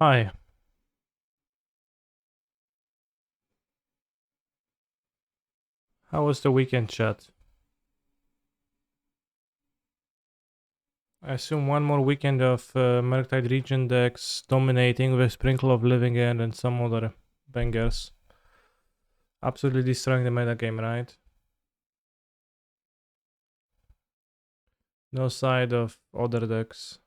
Hi, how was the weekend chat? I assume one more weekend of Murktide region decks dominating with Sprinkle of Living End and some other bangers. Absolutely destroying the metagame, right? No side of other decks.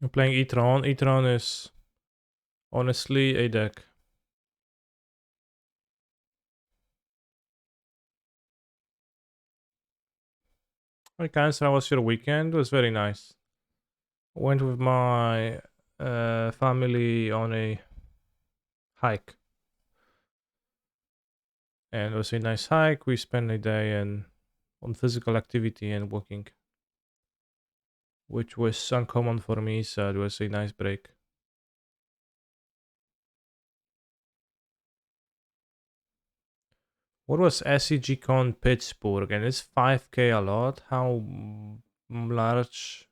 I'm playing Etron. Etron is honestly a deck. Hi, Cancer, how was your weekend? It was very nice. Went with my family on a hike. And it was a nice hike. We spent a day on physical activity and walking, which was uncommon for me, so it was a nice break. What was SEG Con Pittsburgh? And it's 5k a lot? How large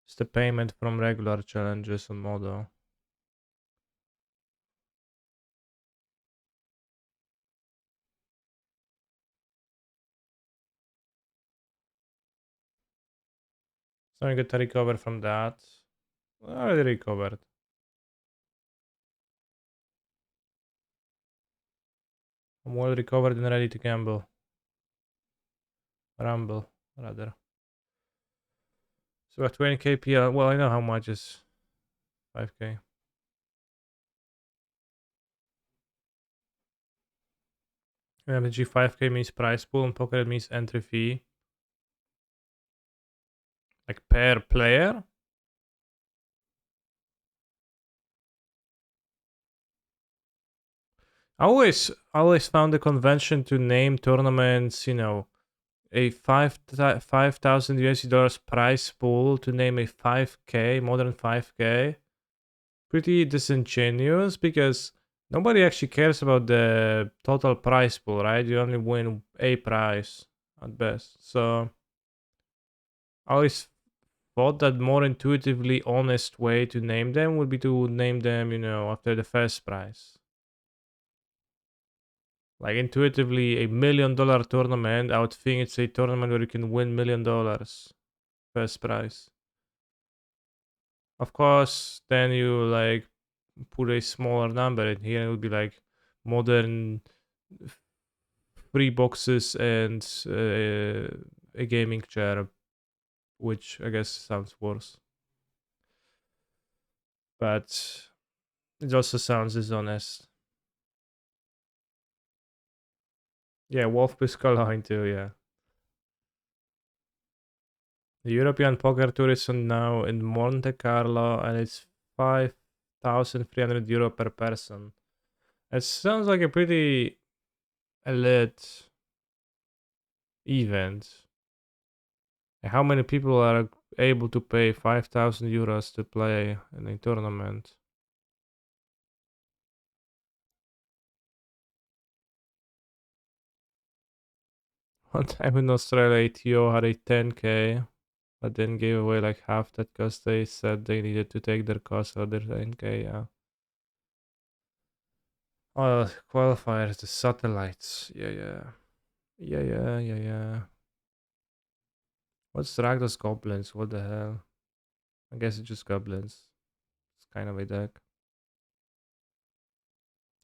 is the payment from regular challenges on Modo? So I get to recover from that. I already recovered. I'm well recovered and ready to gamble. Rumble, rather. So at 20k PL, well, I know how much is 5k. MG 5k means price pool and pocket means entry fee. Like per player? I always found the convention to name tournaments, a 5,000 USD dollars prize pool to name a 5k, more than 5k. Pretty disingenuous because nobody actually cares about the total prize pool, right? You only win a prize at best. So I always thought that more intuitively honest way to name them would be to name them, after the first prize. Like intuitively, $1 million tournament, I would think it's a tournament where you can win $1 million first prize. Of course, then you like put a smaller number in here, and it would be like modern free boxes and a gaming chair, which I guess sounds worse. But it also sounds dishonest. Yeah, Wolf Piscaline too, yeah. The European Poker Tour is now in Monte Carlo and it's 5,300 euro per person. It sounds like a pretty elite event. How many people are able to pay 5,000 euros to play in a tournament? One time in Australia, ATO had a 10k, but then gave away like half that because they said they needed to take their cost of their 10k, yeah. Oh, qualifiers, the satellites. Yeah, yeah. Yeah, yeah, yeah, yeah. What's Rakdos Goblins? What the hell? I guess it's just goblins. It's kind of a deck.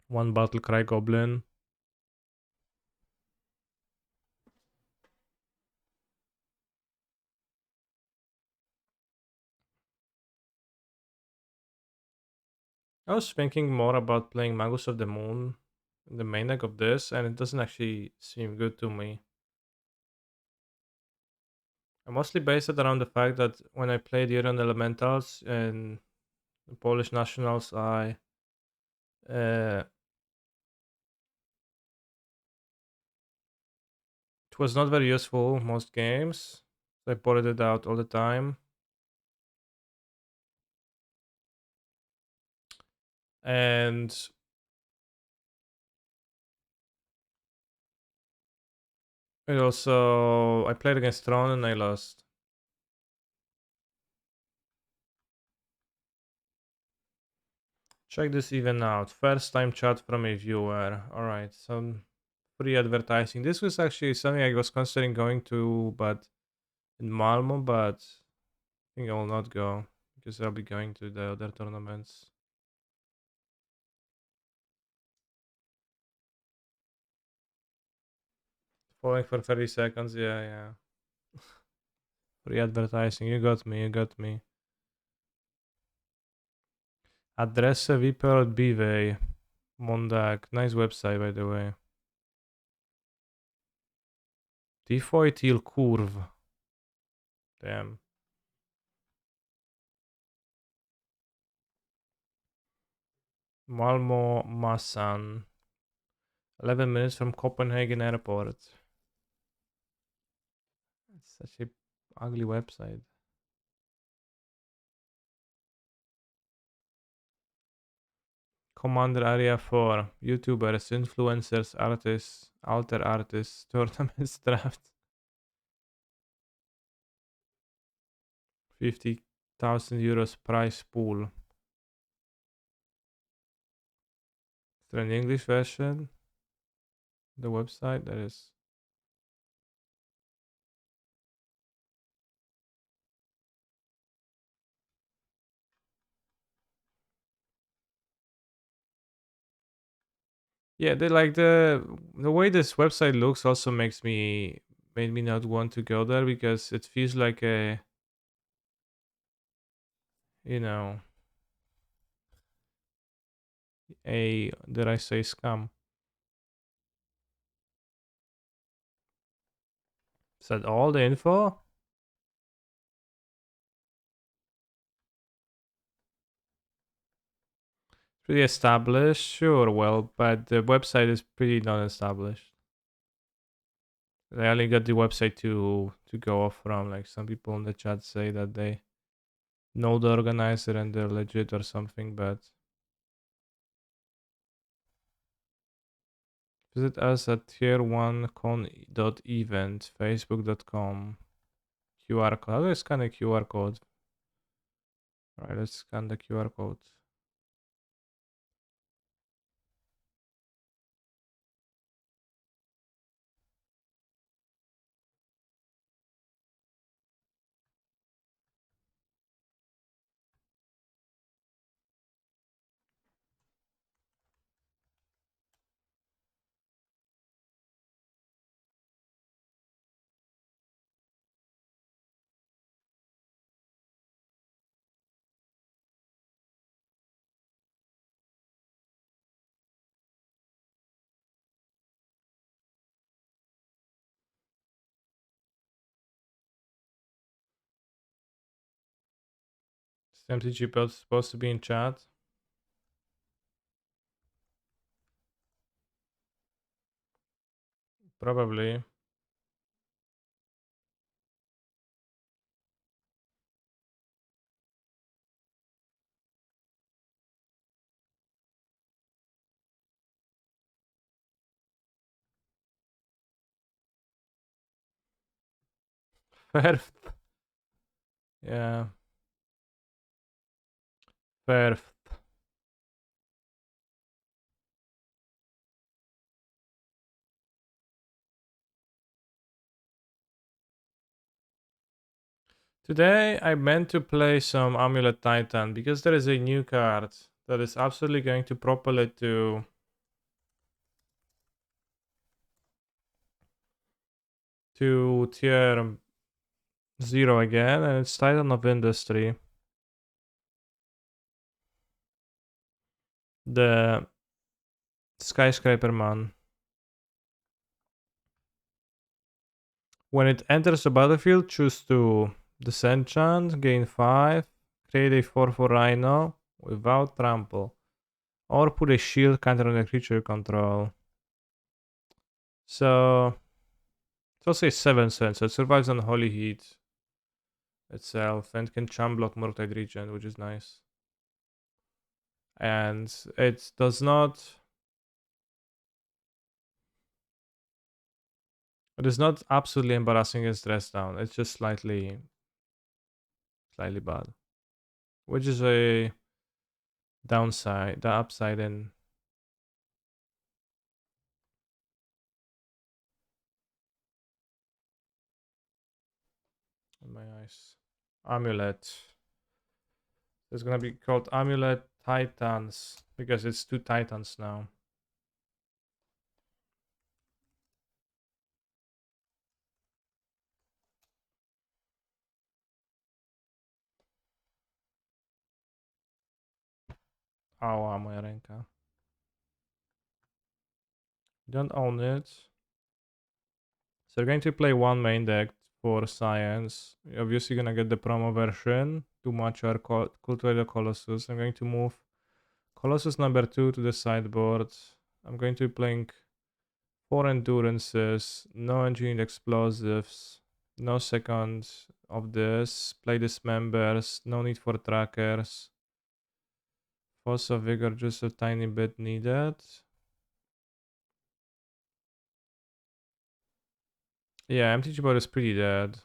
One Battle Cry Goblin. I was thinking more about playing Magus of the Moon in the main deck of this, and it doesn't actually seem good to me. I mostly based it around the fact that when I played Iron Elementals and the Polish Nationals, uh, it was not very useful most games. I ported it out all the time. And it also, I played against Tron and I lost. Check this even out. First time chat from a viewer. Alright, some free advertising. This was actually something I was considering going to, but in Malmo, but I think I will not go because I'll be going to the other tournaments. Following for 30 seconds, yeah. Free advertising, you got me. Adresse Viper Bivej. Mondak, nice website by the way. Tifoy till Curve. Damn. Malmo Masan. 11 minutes from Copenhagen airport. It's such a ugly website. Commander Area 4. YouTubers, influencers, artists, alter artists, tournaments, draft. 50,000 euros prize pool. Is there an English version? The website? There is. Yeah, they like the way this website looks also made me not want to go there because it feels like a, you know, a, did I say scam? Is that all the info? Pretty established, sure, well, but the website is pretty non-established. I only got the website to go off from. Like some people in the chat say that they know the organizer and they're legit or something, but visit us at tier1con.event, facebook.com. QR code. How do I scan a QR code? Alright, let's scan the QR code. Is MTG supposed to be in chat? Probably. Perf. Yeah. Perf. Today I meant to play some Amulet Titan because there is a new card that is absolutely going to propel it to tier 0 again, and it's Titan of Industry. The Skyscraper Man. When it enters the battlefield, choose 2. Disenchant, gain 5. Create a 4/4 Rhino without trample. Or put a shield counter on a creature you control. So it's also a 7/7, so it survives on Holy Heat itself and can chum block Murktide Regent, which is nice. and it does not. It is not absolutely embarrassing as dress down. It's just slightly bad, which is a downside. The upside in my eyes. Amulet. It's gonna be called Amulet Titans because it's 2 Titans now. Ała, moja ręka. Don't own it. So we're going to play one main deck for science. You're obviously gonna get the promo version. Too much or cultivate the Colossus. I'm going to move Colossus number 2 to the sideboard. I'm going to be playing 4 endurances, no engineered explosives, no second of this. Play dismembers, no need for trackers. Force of vigor just a tiny bit needed. Yeah, MTG board is pretty dead.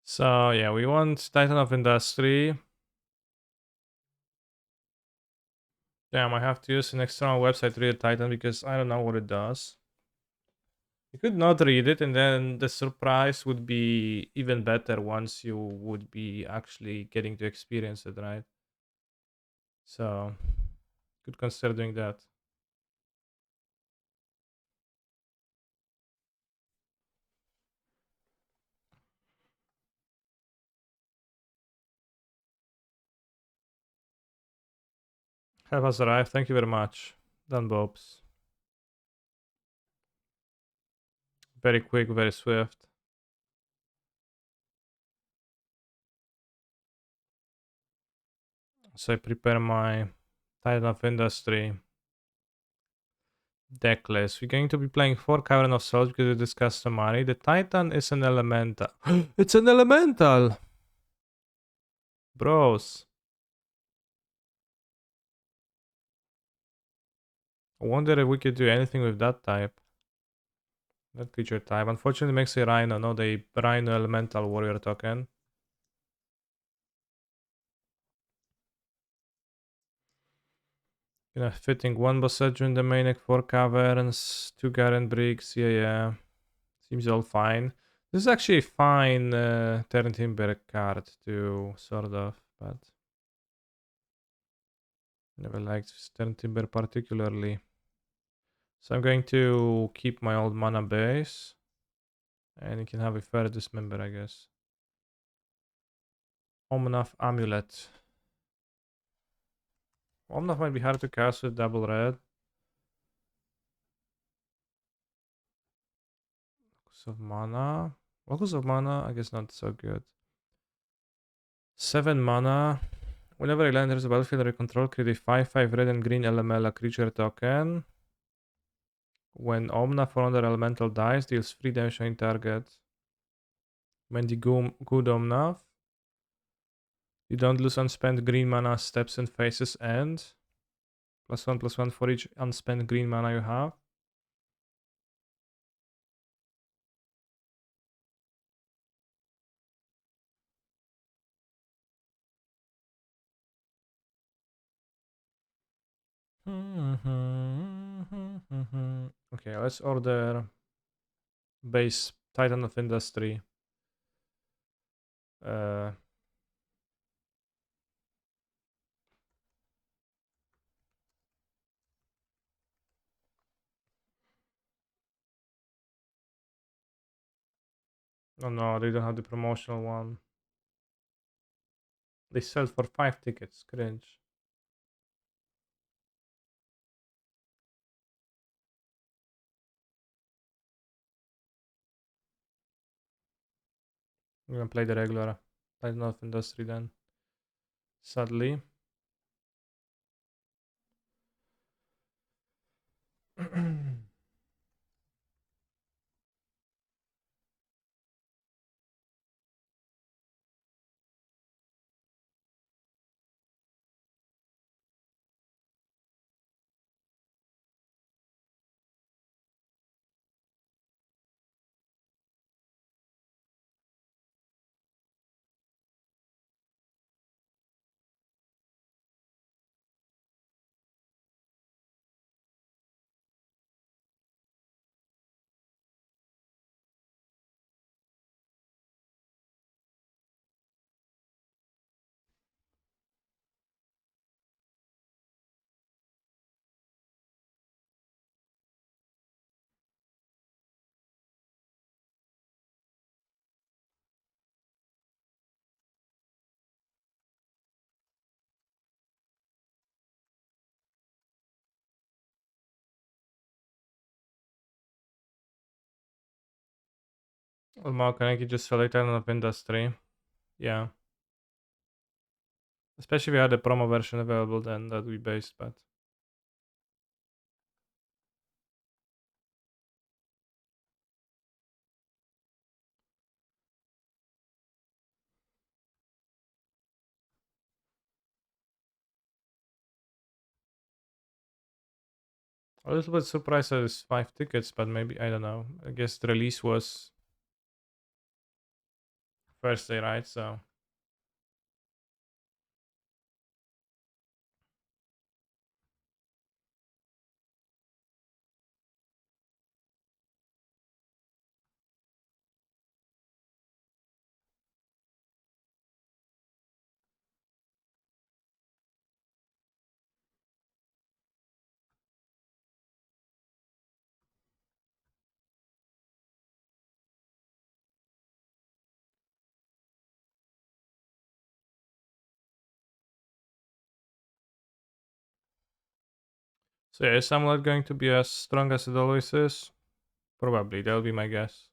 So yeah, we want Titan of Industry. Damn, I have to use an external website to read Titan because I don't know what it does. You could not read it, and then the surprise would be even better once you would be actually getting to experience it, right? So, could consider doing that. Have us arrived. Thank you very much. Done, Bobs. Very quick, very swift. So I prepare my Titan of Industry deck list. We're going to be playing 4 Cavern of Souls because it is customary. The Titan is an elemental. It's an elemental! Bros. I wonder if we could do anything with that type. That creature type. Unfortunately makes a Rhino, not a Rhino Elemental Warrior token. Fitting 1 Bossage in the main deck, 4 Caverns, 2 Garen Bricks, yeah. Seems all fine. This is actually a fine Turn Timber card to sort of, but never liked Turn Timber particularly. So I'm going to keep my old mana base. And you can have a fair dismember, I guess. Omnath Amulet. Omnath might be hard to cast with double red. Focus of mana. Focus of mana, I guess not so good. 7 mana. Whenever a land enters the battlefield under control, create a 5/5 red and green Elemela creature token. When Omnath for another elemental dies, deals 3 damage on target. When the good Omnath, you don't lose unspent green mana steps and phases and +1/+1 for each unspent green mana you have. Okay, let's order base Titan of Industry. Uh, Oh no, they don't have the promotional one. They sell for 5 tickets. Cringe. I'm gonna play the regular Titan of Industry then. Sadly. Well, Mark, can I just select Titan of Industry? Yeah. Especially if we had the promo version available, then that would be based, but a little bit surprised that it's 5 tickets, but maybe I don't know. I guess the release was first day, right? So so yeah, is Amulet going to be as strong as it always is? Probably, that'll be my guess.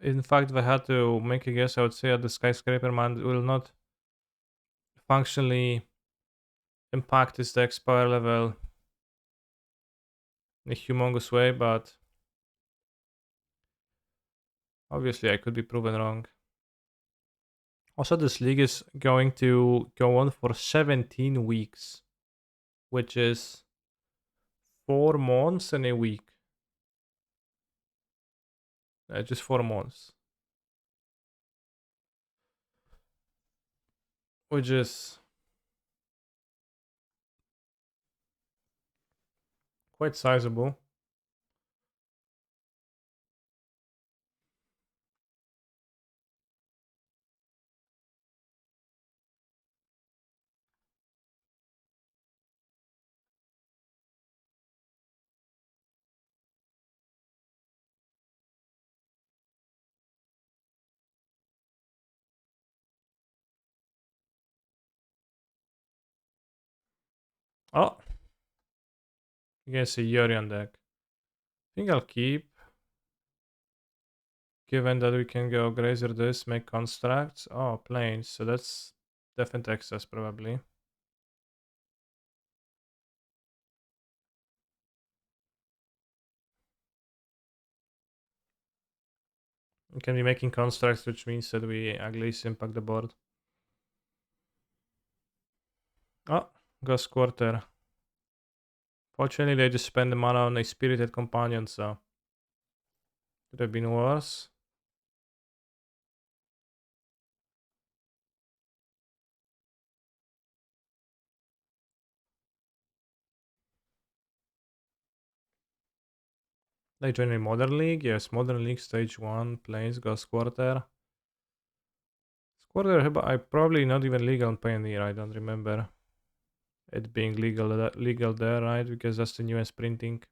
In fact, if I had to make a guess, I would say that the Skyscraper Man will not functionally impact his dex power level in a humongous way, but obviously I could be proven wrong. Also, this league is going to go on for 17 weeks, which is 4 months and a week. Just 4 months. Which is quite sizable. Oh, against a Yuri on deck. I think I'll keep. Given that we can go Grazer this, make constructs. Oh, planes. So that's definite excess probably. We can be making constructs, which means that we at least impact the board. Oh, Ghost Quarter. Fortunately, they just spend the mana on a Spirited Companion, so could have been worse. They join a Modern League? Yes, Modern League Stage 1, Plains, Ghost Quarter. Quarter, I probably not even legal on Pioneer, I don't remember it being legal there, right? Because that's the newest printing.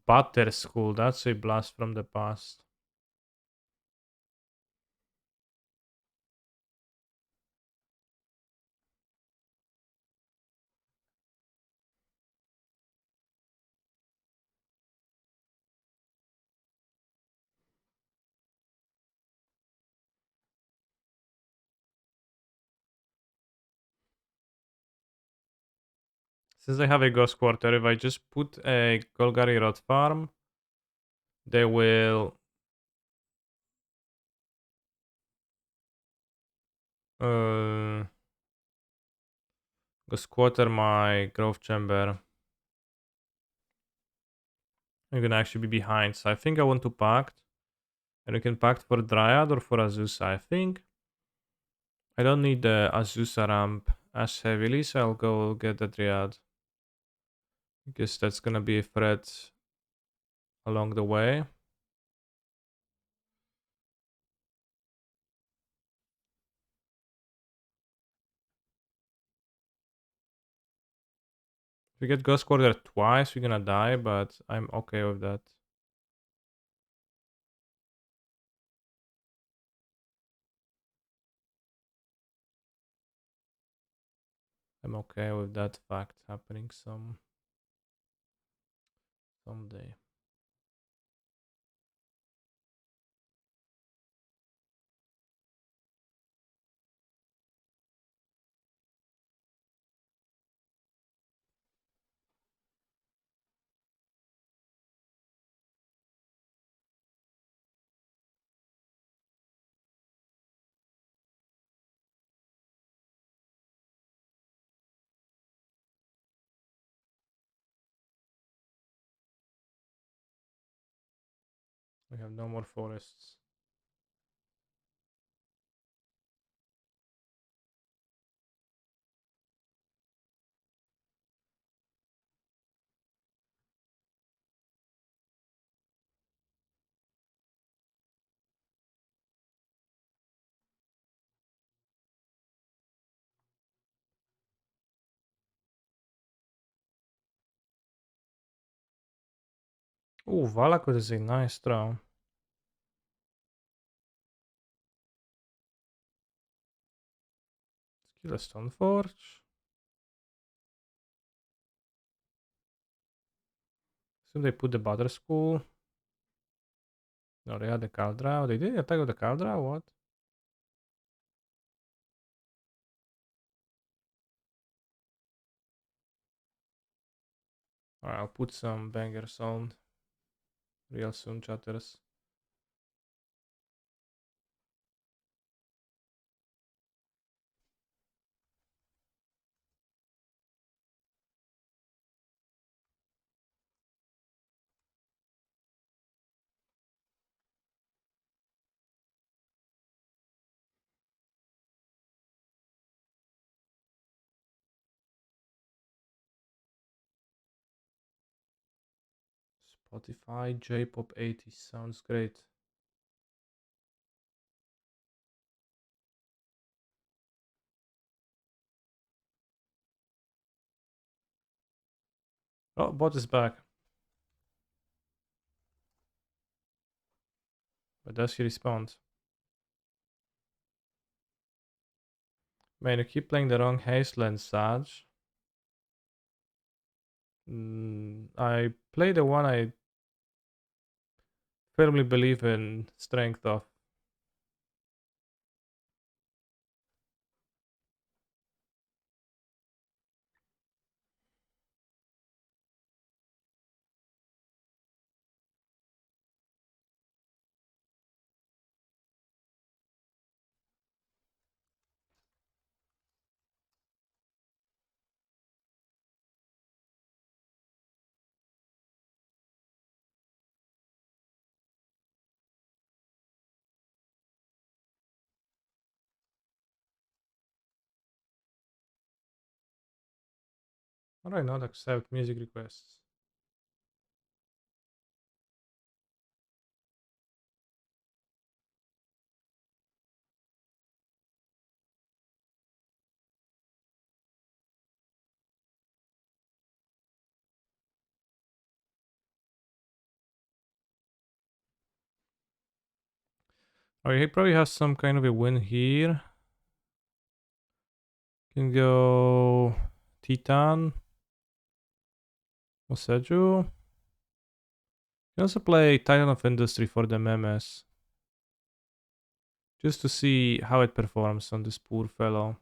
Butter School. That's a blast from the past. Since I have a ghost quarter, if I just put a Golgari Rod farm, they will uh, ghost quarter my growth chamber. I'm gonna actually be behind, so I think I want to pact. And we can pact for Dryad or for Azusa. I think I don't need the Azusa ramp as heavily, so I'll go get the Dryad. Because that's gonna be a threat along the way. If we get Ghost Quarter twice, we're gonna die, but I'm okay with that. I'm okay with that fact happening someday. We have no more forests. Oh, Valakut is a nice draw. Skill a Stoneforge. So they put the Butter School. No, they had the Caldra. They did attack with the Caldra? What? Alright, I'll put some bangers on real soon, chatters. Spotify J-pop 80 sounds great. Oh, bot is back. But does he respond? Man, you keep playing the wrong Hasteland, Saj. I play the one I firmly believe in strength of. How do I not accept music requests? Oh, he probably has some kind of a win here. Can go Titan. Oseju. Can also play Titan of Industry for the memes. Just to see how it performs on this poor fellow.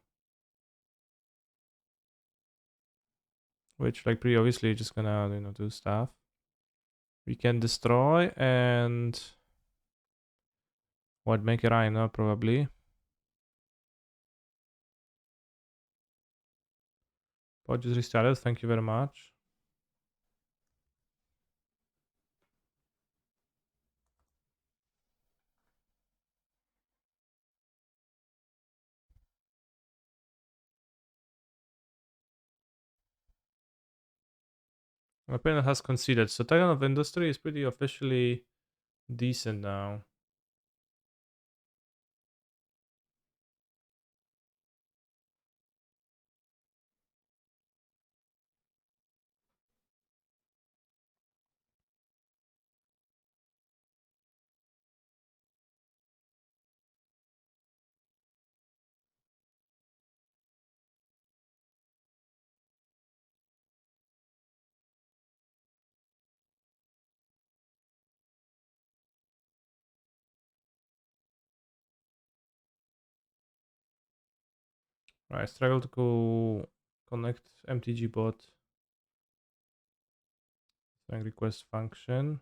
Which, like, pretty obviously just gonna, do stuff. We can destroy and... What, make a Rhino, probably. But just restarted, thank you very much. My opponent has conceded, so Titan of Industry is pretty officially decent now. Right, I struggle to go connect MTG bot. Saying request function.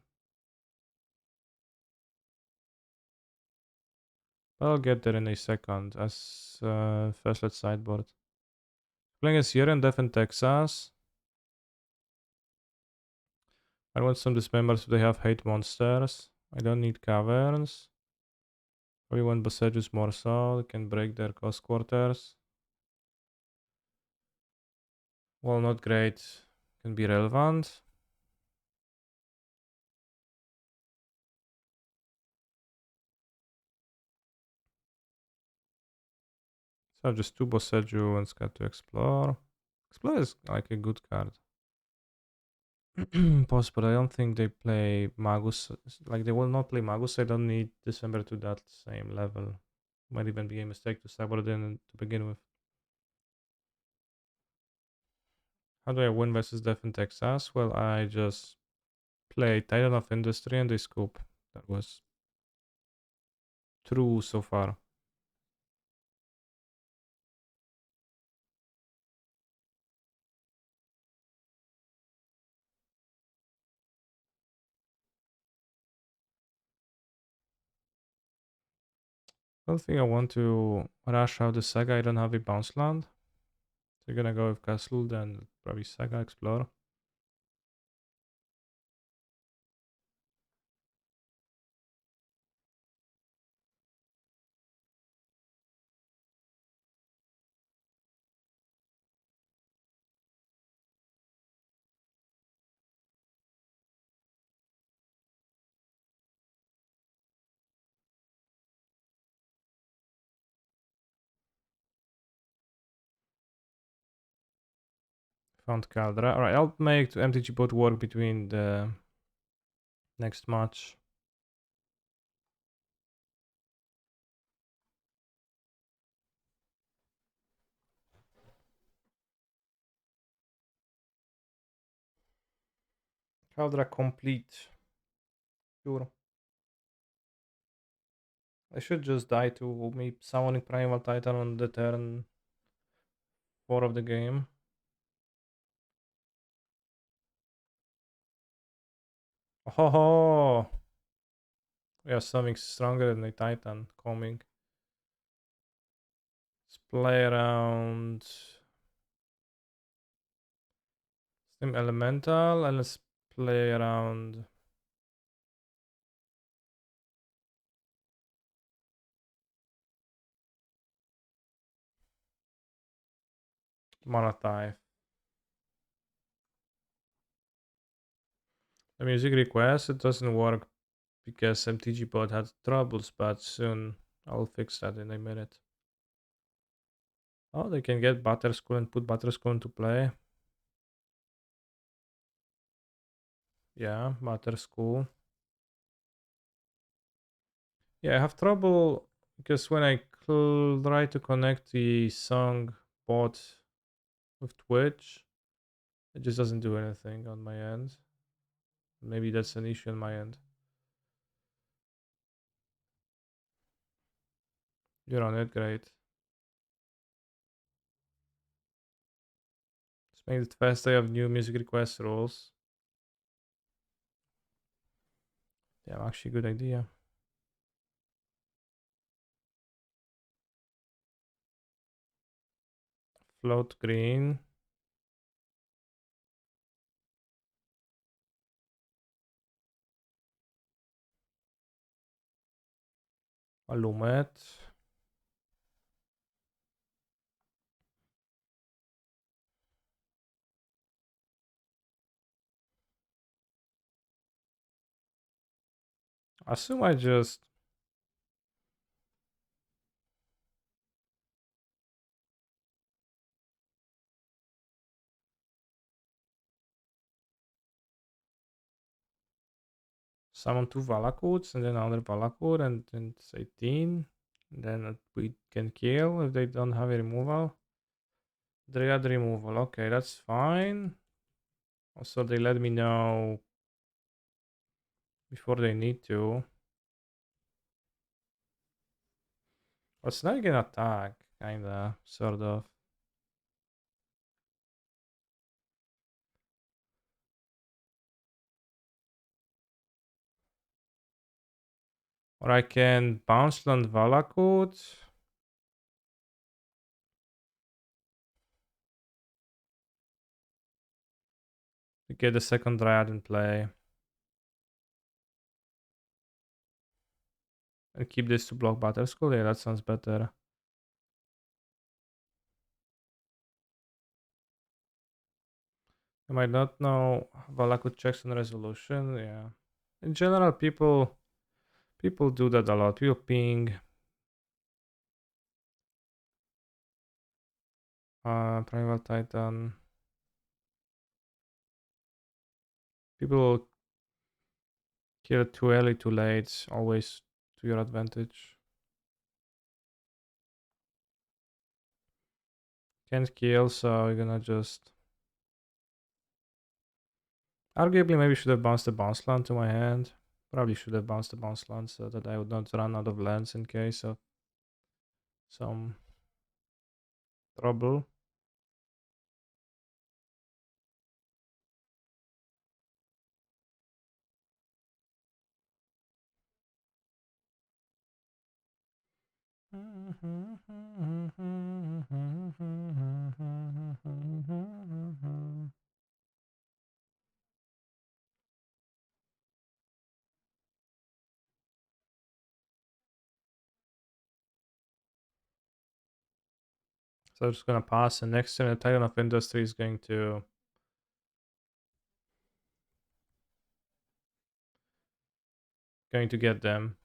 I'll get there in a second. As first, let's sideboard. Playing as here in Def in Texas. I want some dismembers if they have hate monsters. I don't need caverns. We want Boseju's Morsel. Can break their cost quarters. Well, not great. Can be relevant. So just two Boseju and Scat to explore. Explore is like a good card. Possible. I don't think they play Magus. Like they will not play Magus. I don't need December to that same level. Might even be a mistake to sideboard in to begin with. How do I win versus Def in Texas? Well, I just play Titan of Industry and they scoop. That was true so far. I don't think I want to rush out the Saga. I don't have a bounce land. So you're gonna go with Castle, then probably Saga Explore. Found Caldra. Alright, I'll make the MTG bot work between the next match. Caldra complete. Sure. I should just die to me summoning Primal Titan on the turn 4 of the game. Oh, ho! We have something stronger than a Titan coming. Let's play around Steam Elemental and let's play around Monothive. The music request, it doesn't work because MTG bot had troubles, but soon I'll fix that in a minute. Oh, they can get Butterschool and put Butterschool into play. Yeah, Butterschool. Yeah, I have trouble because when I try to connect the song bot with Twitch, it just doesn't do anything on my end. Maybe that's an issue on my end. You're on it, great. Let's make it fast. I have new music request rules. Yeah, actually, good idea. Float green. Amulet. Assume I just summon two Valakuts and then another Valakut and then it's 18. And then we can kill if they don't have a removal. Dryad removal. Okay, that's fine. Also, they let me know before they need to. But now you can attack, kinda, sort of. Or I can bounce land Valakut. To get the second Dryad in play. And keep this to block Battle Skull. Yeah, that sounds better. I might not know Valakut checks on resolution. Yeah. In general, people do that a lot. People ping Primal Titan. People kill it too early, too late. Always to your advantage. Can't kill, so you're gonna just. Arguably, maybe should have bounced the bounce land to my hand. Probably should have bounced the bounce land so that I would not run out of lands in case of some trouble. So I'm just gonna pass, and next turn the Titan of Industry is going to get them.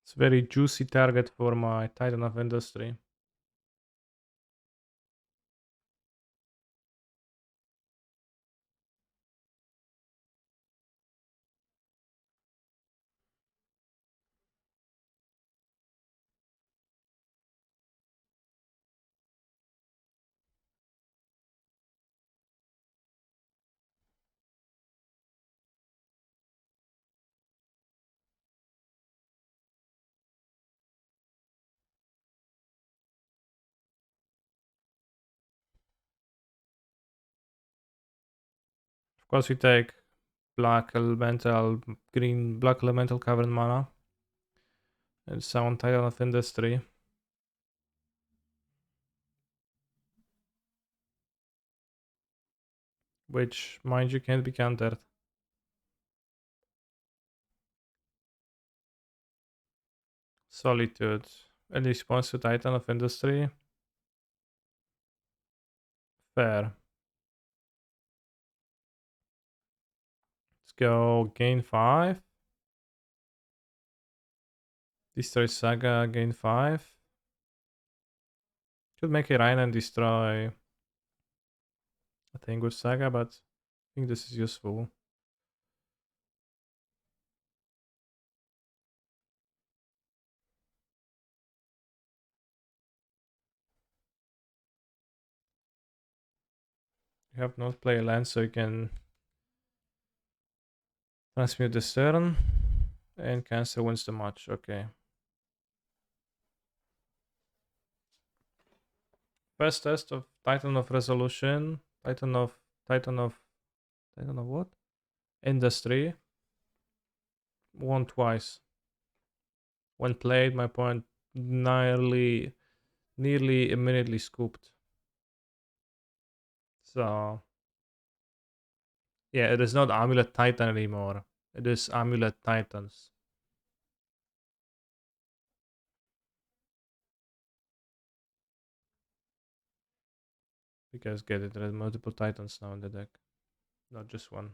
It's a very juicy target for my Titan of Industry. Of course, we take black elemental, green, black elemental cavern mana, and summon Titan of Industry. which, mind you, can't be countered. Solitude. Any response to Titan of Industry? Fair. Let's go gain 5. Destroy Saga, gain 5. Could make a Rhine and destroy a thing with Saga, but I think this is useful. You have not play land, so you can transmute this turn. And Cancer wins the match. Okay. First test of Titan of Resolution. Titan of what? Industry. Won twice. When played, my opponent nearly immediately scooped. So yeah, it is not Amulet Titan anymore. It is Amulet Titans. Because get it, there are multiple Titans now in the deck. Not just one.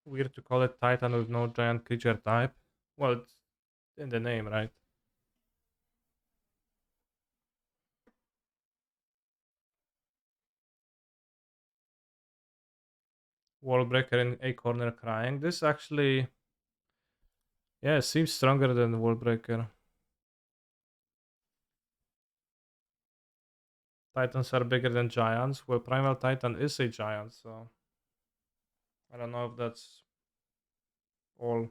Weird to call it Titan with no giant creature type. Well, it's in the name, right? Wallbreaker in a corner crying. This actually, yeah, seems stronger than Wallbreaker. Titans are bigger than giants. Well, Primal Titan is a giant, so I don't know if that's all.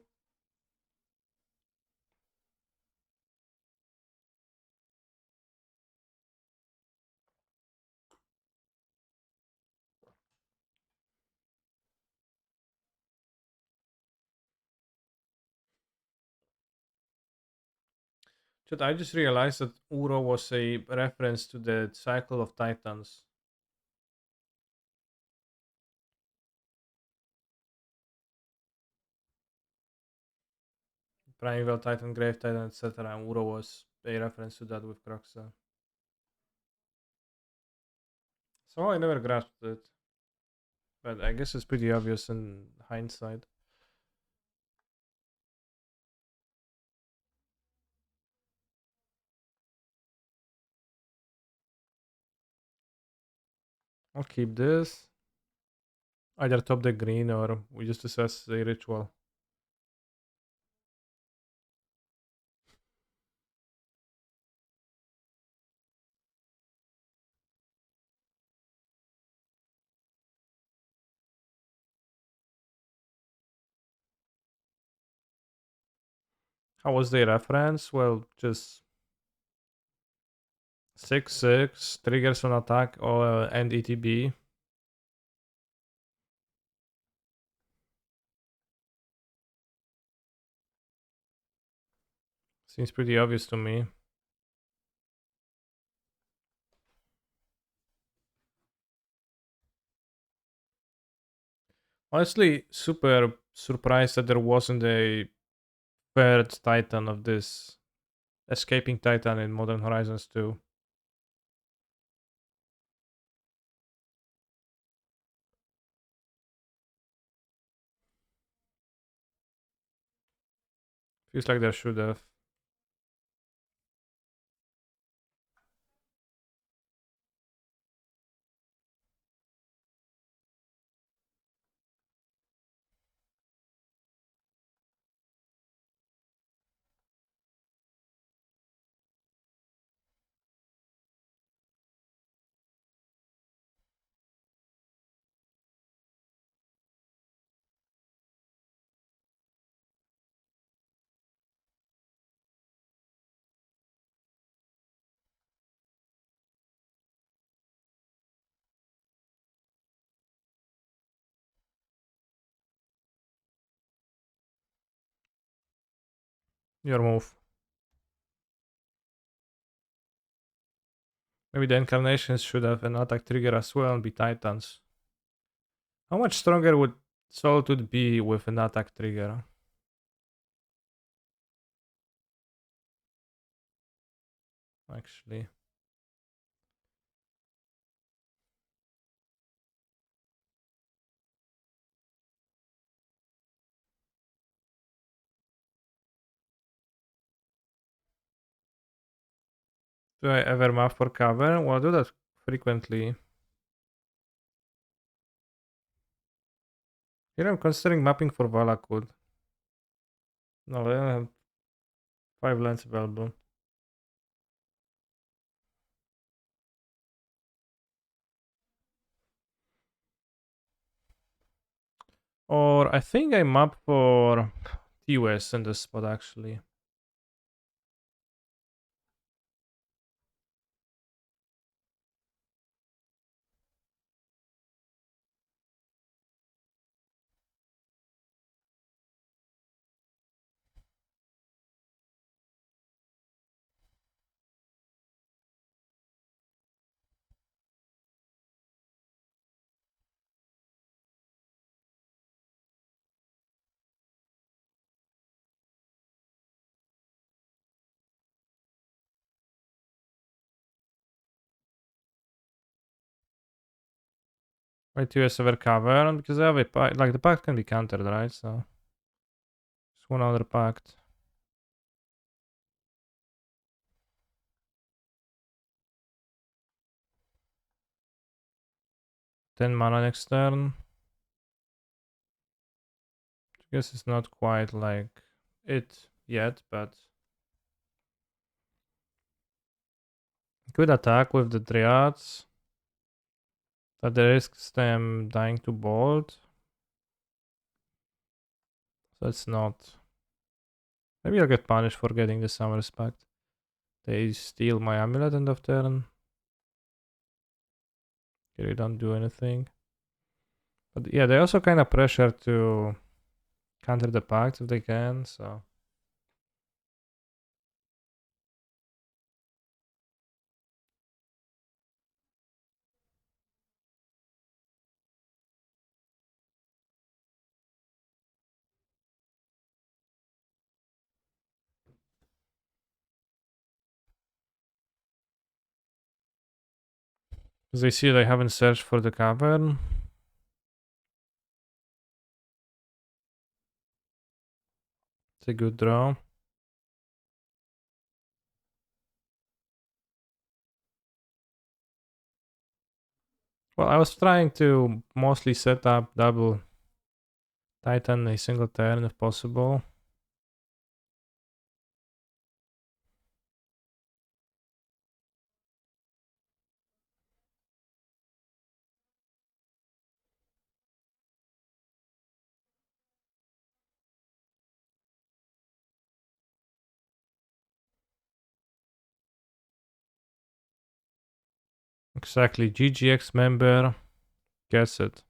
I just realized that Uro was a reference to the cycle of Titans. Primeval Titan, Grave Titan, etc. And Uro was a reference to that with Croxa. So I never grasped it. But I guess it's pretty obvious in hindsight. I'll keep this. Either top the green or we just assess a ritual. How was the reference? Well, just 6/6 triggers on attack or and ETB. Seems pretty obvious to me. Honestly, super surprised that there wasn't a third Titan of this escaping Titan in Modern Horizons 2. Feels like there should have. Your move. Maybe the incarnations should have an attack trigger as well and be Titans. How much stronger would Solitude be with an attack trigger? Actually. Do I ever map for cover? Well, I do that frequently. Here I'm considering mapping for Valakut. No, I don't have 5 lands available. Or I think I map for TOS in this spot actually. Why TOS over cover? Because I have a pact. Like the pact can be countered, right? So just one other pact. 10 mana next turn. I guess it's not quite like it yet, but good attack with the Triads. But the risks them dying to bolt. So it's not. Maybe I'll get punished for getting the some respect. They steal my amulet end of turn. They don't do anything. But yeah, they also kind of pressure to counter the pact if they can, so. Because they see they haven't searched for the cavern. It's a good draw. Well, I was trying to mostly set up double Titan a single turn if possible. Exactly, GGX member gets it.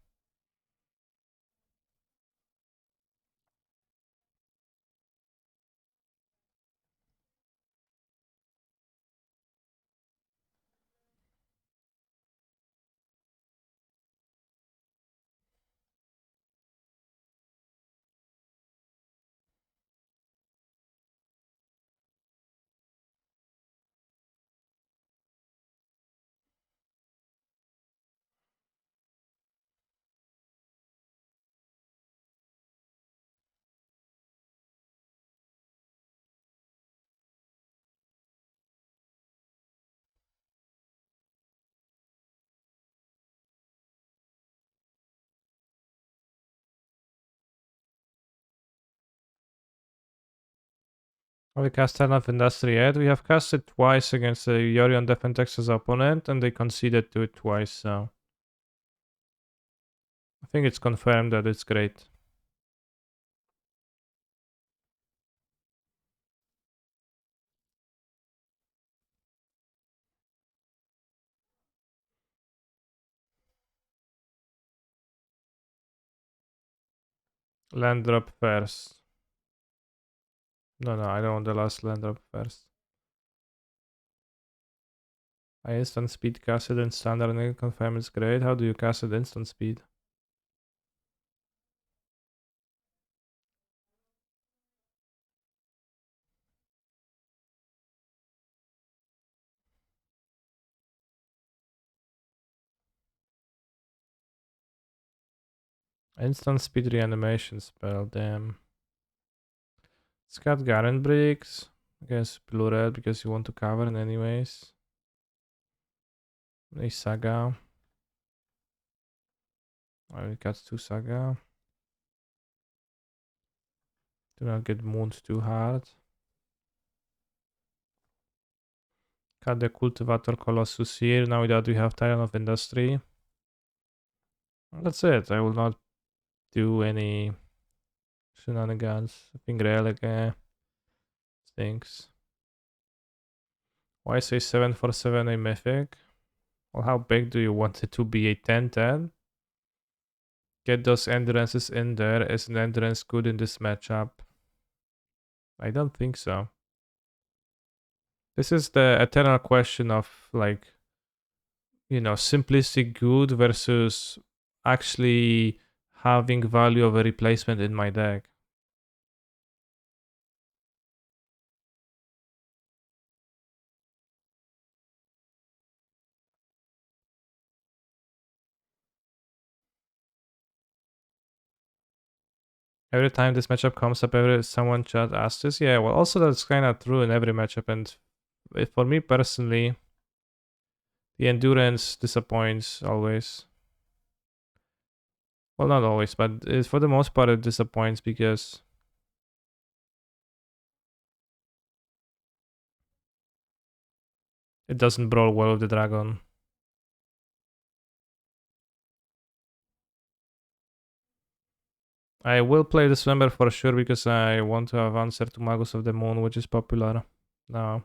Have we cast Turn of Industry yet? We have cast it twice against a Yorion Defentex's opponent, and they conceded to it twice, so. I think it's confirmed that it's great. Land drop first. No, I don't want the last land drop first. I instant speed cast it in standard and I confirm it's great. How do you cast it instant speed? Instant speed reanimation spell, damn. It's got Garen bricks. I guess blue red because you want to cover it anyways. A saga. I got 2 saga. Do not get mooned too hard. Got the cultivator colossus here. Now that we have Titan of Industry. That's it. I will not do any shenanigans. I think relic stinks. Why say 7 for 7 a mythic? Well, how big do you want it to be? A 10-10? Get those endurances in there. Is an endurance good in this matchup? I don't think so. This is the eternal question of like, you know, simplistic good versus actually having value of a replacement in my deck. Every time this matchup comes up, every someone chat asks this. Yeah, well, also that's kind of true in every matchup. And for me personally, the endurance disappoints always. Well, not always, but for the most part, it disappoints because it doesn't brawl well with the dragon. I will play the Swimmer for sure because I want to have answer to Magus of the Moon, which is popular now.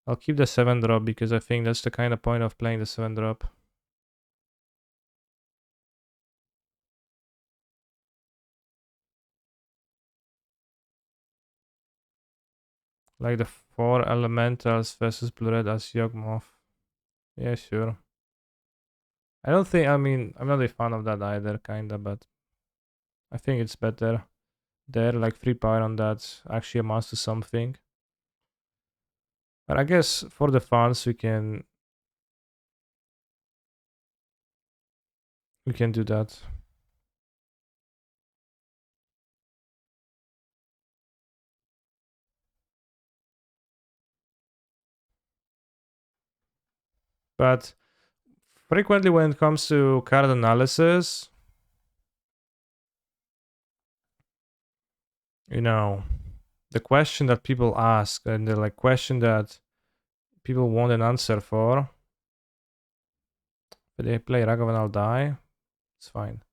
I'll keep the 7 drop because I think that's the kind of point of playing the 7 drop. Like the 4 elementals versus blue red as Yawgmoth. Yeah, sure. I don't think, I mean, I'm not a fan of that either, kinda, but I think it's better. There, like 3 power on that actually amounts to something. But I guess for the fans, we can do that. But frequently when it comes to card analysis, you know, the question that people ask and the like question that people want an answer for, if they play Ragavan, I'll die. It's fine.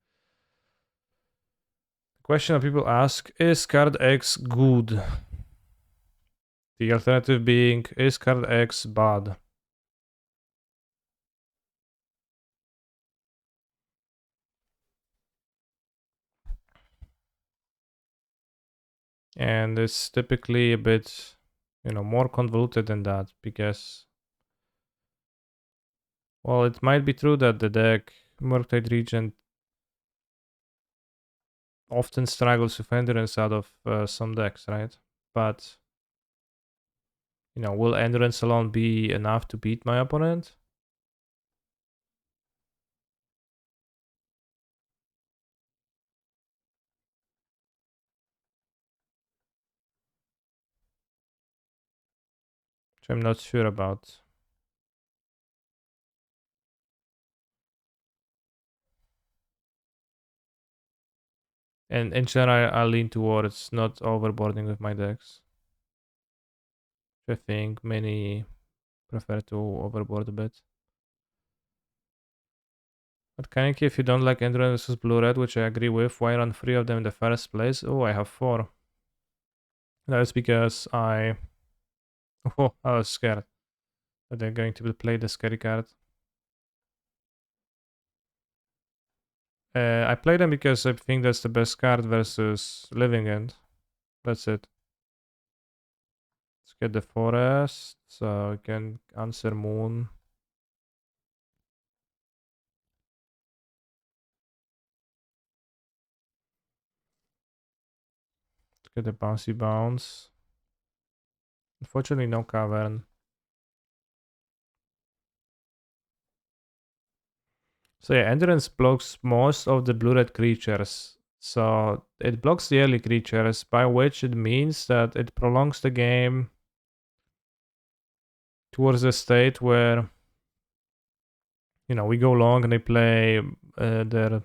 The question that people ask is card X good? The alternative being is card X bad? And it's typically a bit, you know, more convoluted than that because, well, it might be true that the deck Murktide Regent often struggles with endurance out of some decks, right? But, you know, will endurance alone be enough to beat my opponent? Which I'm not sure about. And in general, I lean towards not overboarding with my decks. I think many prefer to overboard a bit. But Kaneki, if you don't like endurance versus blue-red, which I agree with, why run 3 of them in the first place? Oh, I have 4. That's because I... Oh, I was scared that they're going to play the scary card. I play them because I think that's the best card versus Living End. That's it. get the forest, so we can answer moon. Let's get the bouncy bounce. Unfortunately, no cavern. So yeah, endurance blocks most of the blue-red creatures. So it blocks the early creatures, by which it means that it prolongs the game towards a state where, you know, we go long and they play their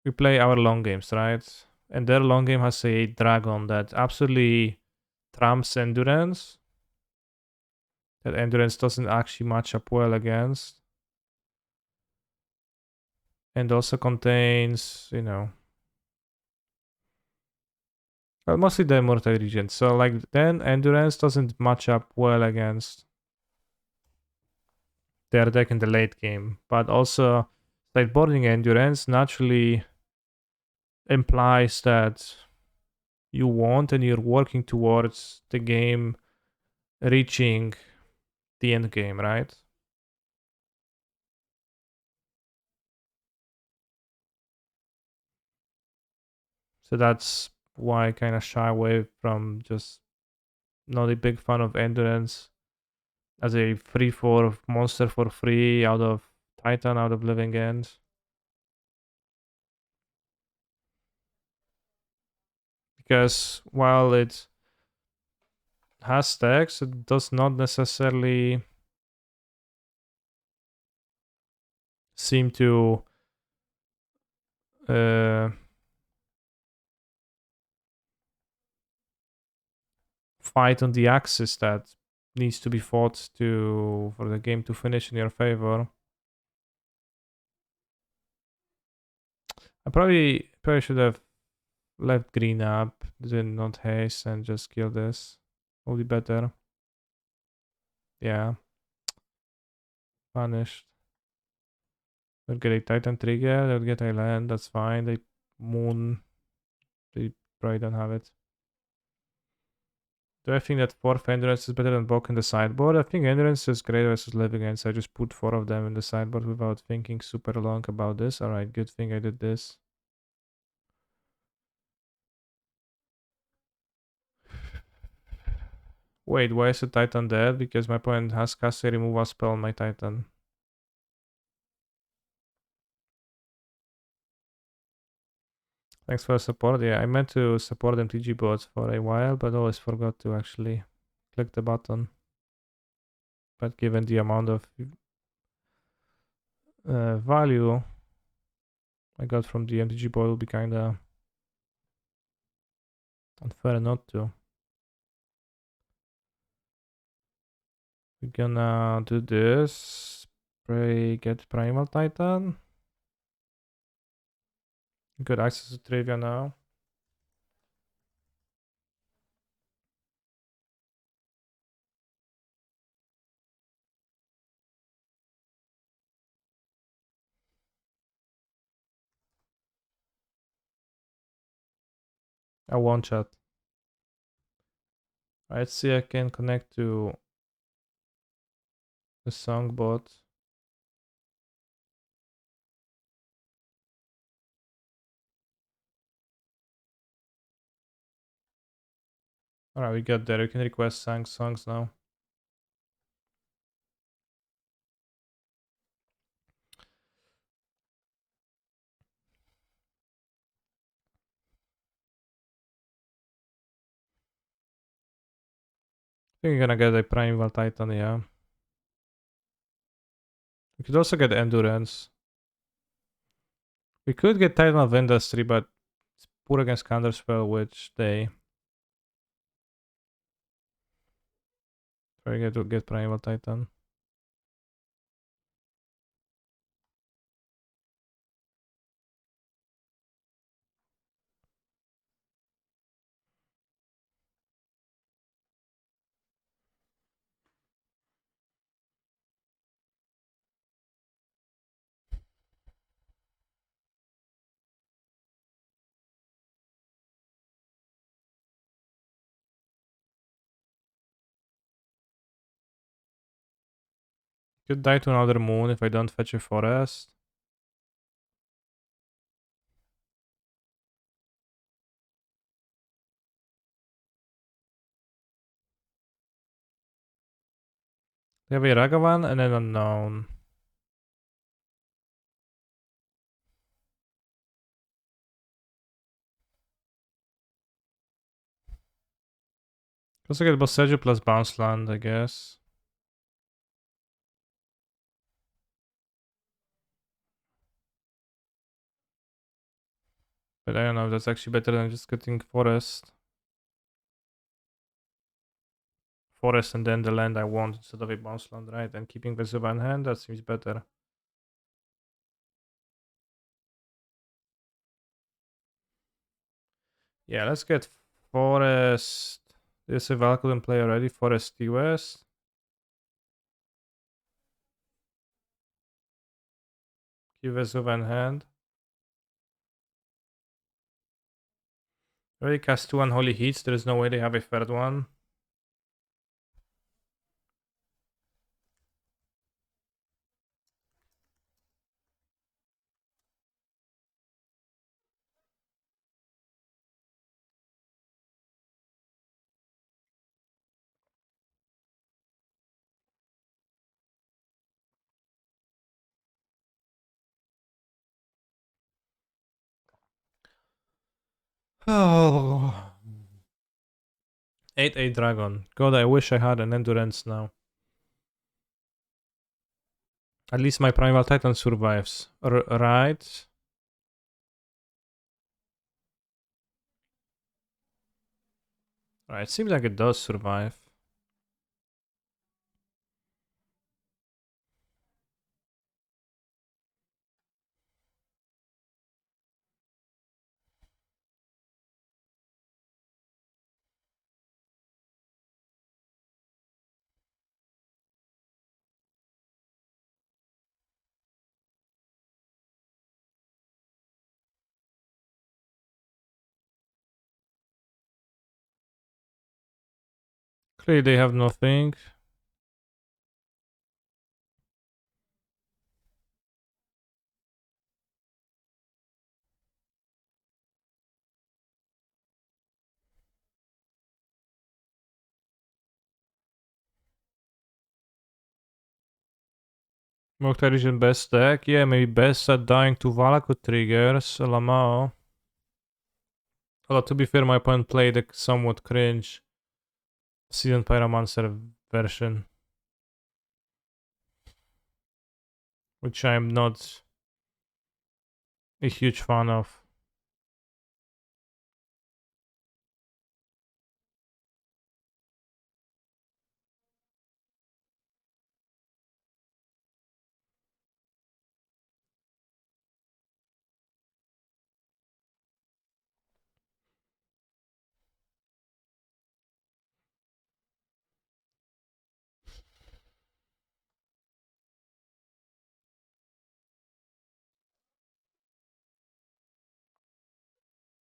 we play our long games, right? And their long game has a dragon that absolutely trumps endurance. That endurance doesn't actually match up well against. And also contains, you know, well, mostly the immortal region. So like then endurance doesn't match up well against their deck in the late game. But also sideboarding endurance naturally implies that you want and you're working towards the game reaching the end game, right? So that's why I kind of shy away from just not a big fan of endurance as a free for monster for free out of Titan, out of Living End. Because while it has stacks, it does not necessarily seem to uh, fight on the axis that needs to be fought to for the game to finish in your favor. I probably should have left green up, did not haste, and just kill this. Will be better. Yeah, vanished. They'll get a Titan trigger, they'll get a land, that's fine. They moon, they probably don't have it. Do I think that 4th endurance is better than Bok in the sideboard? I think endurance is great versus living ends. I just put 4 of them in the sideboard without thinking super long about this. Alright, good thing I did this. Wait, why is the Titan dead? Because my opponent has cast a removal spell on my Titan. Thanks for the support. Yeah, I meant to support MTG bots for a while, but always forgot to actually click the button. But given the amount of value I got from the MTG bot, it will be kinda unfair not to. We're gonna do this. Pray get Primal Titan. Good access to trivia now. I won't chat. Let's see I can connect to the song bot. Alright, we got there. You can request songs now. I think you're gonna get a Primal Titan, yeah. We could also get Endurance. We could get Titan of Industry, but it's poor against Counterspell, which they try to get Primal Titan. Could die to another moon if I don't fetch a forest. They have a Ragavan and an unknown. Also get Bosseju plus bounce land, I guess. But I don't know, that's actually better than just getting forest. Forest and then the land I want instead of a bounce land, right? And keeping Vesuva in hand, that seems better. Yeah, let's get forest. There's a Valkyrie play already. Forest West. Keep Vesuva in hand. Already cast 2 Unholy Heats. There is no way they have a third one. Oh. 8-8 dragon. God, I wish I had an endurance now. At least my primal titan survives. Right? Right, seems like it does survive. Clearly they have nothing. Mokhtarijan best deck. Yeah, maybe best at dying to Valakut triggers. Lamao. Although to be fair, my opponent played a somewhat cringe Seasoned Pyromancer version. Which I'm not a huge fan of.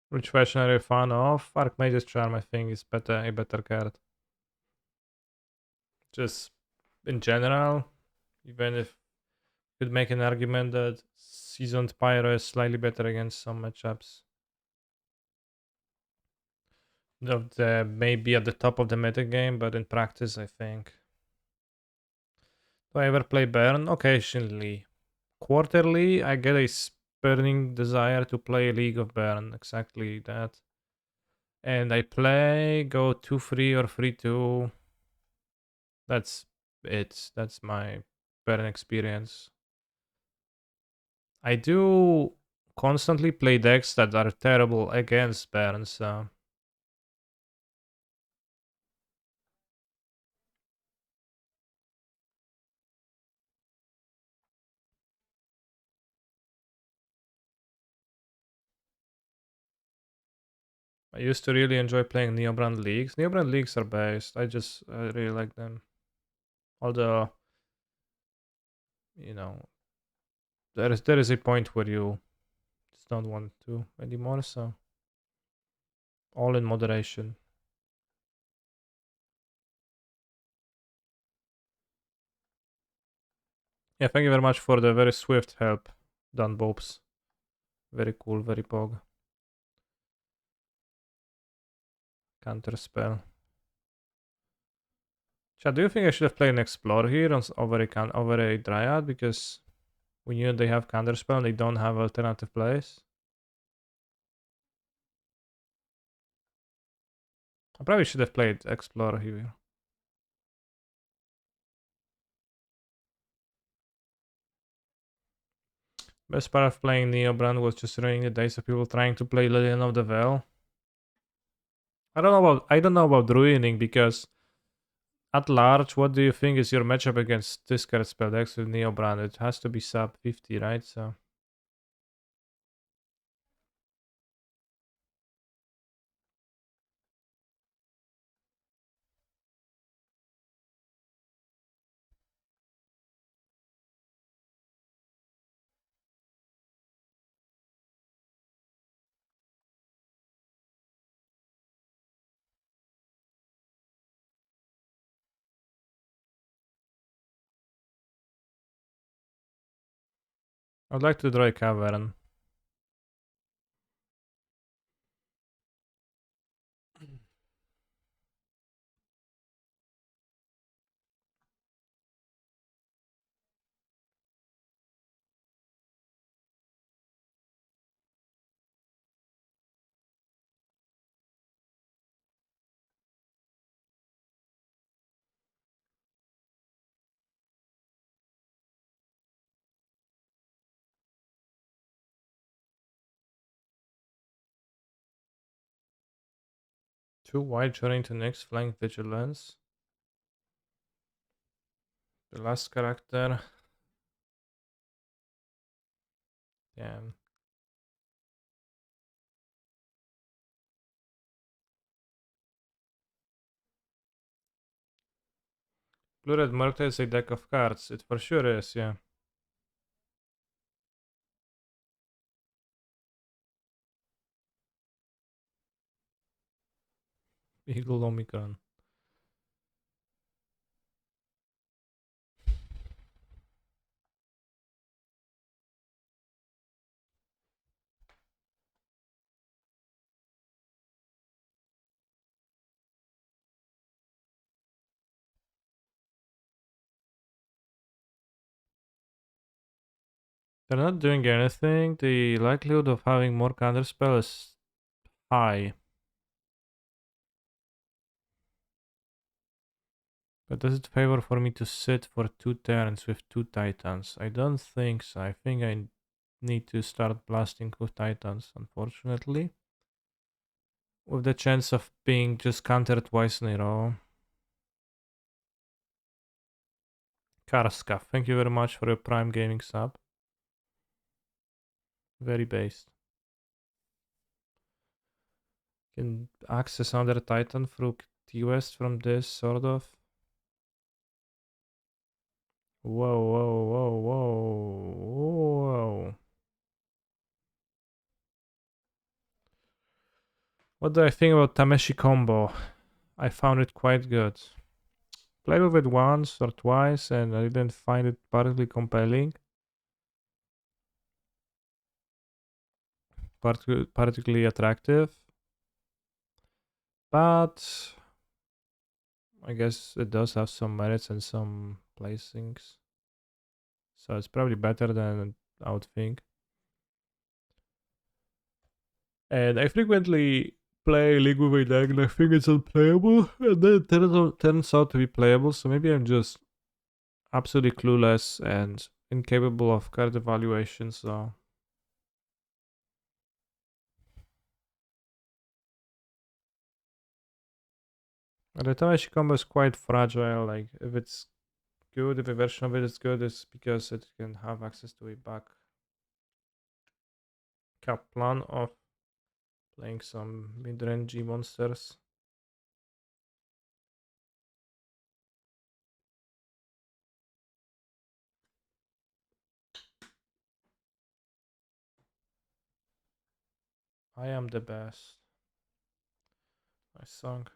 Which version are you a fan of? Archmage's Charm, I think, is a better card. Just in general, even if you could make an argument that Seasoned Pyro is slightly better against some matchups. They may be at the top of the meta game, but in practice, I think. Do I ever play Burn? Occasionally. Quarterly, I get a burning desire to play a League of Burn. Exactly that. And I play, go 2-3 or 3-2. That's it. That's my Burn experience. I do constantly play decks that are terrible against Burn, so. I used to really enjoy playing Neobrand Leagues. Neobrand Leagues are based. I really like them. Although, you know, there is a point where you just don't want to anymore, so all in moderation. Yeah, thank you very much for the very swift help, Dan Bobs. Very cool, very pog. Counter spell. Chat, do you think I should have played an Explorer here over a Dryad? Because we knew they have counter spell and they don't have alternative plays. I probably should have played Explorer here. Best part of playing Neobrand was just ruining the days of people trying to play Lillian of the Veil. I don't know about ruining because at large, what do you think is your matchup against this card spell decks with Neobrand? It has to be sub 50, right? So I'd like to draw a cavern. Two white journey to next flank vigilance. The last character. Damn. Blue Red Murkta is a deck of cards. It for sure is, yeah. Eagle Omicron. They're not doing anything. The likelihood of having more counterspell is high. But does it favor for me to sit for 2 turns with 2 Titans? I don't think so. I think I need to start blasting with Titans, unfortunately. With the chance of being just countered twice in a row. Karska, thank you very much for your Prime Gaming sub. Very based. Can access another Titan through T-West from this, sort of. Whoa, whoa, whoa, whoa, whoa. What do I think about Tameshi combo? I found it quite good. Played with it once or twice and I didn't find it particularly compelling. Particularly attractive. But I guess it does have some merits and some placings. So it's probably better than I would think. And I frequently play League with a deck and I think it's unplayable. And then it turns out to be playable. So maybe I'm just absolutely clueless and incapable of card evaluation. So the Tamashi combo is quite fragile. Like if it's good, if a version of it is good, it's because it can have access to a back cap plan of playing some mid-range monsters. I am the best. Nice song.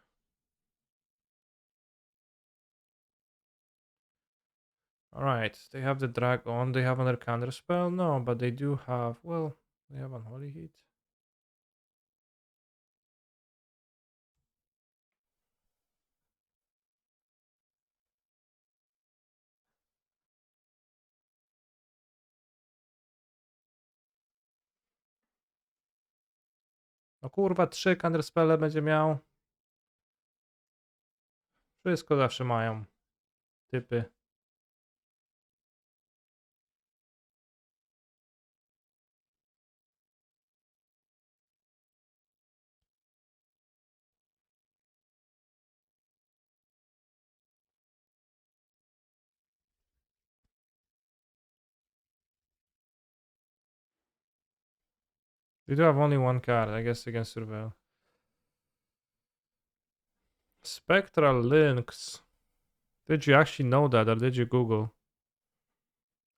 Alright, they have the dragon. They have another counter spell? No, but they do have. Well, they have Unholy Heat. No kurwa, 3 counter spelle będzie miał. Wszystko zawsze mają. Typy. They do have only one card, I guess they can surveil. Spectral Lynx. Did you actually know that or did you Google?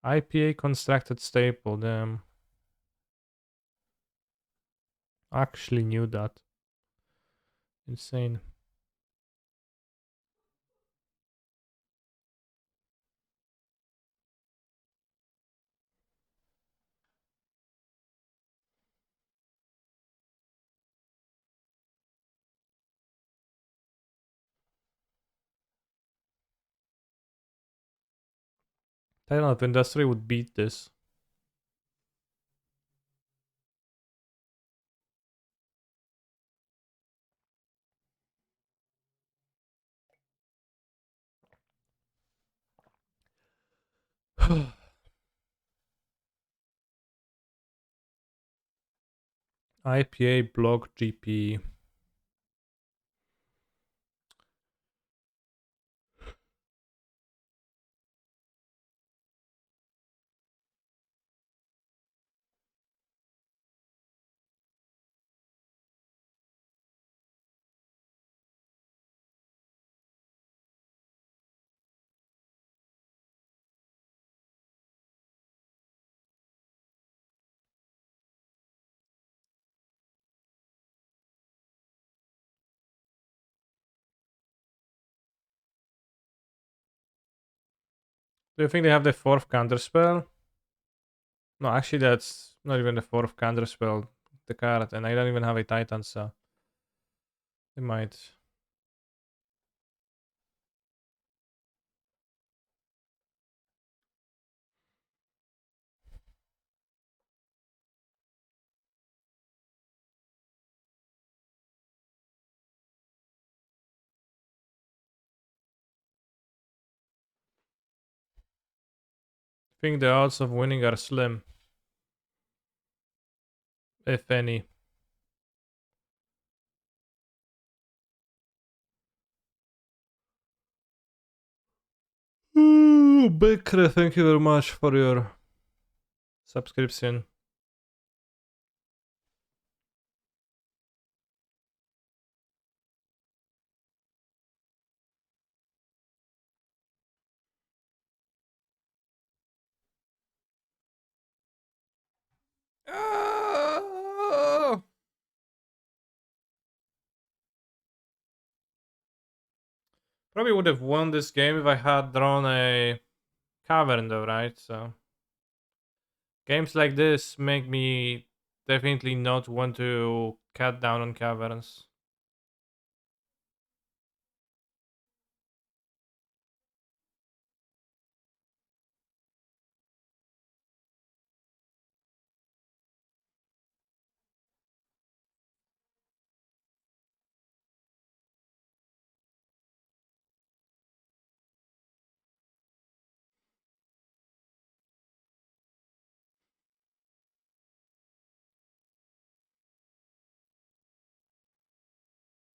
IPA constructed staple, damn. Actually knew that. Insane. Titan of Industry would beat this. IPA block GP. Do you think they have the 4th counter spell? No, actually that's not even the 4th counter spell. The card, and I don't even have a Titan, so they might. I think the odds of winning are slim. If any. Ooh, Bekre, thank you very much for your subscription. Ah! Probably would have won this game if I had drawn a cavern though, right? So games like this make me definitely not want to cut down on caverns.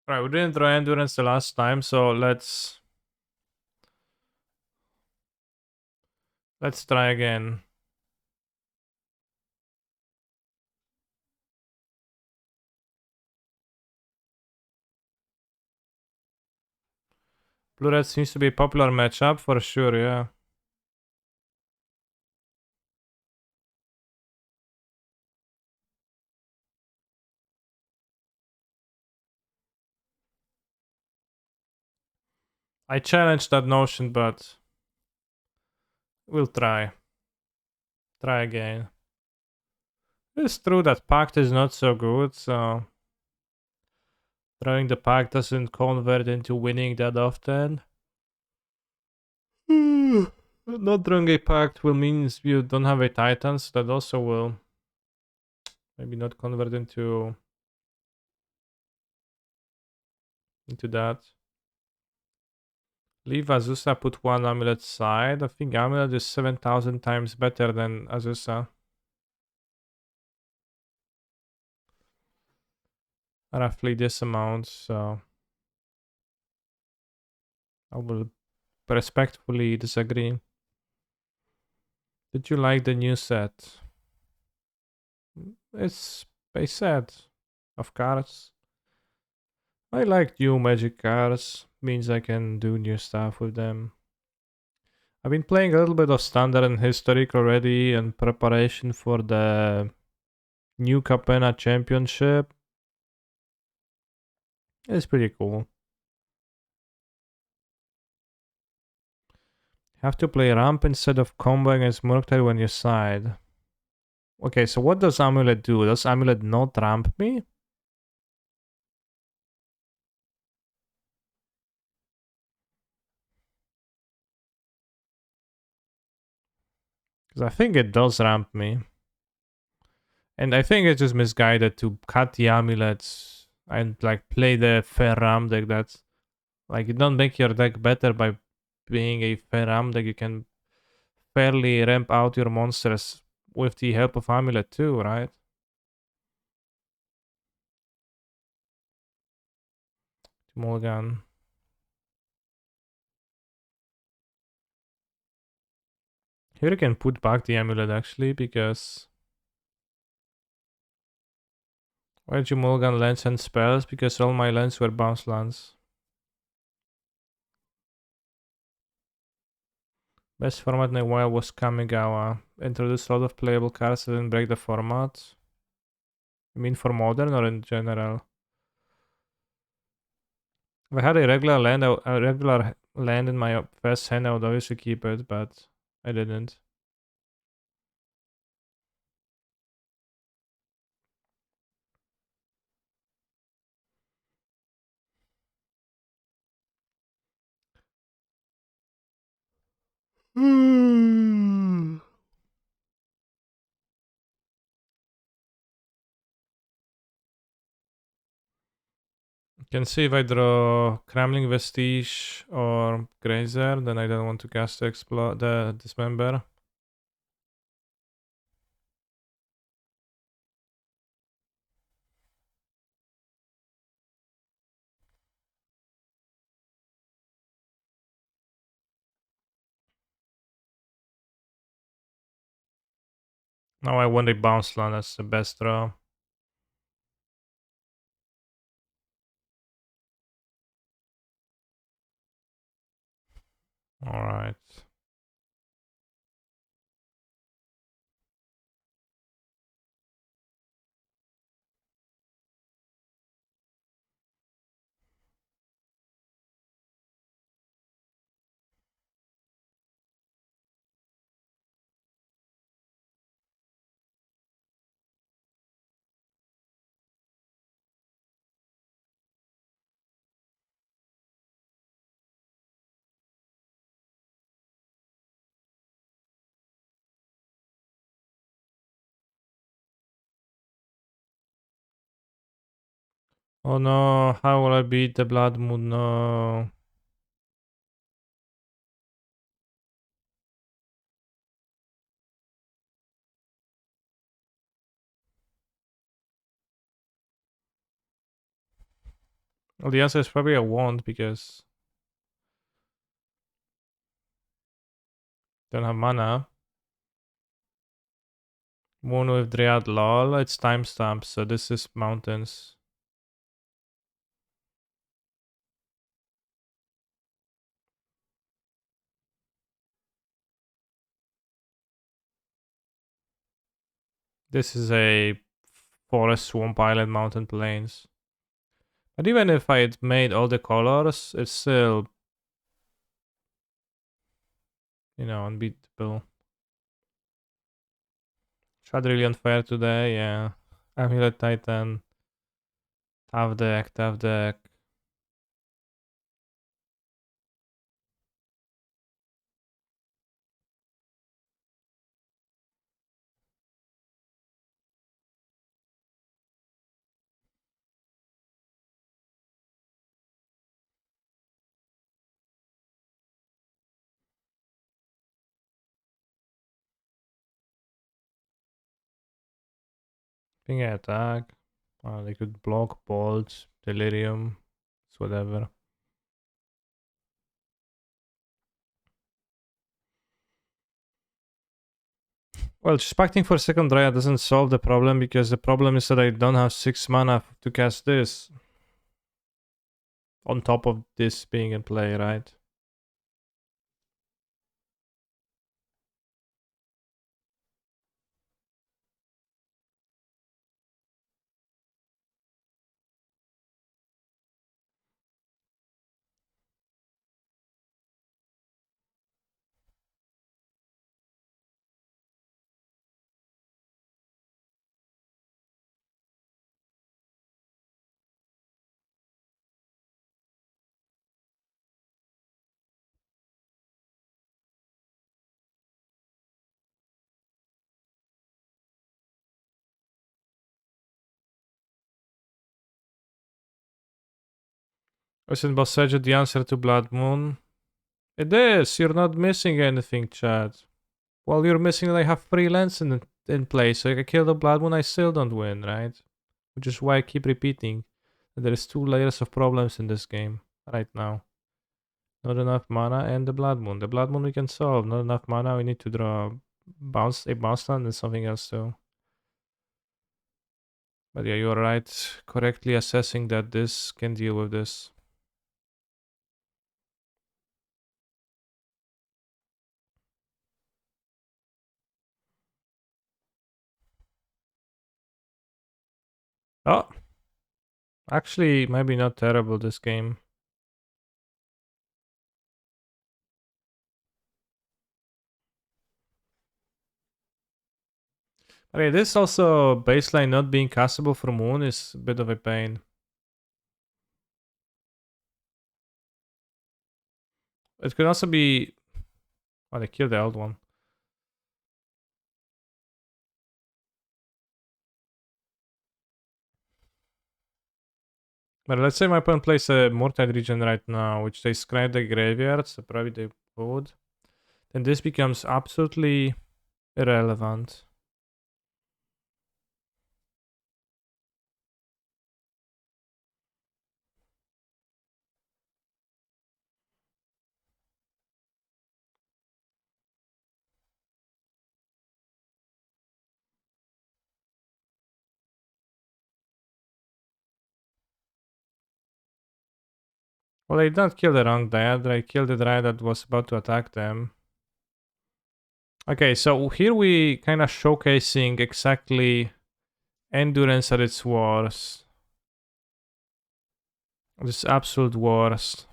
Right, we didn't draw endurance the last time, so let's try again. Blue red seems to be a popular matchup for sure, yeah. I challenge that notion, but We'll try. Try again. It's true that pact is not so good, so throwing the pact doesn't convert into winning that often. Not drawing a pact will mean you don't have a titan, so that also will maybe not convert into that. Leave Azusa, put one amulet side. I think amulet is 7,000 times better than Azusa. Roughly this amount, so I will respectfully disagree. Did you like the new set? It's a set of cards. I like new magic cards. Means I can do new stuff with them. I've been playing a little bit of standard and historic already in preparation for the new Capenna Championship. It's pretty cool. Have to play ramp instead of comboing as Murktide when you side. Okay, so what does Amulet do? Does Amulet not ramp me? Because I think it does ramp me. And I think it's just misguided to cut the amulets and like play the fair ramp deck. That's like you don't make your deck better by being a fair ramp deck. You can fairly ramp out your monsters with the help of amulet too, right? Mulligan. Here you can put back the amulet actually because why did you mulligan lands and spells? Because all my lands were bounce lands. Best format in a while was Kamigawa. Introduced a lot of playable cards that didn't break the format. I mean for modern or in general? If I had a regular land in my first hand, I would obviously keep it, but I didn't. You can see if I draw Crumbling Vestige or Grazer, then I don't want to cast the Dismember. Now I want a bounce land, that's the best draw. Alright. Oh no, how will I beat the Blood Moon? No. Well, the answer is probably I won't because don't have mana. Moon with Dryad lol, it's timestamp, so this is mountains. This is a forest, swamp, island, mountain, plains. But even if I had made all the colors, it's still you know, unbeatable. Shot really unfair today, yeah. Amulet Titan. Tough deck, tough deck. Think I attack. They could block, bolt, delirium, it's whatever. Well, just pacting for second Dryad doesn't solve the problem because the problem is that I don't have 6 mana to cast this. On top of this being in play, right? Isn't Bossage the answer to Blood Moon? It is! You're not missing anything, Chad. Well, you're missing like have 3 lands in play, so if I kill the Blood Moon, I still don't win, right? Which is why I keep repeating that there is 2 layers of problems in this game right now. Not enough mana and the Blood Moon. The Blood Moon we can solve. Not enough mana, we need to draw a bounce land and something else too. But yeah, you're right. Correctly assessing that this can deal with this. Oh, actually, maybe not terrible this game. Okay, this also baseline not being castable for Moon is a bit of a pain. It could also be. Oh, they killed the old one. But let's say my opponent plays a Mortide region right now, which they scry the graveyard, so probably they would. Then this becomes absolutely irrelevant. Well, they did not kill the wrong Dryad, they killed the Dryad that was about to attack them. Okay, so here we kind of showcasing exactly endurance at its worst. This absolute worst.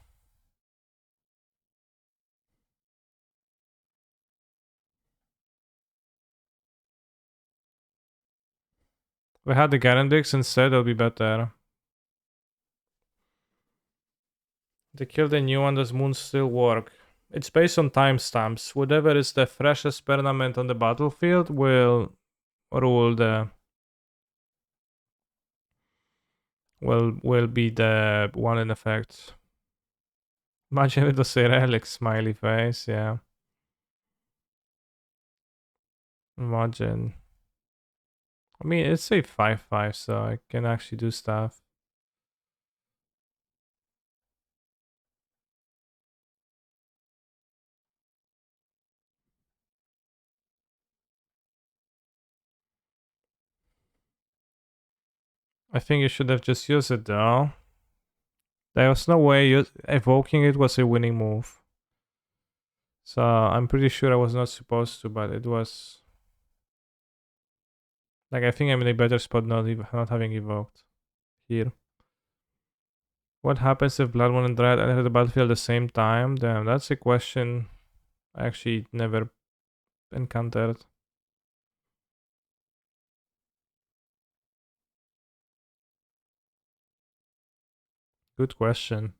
We had the Garandix instead, that'll be better. They kill the new one, does Moon still work? It's based on timestamps. Whatever is the freshest permanent on the battlefield will rule the will be the one in effect. Imagine it was a relic smiley face, yeah. Imagine. I mean, it's a 5/5, so I can actually do stuff. I think you should have just used it though. There was no way evoking it was a winning move. So I'm pretty sure I was not supposed to, but it was. Like, I think I'm in a better spot not having evoked here. What happens if Blood Moon and Dryad enter the battlefield at the same time? Damn, that's a question. I actually never encountered. Good question.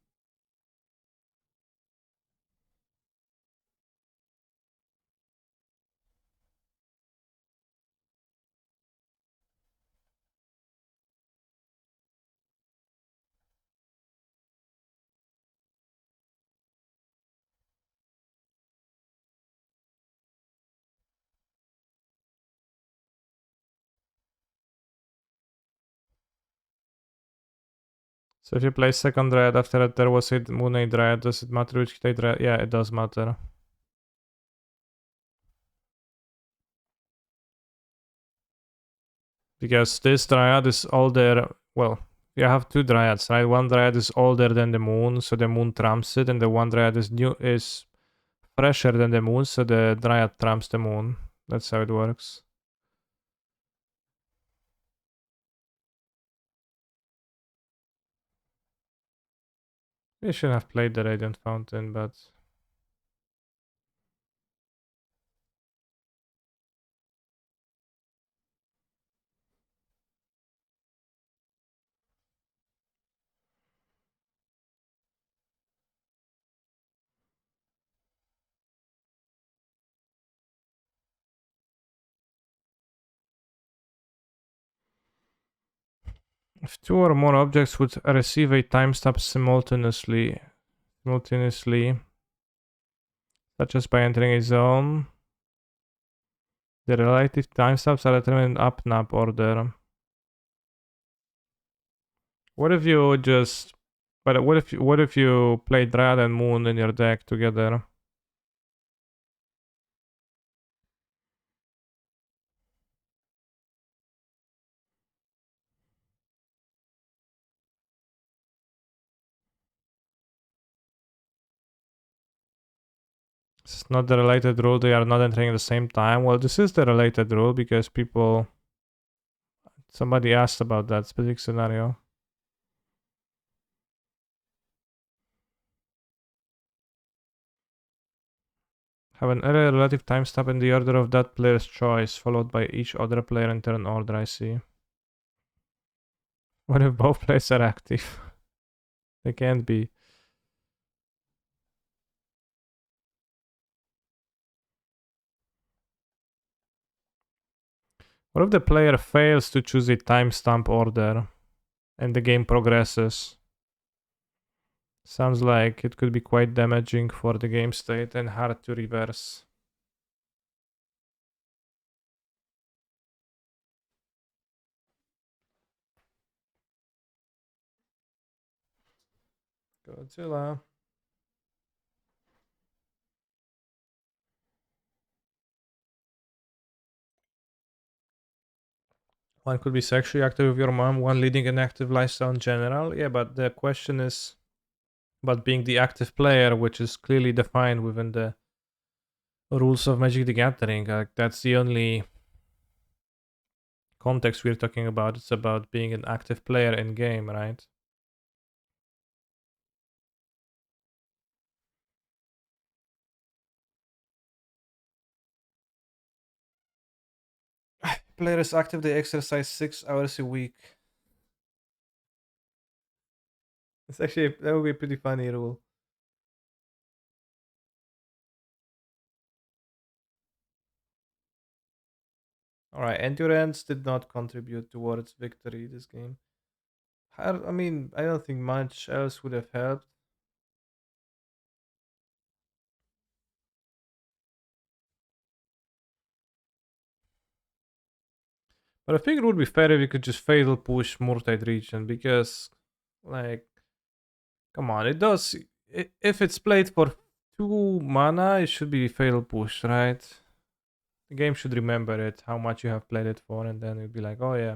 So if you play second Dryad after that there was a Moon Age Dryad, does it matter which Kite Dryad? Yeah, it does matter. Because this Dryad is older, well, you have two Dryads, right? One Dryad is older than the Moon, so the Moon trumps it, and the one Dryad is fresher than the Moon, so the Dryad trumps the Moon. That's how it works. You should have played the Radiant Fountain, but if two or more objects would receive a timestamp simultaneously, such as by entering a zone, the relative timestamps are determined in up-nap order. What if you just... But what if you play Dryad and Moon in your deck together? It's not the related rule, they are not entering at the same time. Well, this is the related rule because somebody asked about that specific scenario. Have an earlier relative timestamp in the order of that player's choice, followed by each other player in turn order, I see. What if both players are active? They can't be. What if the player fails to choose a timestamp order and the game progresses? Sounds like it could be quite damaging for the game state and hard to reverse. Godzilla. One could be sexually active with your mom, one leading an active lifestyle in general. Yeah, but the question is about being the active player, which is clearly defined within the rules of Magic the Gathering. That's the only context we're talking about. It's about being an active player in game, right? Player is active, they exercise 6 hours a week. It's actually, that would be a pretty funny rule. Alright, endurance did not contribute towards victory this game. I mean, I don't think much else would have helped. But I think it would be fair if you could just fatal push Murtide region because, like, come on, it does. If it's played for 2 mana, it should be fatal push, right? The game should remember it, how much you have played it for, and then it'd be like, oh yeah,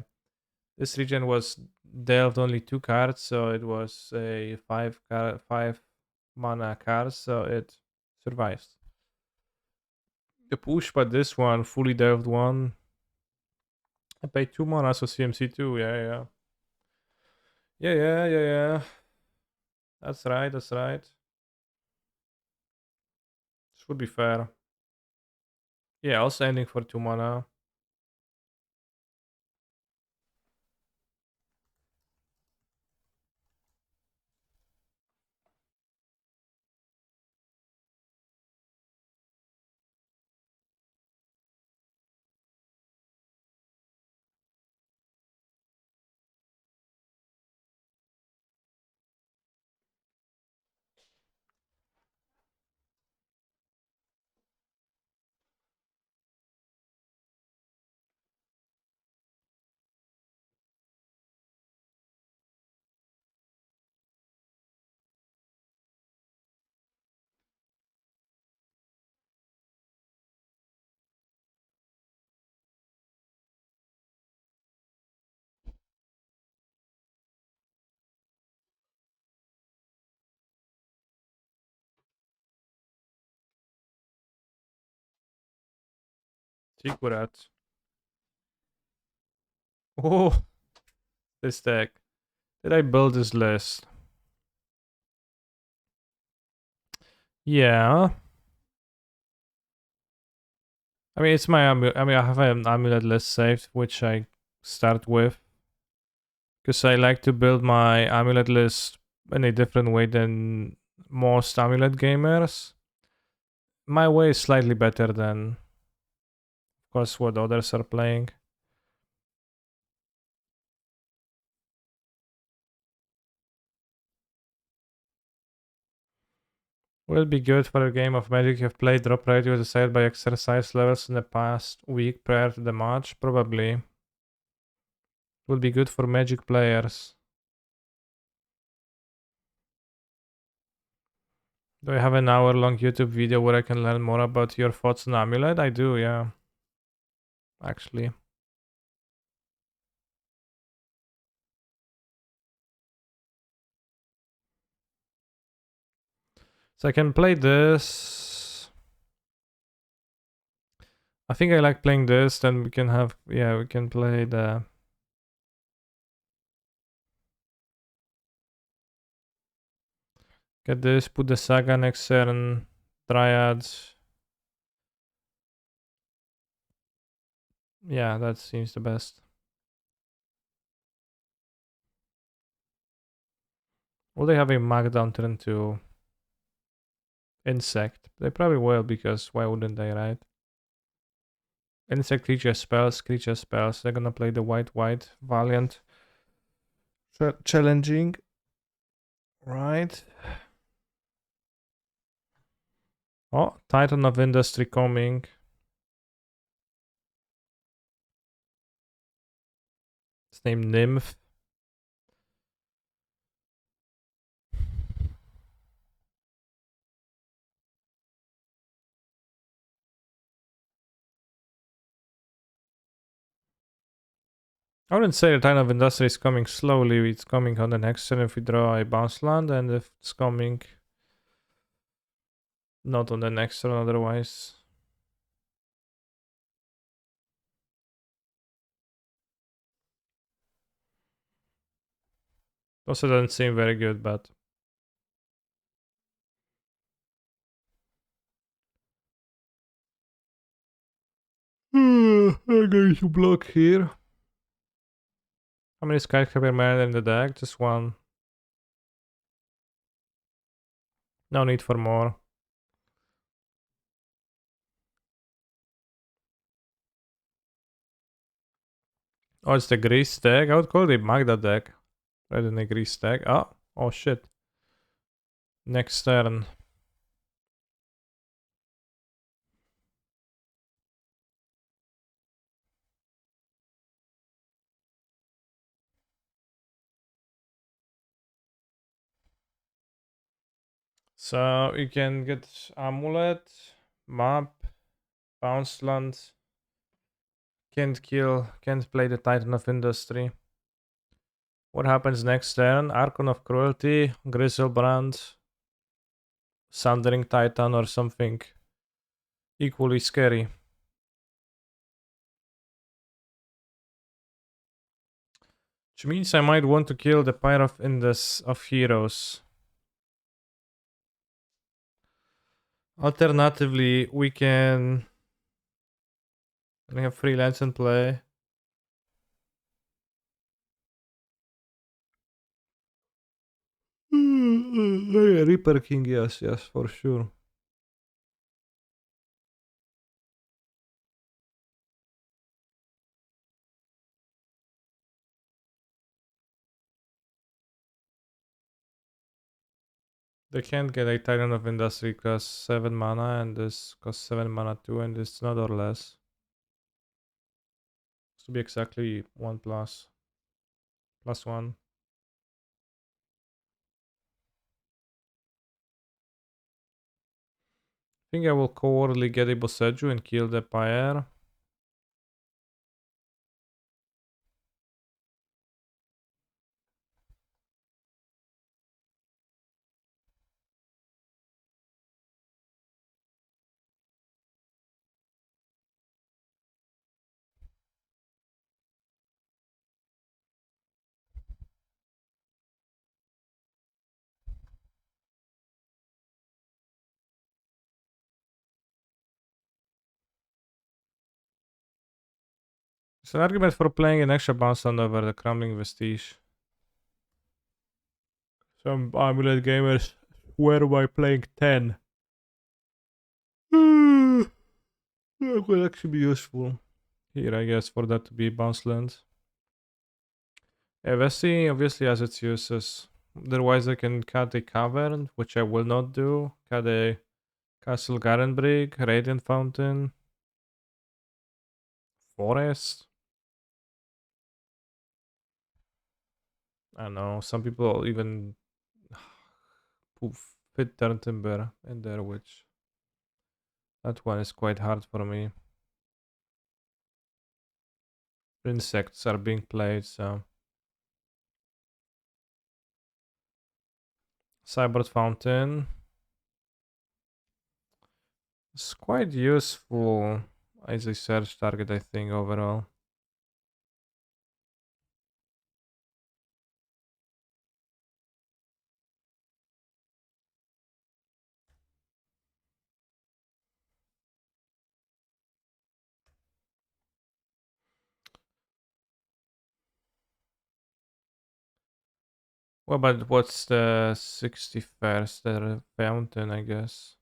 this region was dealt only 2 cards, so it was a 5 mana card, so it survives. The push, but this one, fully delved one, I paid 2 mana, so CMC2, yeah. Yeah. That's right. Should be fair. Yeah, also ending for 2 mana. Secret. Oh, this deck. Did I build this list? Yeah. I mean, it's my I have an amulet list saved, which I start with. Because I like to build my amulet list in a different way than most amulet gamers. My way is slightly better than, of course, what others are playing. Will be good for a game of Magic you've played. Drop rate was decided by exercise levels in the past week prior to the match. Probably. Will be good for Magic players. Do I have an hour-long YouTube video where I can learn more about your thoughts on Amulet? I do, yeah. Actually. So I can play this. I think I like playing this, then we can have, yeah, we can play the... Get this, put the Saga next turn, Dryads. Yeah, that seems the best. Will they have a Markdown turn to Insect? They probably will, because why wouldn't they, right? Insect creature spells. They're gonna play the white Valiant. Challenging. Right. Oh, Titan of Industry coming. It's named Nymph. I wouldn't say the Titan of Industry is coming slowly. It's coming on the next turn if we draw a bounce land, and if it's coming not on the next turn otherwise. Also doesn't seem very good, but... I'm going to block here. How many Skyscraper Man in the deck? Just one. No need for more. Oh, it's the Grease deck. I would call it Magda deck rather than a Grease deck. Oh shit. Next turn. So you can get Amulet, Map, Bounce Land. Can't kill, can't play the Titan of Industry. What happens next turn? Archon of Cruelty, Grizzlebrand, Sundering Titan, or something equally scary. Which means I might want to kill the Pyre of Indus of Heroes. Alternatively, we can have freelance and play. Reaper King, yes, for sure. They can't get a Titan of Industry costs 7 mana, and this costs 7 mana too, and it's not or less. This to be exactly 1 plus 1. I think I will cowardly get a Boseju and kill the Pyre. It's an argument for playing an extra bounce land over the Crumbling Vestige. Some Amulet gamers swear by playing 10. That would actually be useful here, I guess, for that to be bounce land. Vessi obviously has its uses. Otherwise, I can cut a cavern, which I will not do. Cut a Castle Garenbrig, Radiant Fountain, Forest. I don't know. Some people even fit Turn Timber in there, which that one is quite hard for me. Insects are being played, so Cyborg Fountain is quite useful as a search target, I think, overall. Well, but what's the 61st? The fountain, I guess.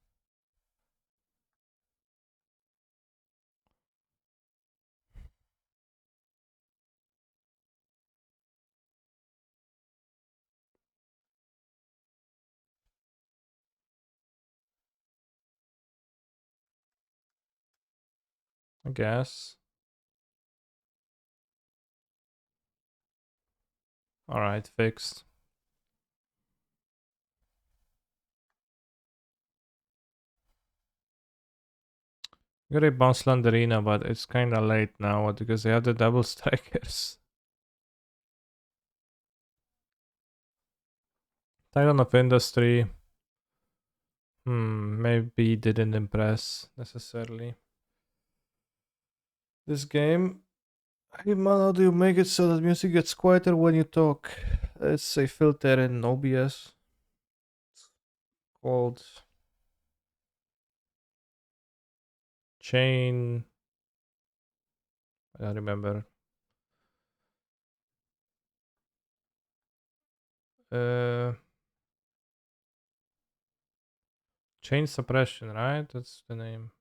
I guess. Alright, fixed. Got a bounce land arena, but it's kinda late now because they have the double strikers. Titan of Industry. Maybe didn't impress necessarily. This game. Hey man, how do you make it so that music gets quieter when you talk? It's a filter in OBS called Chain. I don't remember. Uh, Chain Suppression, right? That's the name.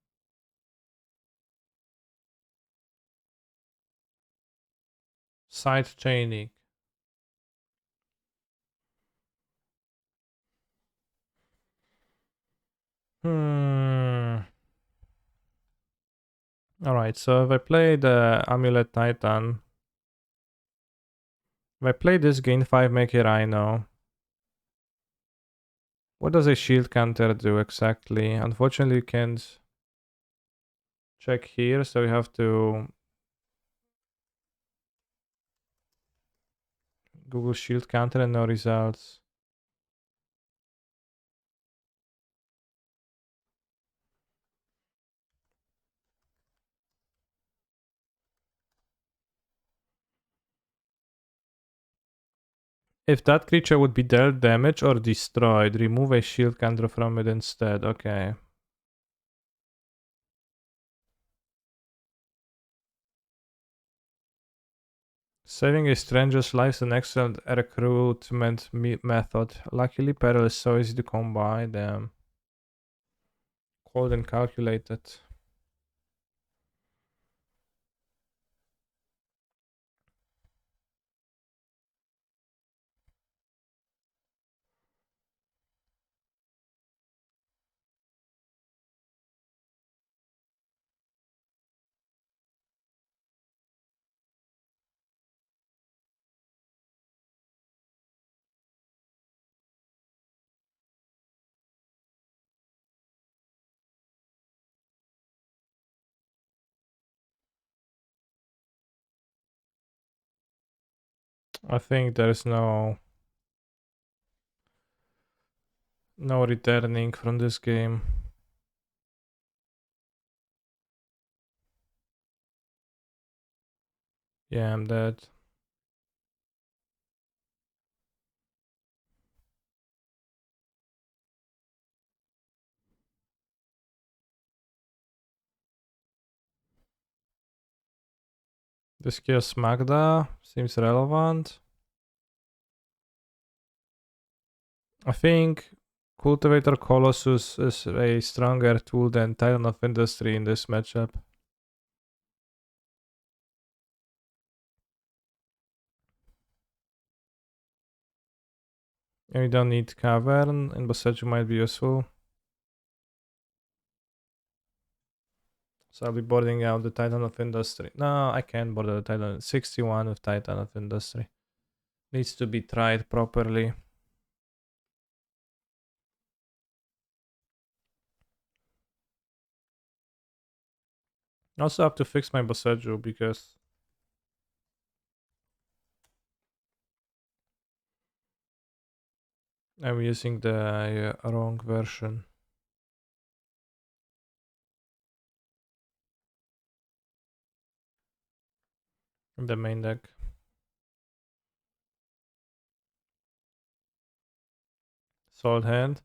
Side chaining. Hmm. Alright, so if I play the Amulet Titan, if I play this, gain 5, make a Rhino. What does a shield counter do exactly? Unfortunately, you can't check here, so you have to Google shield counter and no results. If that creature would be dealt damage or destroyed, remove a shield counter from it instead. Okay. Saving a stranger's life is an excellent recruitment method. Luckily, peril is so easy to come by. Damn. Cold and calculated. I think there is no returning from this game. Yeah, I'm dead. This kills Magda. Seems relevant. I think Cultivator Colossus is a stronger tool than Titan of Industry in this matchup. And we don't need Cavern, and Boseju might be useful. So I'll be boarding out the Titan of Industry. No, I can't board the Titan. 61 with Titan of Industry. Needs to be tried properly. I also have to fix my Boseju because I'm using the wrong version in the main deck. Sold hand.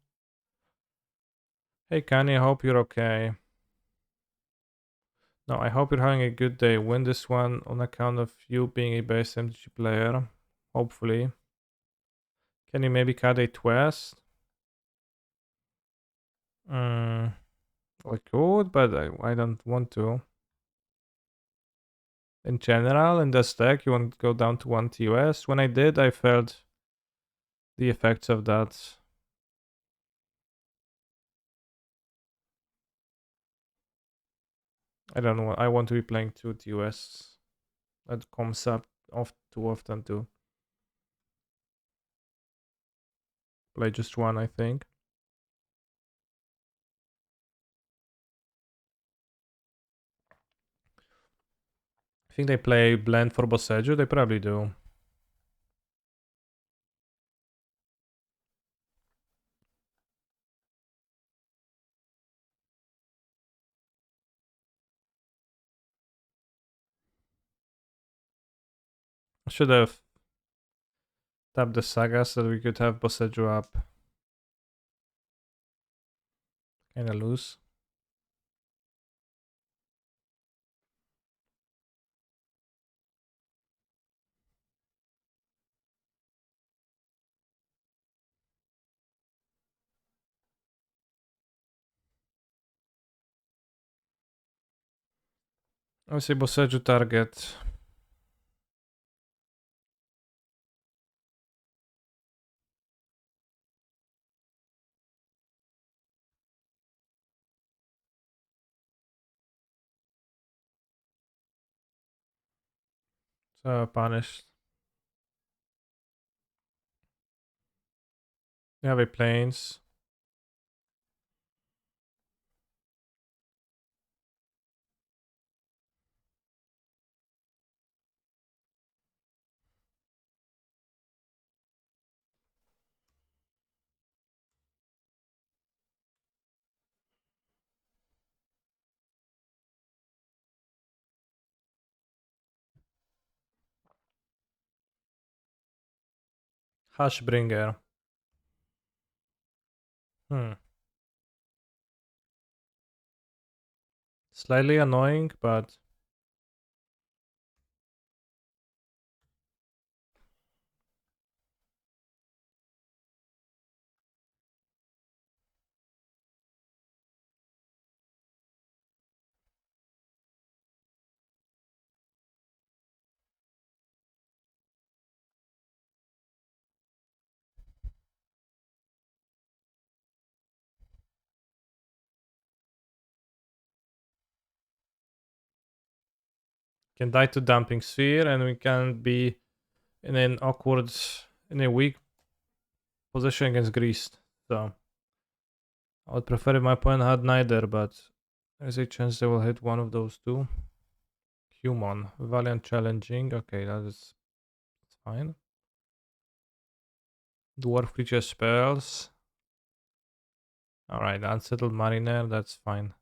Hey Kanye, I hope you're okay. No, I hope you're having a good day. Win this one on account of you being a base MTG player. Hopefully. Can you maybe cut a twist? I could, but I don't want to. In general, in this deck, you want to go down to 1 TOS. When I did, I felt the effects of that. I don't know. I want to be playing 2 TOS. That comes up too often to play just one, I think. I think they play blend for Boseju. They probably do. I should have tapped the Saga so that we could have Boseju up. Kinda loose. Obviously, Boseju target. So punished. We have a planes. Hushbringer. Slightly annoying, but Can die to Dumping Sphere, and we can be in an awkward, in a weak position against Greece. So I would prefer if my opponent had neither, but there's a chance they will hit one of those two. Human, Valiant Challenging. Okay, that is fine. Dwarf creature spells. Alright, Unsettled Mariner, that's fine.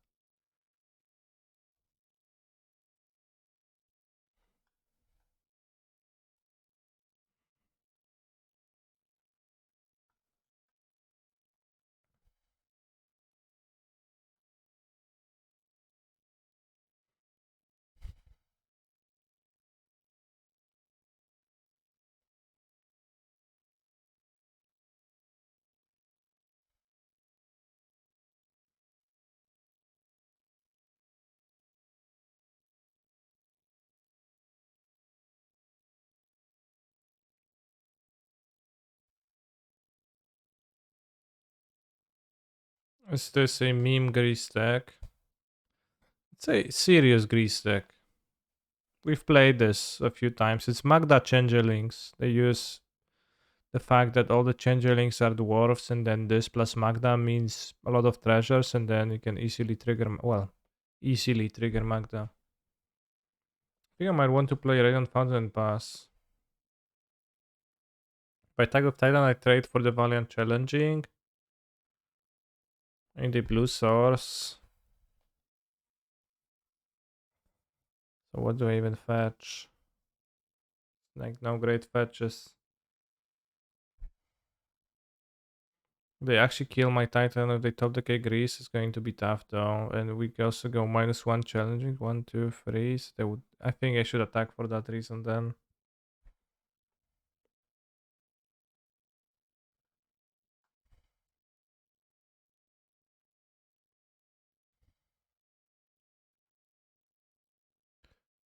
Is this a meme Grease deck? It's a serious Grease deck. We've played this a few times. It's Magda Changelings. They use the fact that all the Changelings are dwarves, and then this plus Magda means a lot of treasures, and then you can easily trigger, easily trigger Magda. I think I might want to play Radiant Fountain Pass. By Tag of Titan, I trade for the Valiant Challenging. In the blue source. So what do I even fetch? Like no great fetches. They actually kill my Titan if they top decay Grease. It's going to be tough though. And we also go -1 challenging. 1, 2, 3. So they would, I think I should attack for that reason then.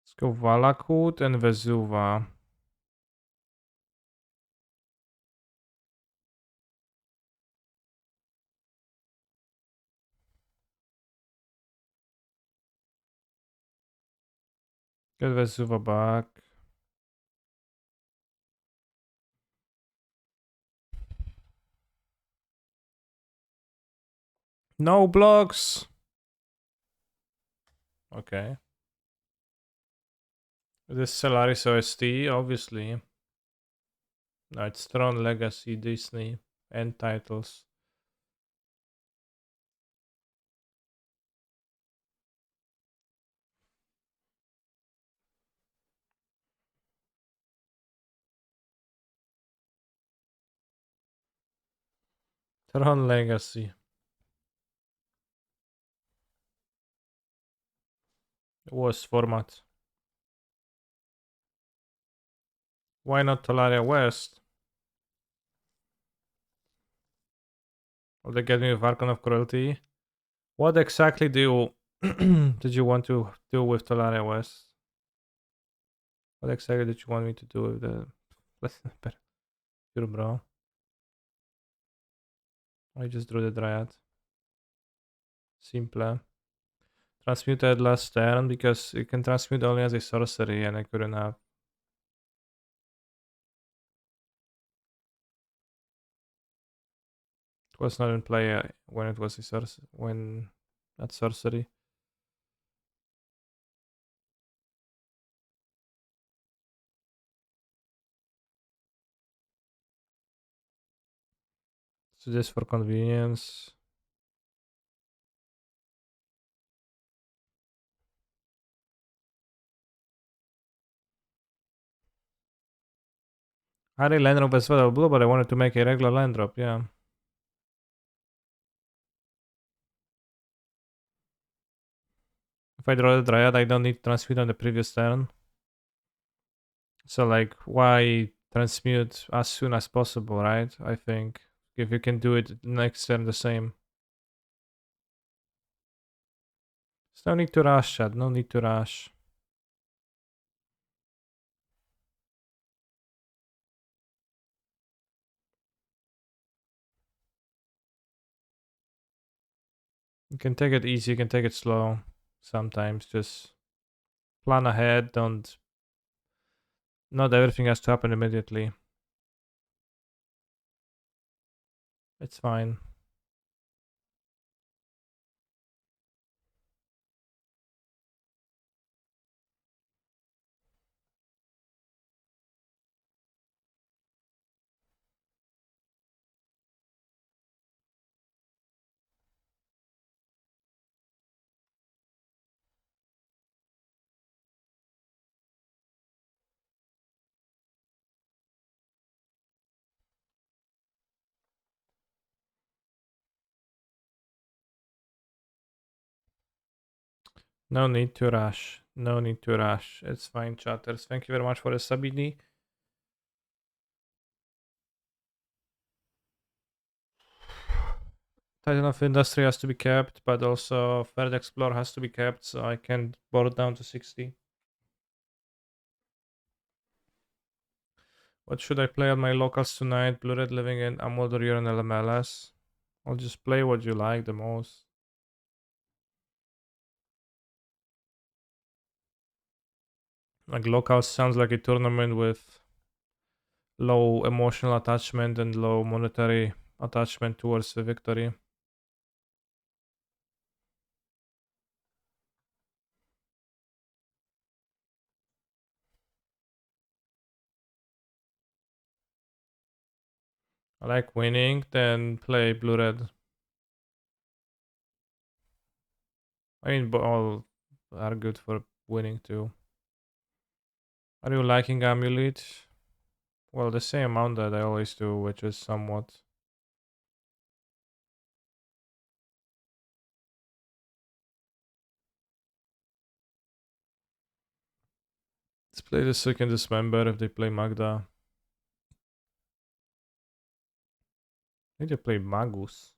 Let's go Valakut and Vesuva. Get Vesuva back. No blocks. Okay. This Solaris OST, obviously. No, it's Tron Legacy, Disney, and titles. Tron Legacy. Worst format. Why not Talaria West? Will they get me with Archon of Cruelty? What exactly do you did you want to do with Talaria West? What exactly did you want me to do with the Pure bro? I just drew the Dryad. Simple. Transmuted last turn because it can transmute only as a sorcery and I couldn't have. It was not in play when it was a sorcery. When that sorcery. So just for convenience. I had a land drop as well blue, but I wanted to make a regular land drop, yeah. If I draw the Dryad, I don't need to transmute on the previous turn. So like, why transmute as soon as possible, right? I think if you can do it next turn the same. There's no need to rush, Chad. No need to rush. You can take it easy. You can take it slow. Sometimes just plan ahead. Don't. Not everything has to happen immediately. It's fine. No need to rush. No need to rush. It's fine, chatters. Thank you very much for the subini. Titan of Industry has to be kept, but also Third Explorer has to be kept, so I can board down to 60. What should I play on my locals tonight? Blue Red Living in Amulet and LMLS. I'll just play what you like the most. Like locals sounds like a tournament with low emotional attachment and low monetary attachment towards the victory. I like winning, then play Blue Red. I mean, all are good for winning too. Are you liking Amulet? Well, the same amount that I always do, which is somewhat. Let's play the second dismember if they play Magda. I think they play Magus.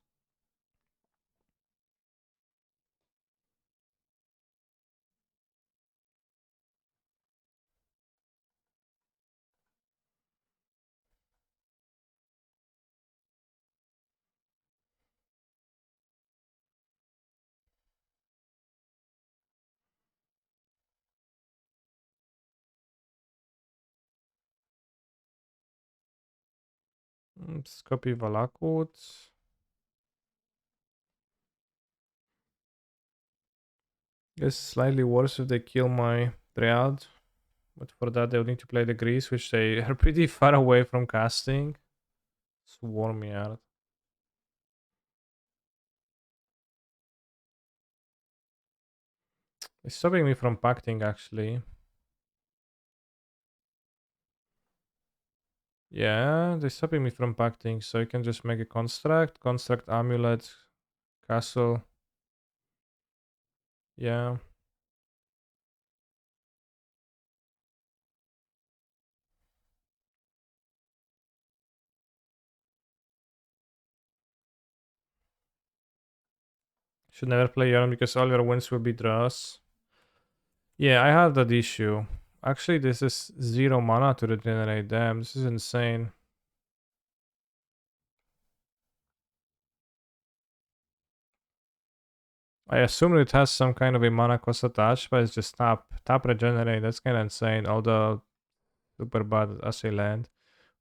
Let's copy Valakut. It's slightly worse if they kill my Triad. But for that, they'll need to play the Grease, which they are pretty far away from casting. Swarm Yard. It's stopping me from pacting, actually. Yeah, they're stopping me from pacting, so I can just make a construct amulet, castle. Yeah. Should never play Yarn because all your wins will be draws. Yeah, I have that issue. Actually, this is 0 mana to regenerate them. This is insane. I assume it has some kind of a mana cost attached, but it's just tap regenerate. That's kind of insane. Although super bad as a land.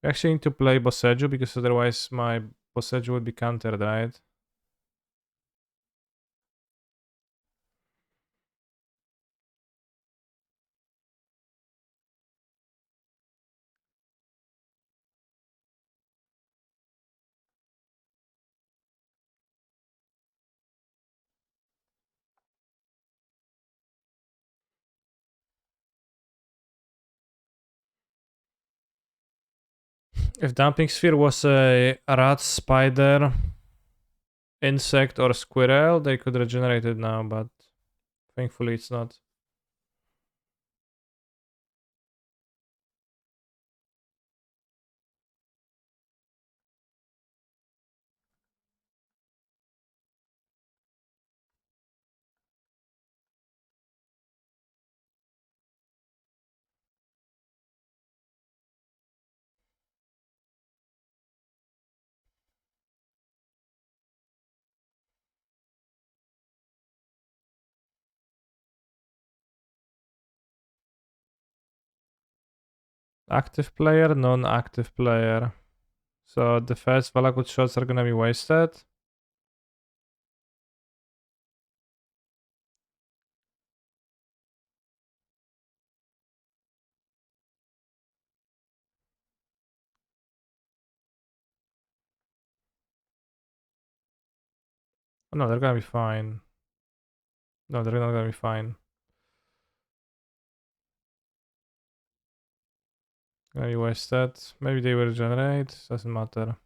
We actually need to play Boseju because otherwise my Boseju would be countered, right? If Dumping Sphere was a rat, spider, insect, or squirrel, they could regenerate it now, but thankfully it's not. Active player, non-active player. So the first Valakut shots are gonna be wasted. Oh, no, they're gonna be fine. No, they're not gonna be fine. Gonna be wasted. Maybe they will regenerate. Doesn't matter.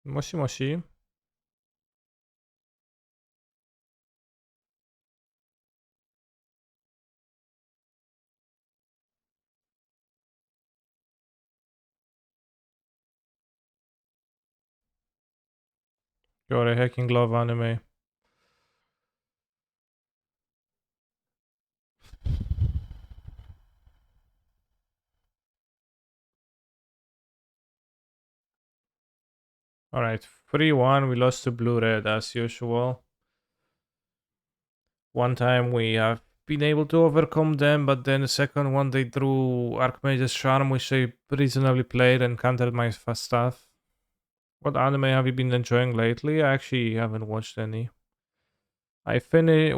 Moshi moshi. You're a hacking glove anime. Alright, 3-1. We lost to blue red as usual. One time we have been able to overcome them, but then the second one they drew Archmage's Charm, which they reasonably played and countered my fast stuff. What anime have you been enjoying lately? I actually haven't watched any. We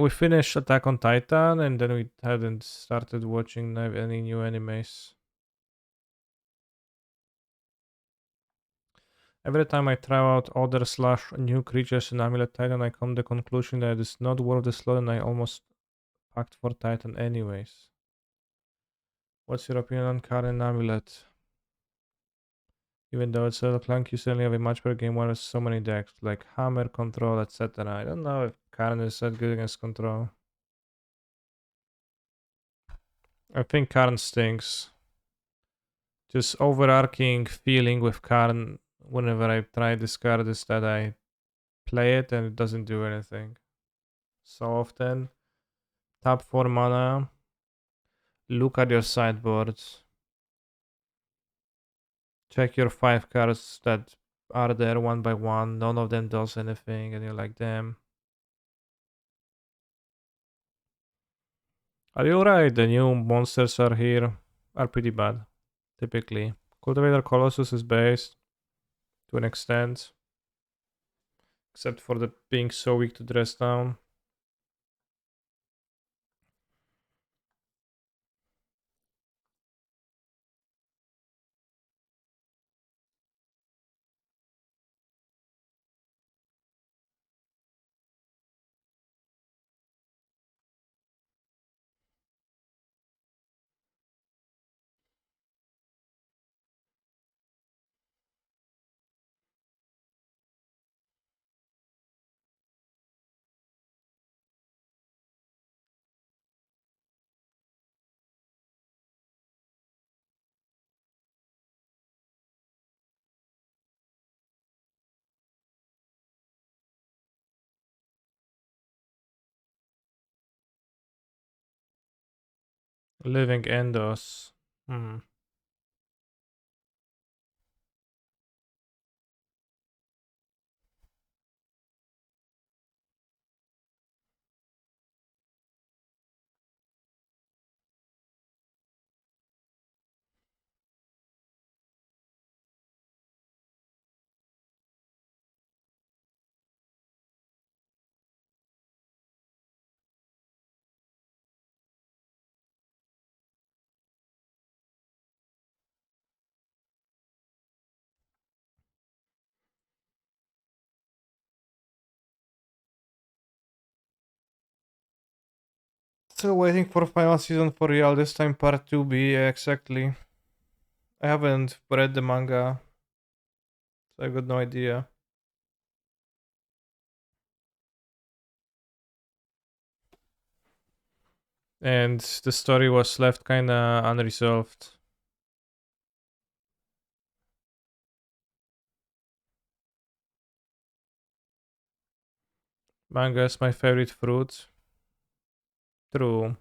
finished Attack on Titan and then we hadn't started watching any new animes. Every time I try out other slash new creatures in Amulet Titan, I come to the conclusion that it is not worth the slot and I almost packed for Titan anyways. What's your opinion on Karen Amulet? Even though it's a little clunky, you certainly have a much better game where there's so many decks, like Hammer, Control, etc. I don't know if Karen is that good against Control. I think Karen stinks. Just overarching feeling with Karen whenever I try this card is that I play it and it doesn't do anything. So often, tap 4 mana, look at your sideboard, check your 5 cards that are there one by one, none of them does anything, and you're like, damn. Are you right? The new monsters are here, are pretty bad, typically. Cultivator Colossus is based to an extent, except for the being so weak to dress down. Living Endos. Hmm. Still waiting for final season for real, this time part 2B, exactly. I haven't read the manga. So I got no idea. And the story was left kinda unresolved. Mango is my favorite fruit. True.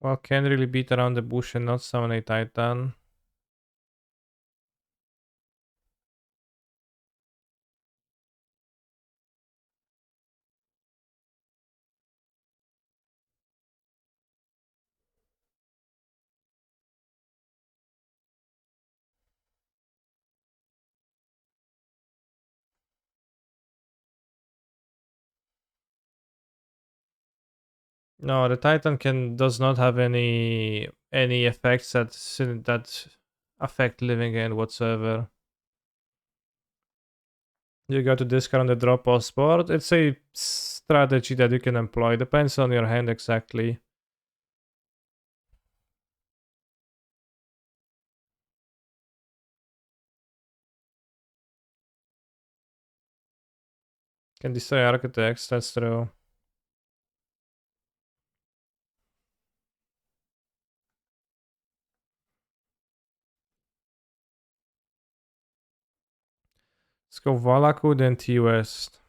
Well, can't really beat around the bush and not summon a Titan. No, the Titan can does not have any effects that affect living end whatsoever. You got to discard on the drop off spot. It's a strategy that you can employ. Depends on your hand exactly. Can destroy architects, that's true. Let's go Valaku, then T West.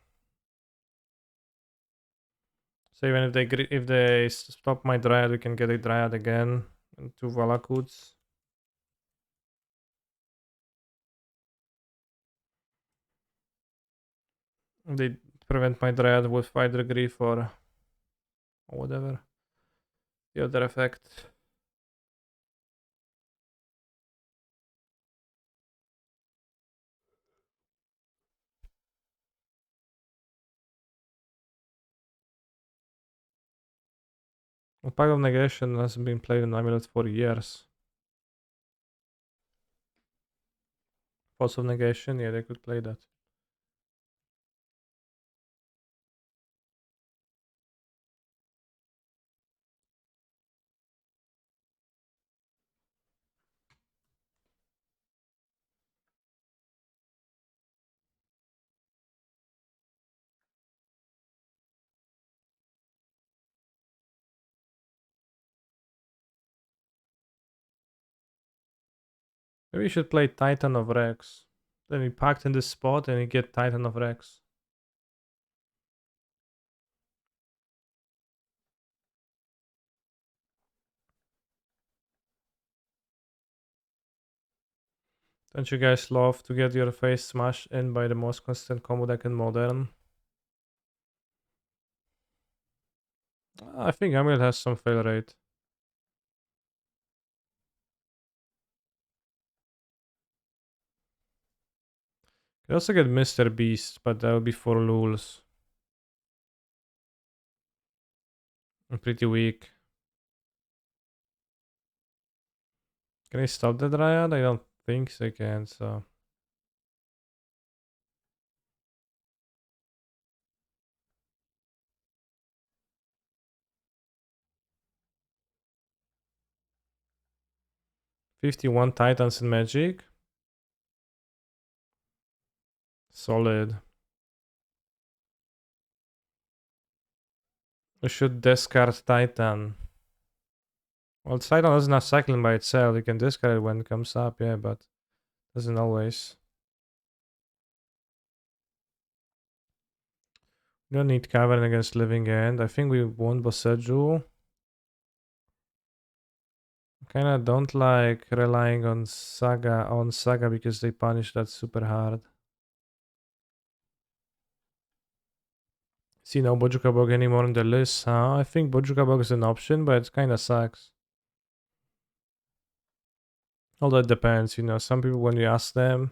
So even if they stop my Dryad, we can get a Dryad again. And two Valakuts. They prevent my Dryad with Fighter Grief or whatever. The other effect. Pack of Negation hasn't been played in Amulet for years. Force of Negation, yeah, they could play that. Maybe we should play Titan of Rex. Then we packed in this spot and we get Titan of Rex. Don't you guys love to get your face smashed in by the most consistent combo deck in Modern? I think Amulet has some fail rate. You also get Mr. Beast, but that would be for lulz. I'm pretty weak. Can I stop the Dryad? I don't think so I can, so... $51 Titans in Magic. Solid. We should discard Titan. Well, Titan doesn't have cycling by itself. You can discard it when it comes up, yeah, but doesn't always. We don't need Cavern against Living End. I think we won Boseju. Kinda don't like relying on Saga because they punish that super hard. See no Bojuka Bog anymore on the list, huh? I think Bojuka Bog is an option, but it kinda sucks. Although it depends, you know, some people when you ask them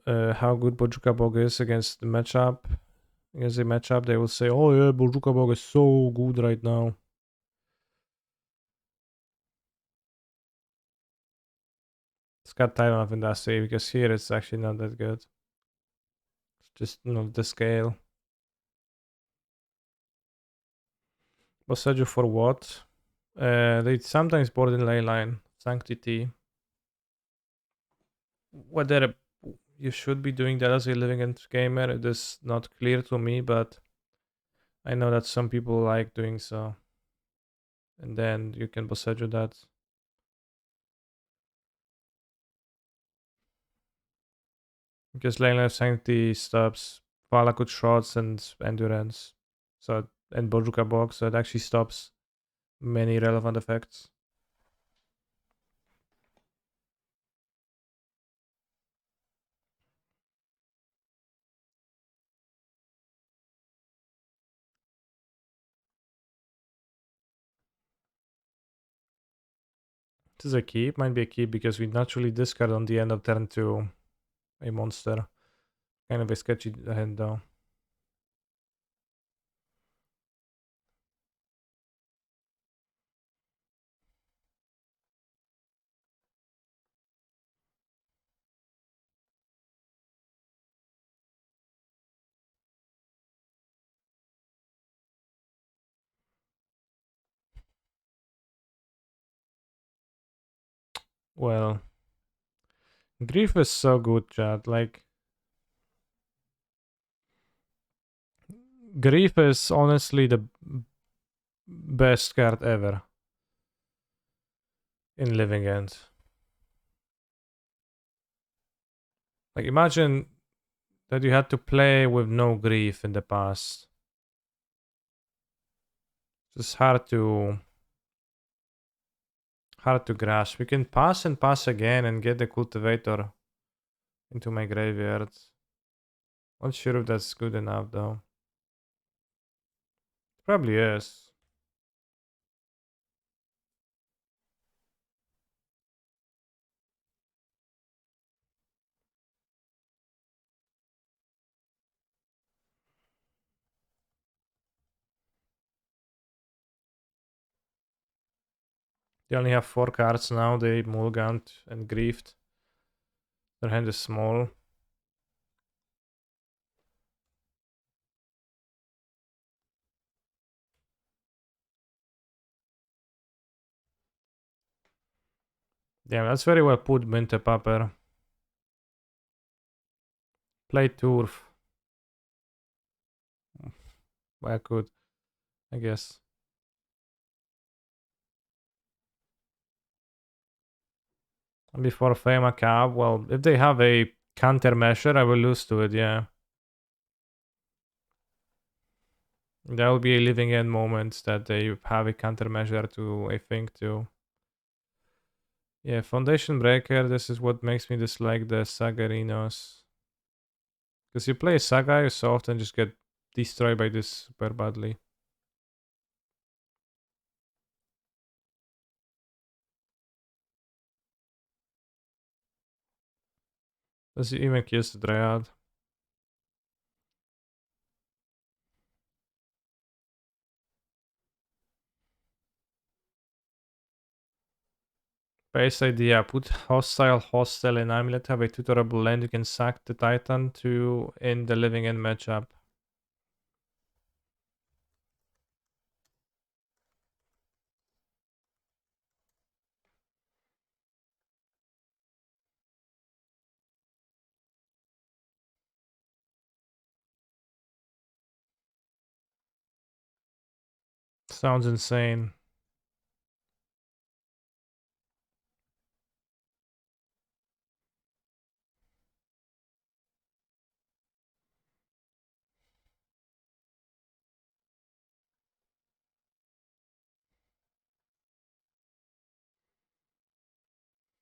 how good Bojuka Bog is against the matchup, they will say, oh yeah, Bojuka Bog is so good right now. cut Titan of Industry because here it's actually not that good. It's just not the scale. Boseju for what? They sometimes board in ley line. Sanctity. Whether you should be doing that as a living end gamer, it is not clear to me, but I know that some people like doing so. And then you can Boseju that. Because lane life sanctity stops Valakut shots and endurance. So and Bojuka box, so it actually stops many relevant effects. This is a keep, might be a keep because we naturally discard on the end of turn 2 a monster. Kind of a sketchy hand though. Well, Grief is so good, chat. Like, Grief is honestly the best card ever in Living End. Like, imagine that you had to play with no Grief in the past. It's hard to grasp. We can pass and pass again and get the Cultivator into my graveyard. Not sure if that's good enough though. Probably is. They only have 4 cards now. They Mulgant and Griefed. Their hand is small. Damn, that's very well put, Minte Paper. Play Turf. I could, I guess. Before Fame Cab, well, if they have a counter measure, I will lose to it, yeah. That will be a living end moment that they have a countermeasure to a thing too. Yeah, Foundation Breaker, this is what makes me dislike the Sagarinos. Because you play Saga, you so often just get destroyed by this super badly. Does he even kiss the Dryad? Base idea, put hostile and Amulet, have a tutorable land, you can sack the Titan to in the living end matchup. Sounds insane.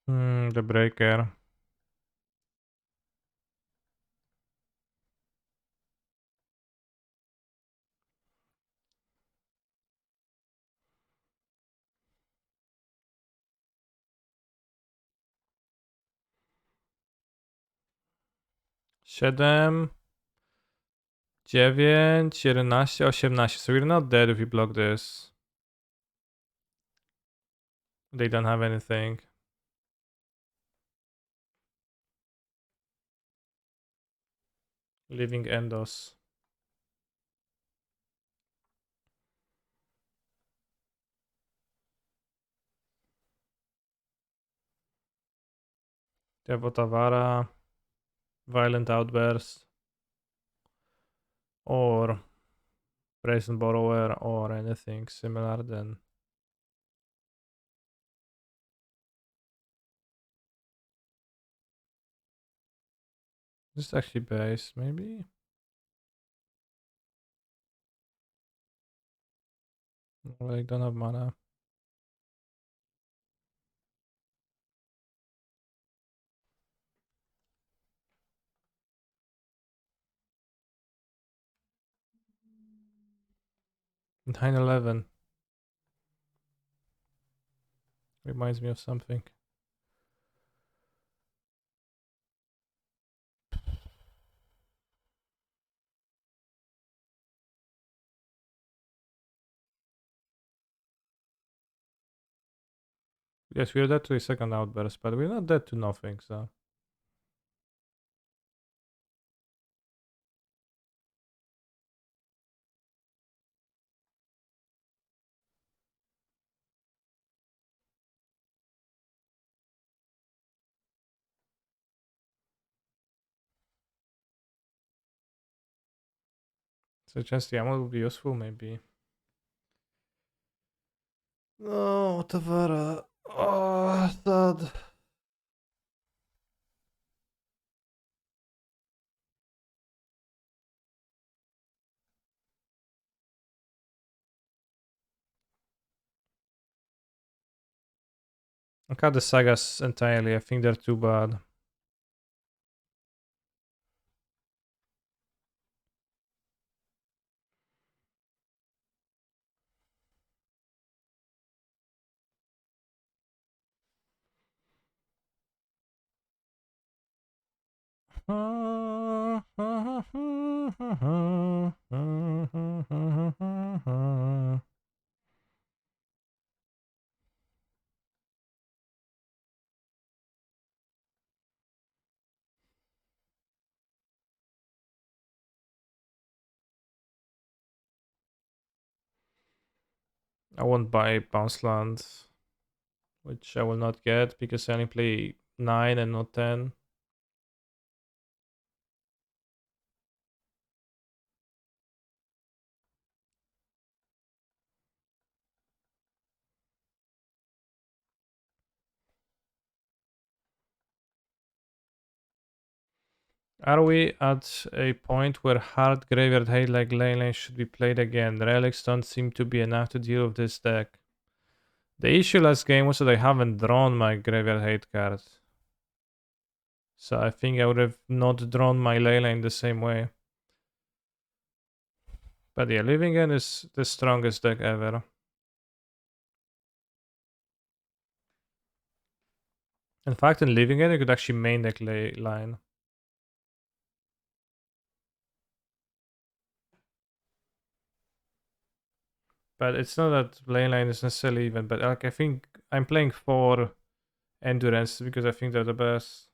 The Breaker. Siedem, 9, 11, 18. So we're not dead if we block this. They don't have anything. Living Endos. Devotavara, Violent Outburst, or Brazen Borrower, or anything similar, then this is actually base, maybe? I don't have mana. Nine 11 reminds me of something. Yes, we're dead to a second outburst, but we're not dead to nothing, so. So just the ammo would be useful, maybe. No, Tavara. Oh, sad. I cut the sagas entirely. I think they're too bad. I won't buy Bounce Land, which I will not get because I only play 9 and not 10. Are we at a point where hard graveyard hate like lane lane should be played again? Relics don't seem to be enough to deal with this deck. The issue last game was that I haven't drawn my graveyard hate card. So I think I would have not drawn my ley lane the same way. But yeah, Living End is the strongest deck ever. In fact, in Living End, you could actually main deck ley line. But it's not that lane line is necessarily even, but like I think I'm playing 4 endurance because I think they're the best.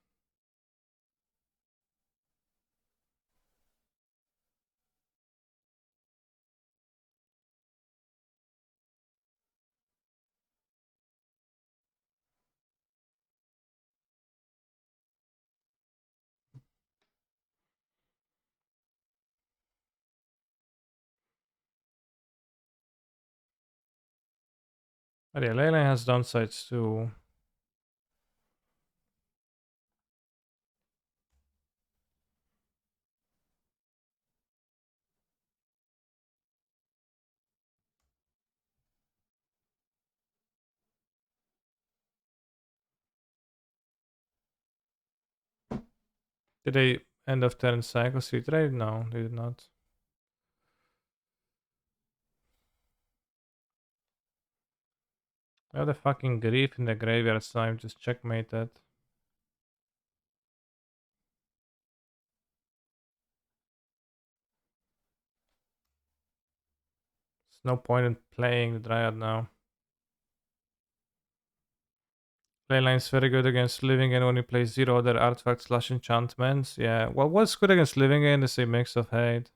But yeah, ley line has downsides too. Did they end of turn cycle speed trade? No, they did not. I have the fucking grief in the graveyard, so I'm just checkmated. There's no point in playing the Dryad now. Playline's very good against Living End when you play 0 other artifacts/enchantments. Yeah, well, what's good against Living End is a mix of hate.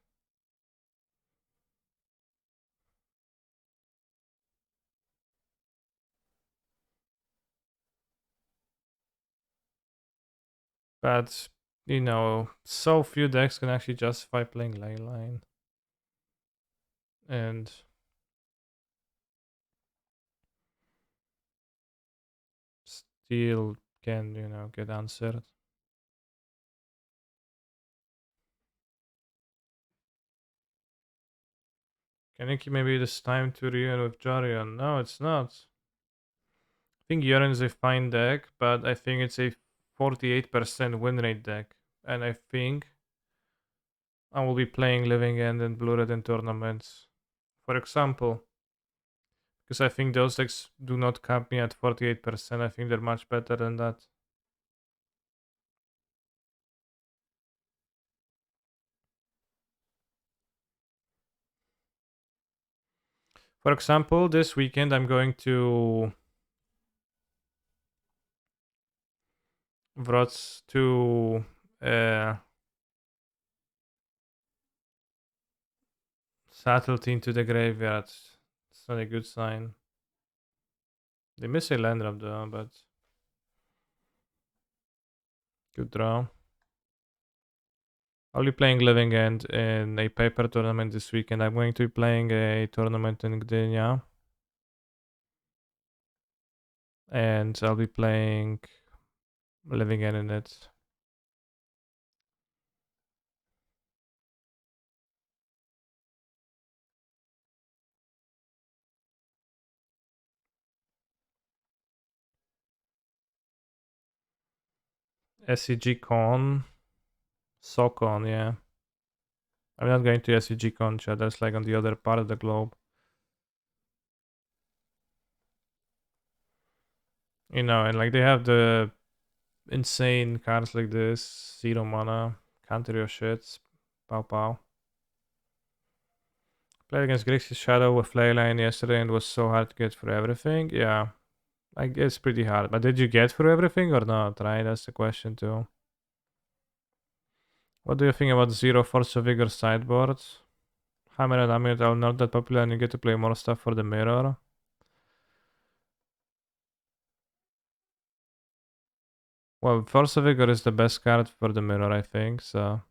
But, you know, so few decks can actually justify playing Leyline. And still can, you know, get answered. Can you maybe this time to reunion with Jarion? No, it's not. I think Jarion is a fine deck, but I think it's a 48% win rate deck. And I think I will be playing Living End and Blue Red in tournaments. For example, because I think those decks do not cap me at 48%. I think they're much better than that. For example, this weekend I'm going to Wrot's to Subtlety into the graveyard. It's not a good sign. They miss a land drop though, but good draw. I'll be playing Living End in a paper tournament this weekend. I'm going to be playing a tournament in Gdynia. And I'll be playing Living End in it. SCG Con. SOCON, yeah. I'm not going to SCG Con, chat. That's like on the other part of the globe. You know, and like they have the insane cards like this. 0 mana. Counter your shits. Pow pow. Played against Grixis Shadow with Leyline yesterday and was so hard to get through everything. Yeah. I guess pretty hard. But did you get through everything or not, right? That's the question too. What do you think about Zero Force of Vigor sideboard? Hammer and Amulet are not that popular and you get to play more stuff for the mirror. Well, Force of Vigor is the best card for the mirror, I think, so...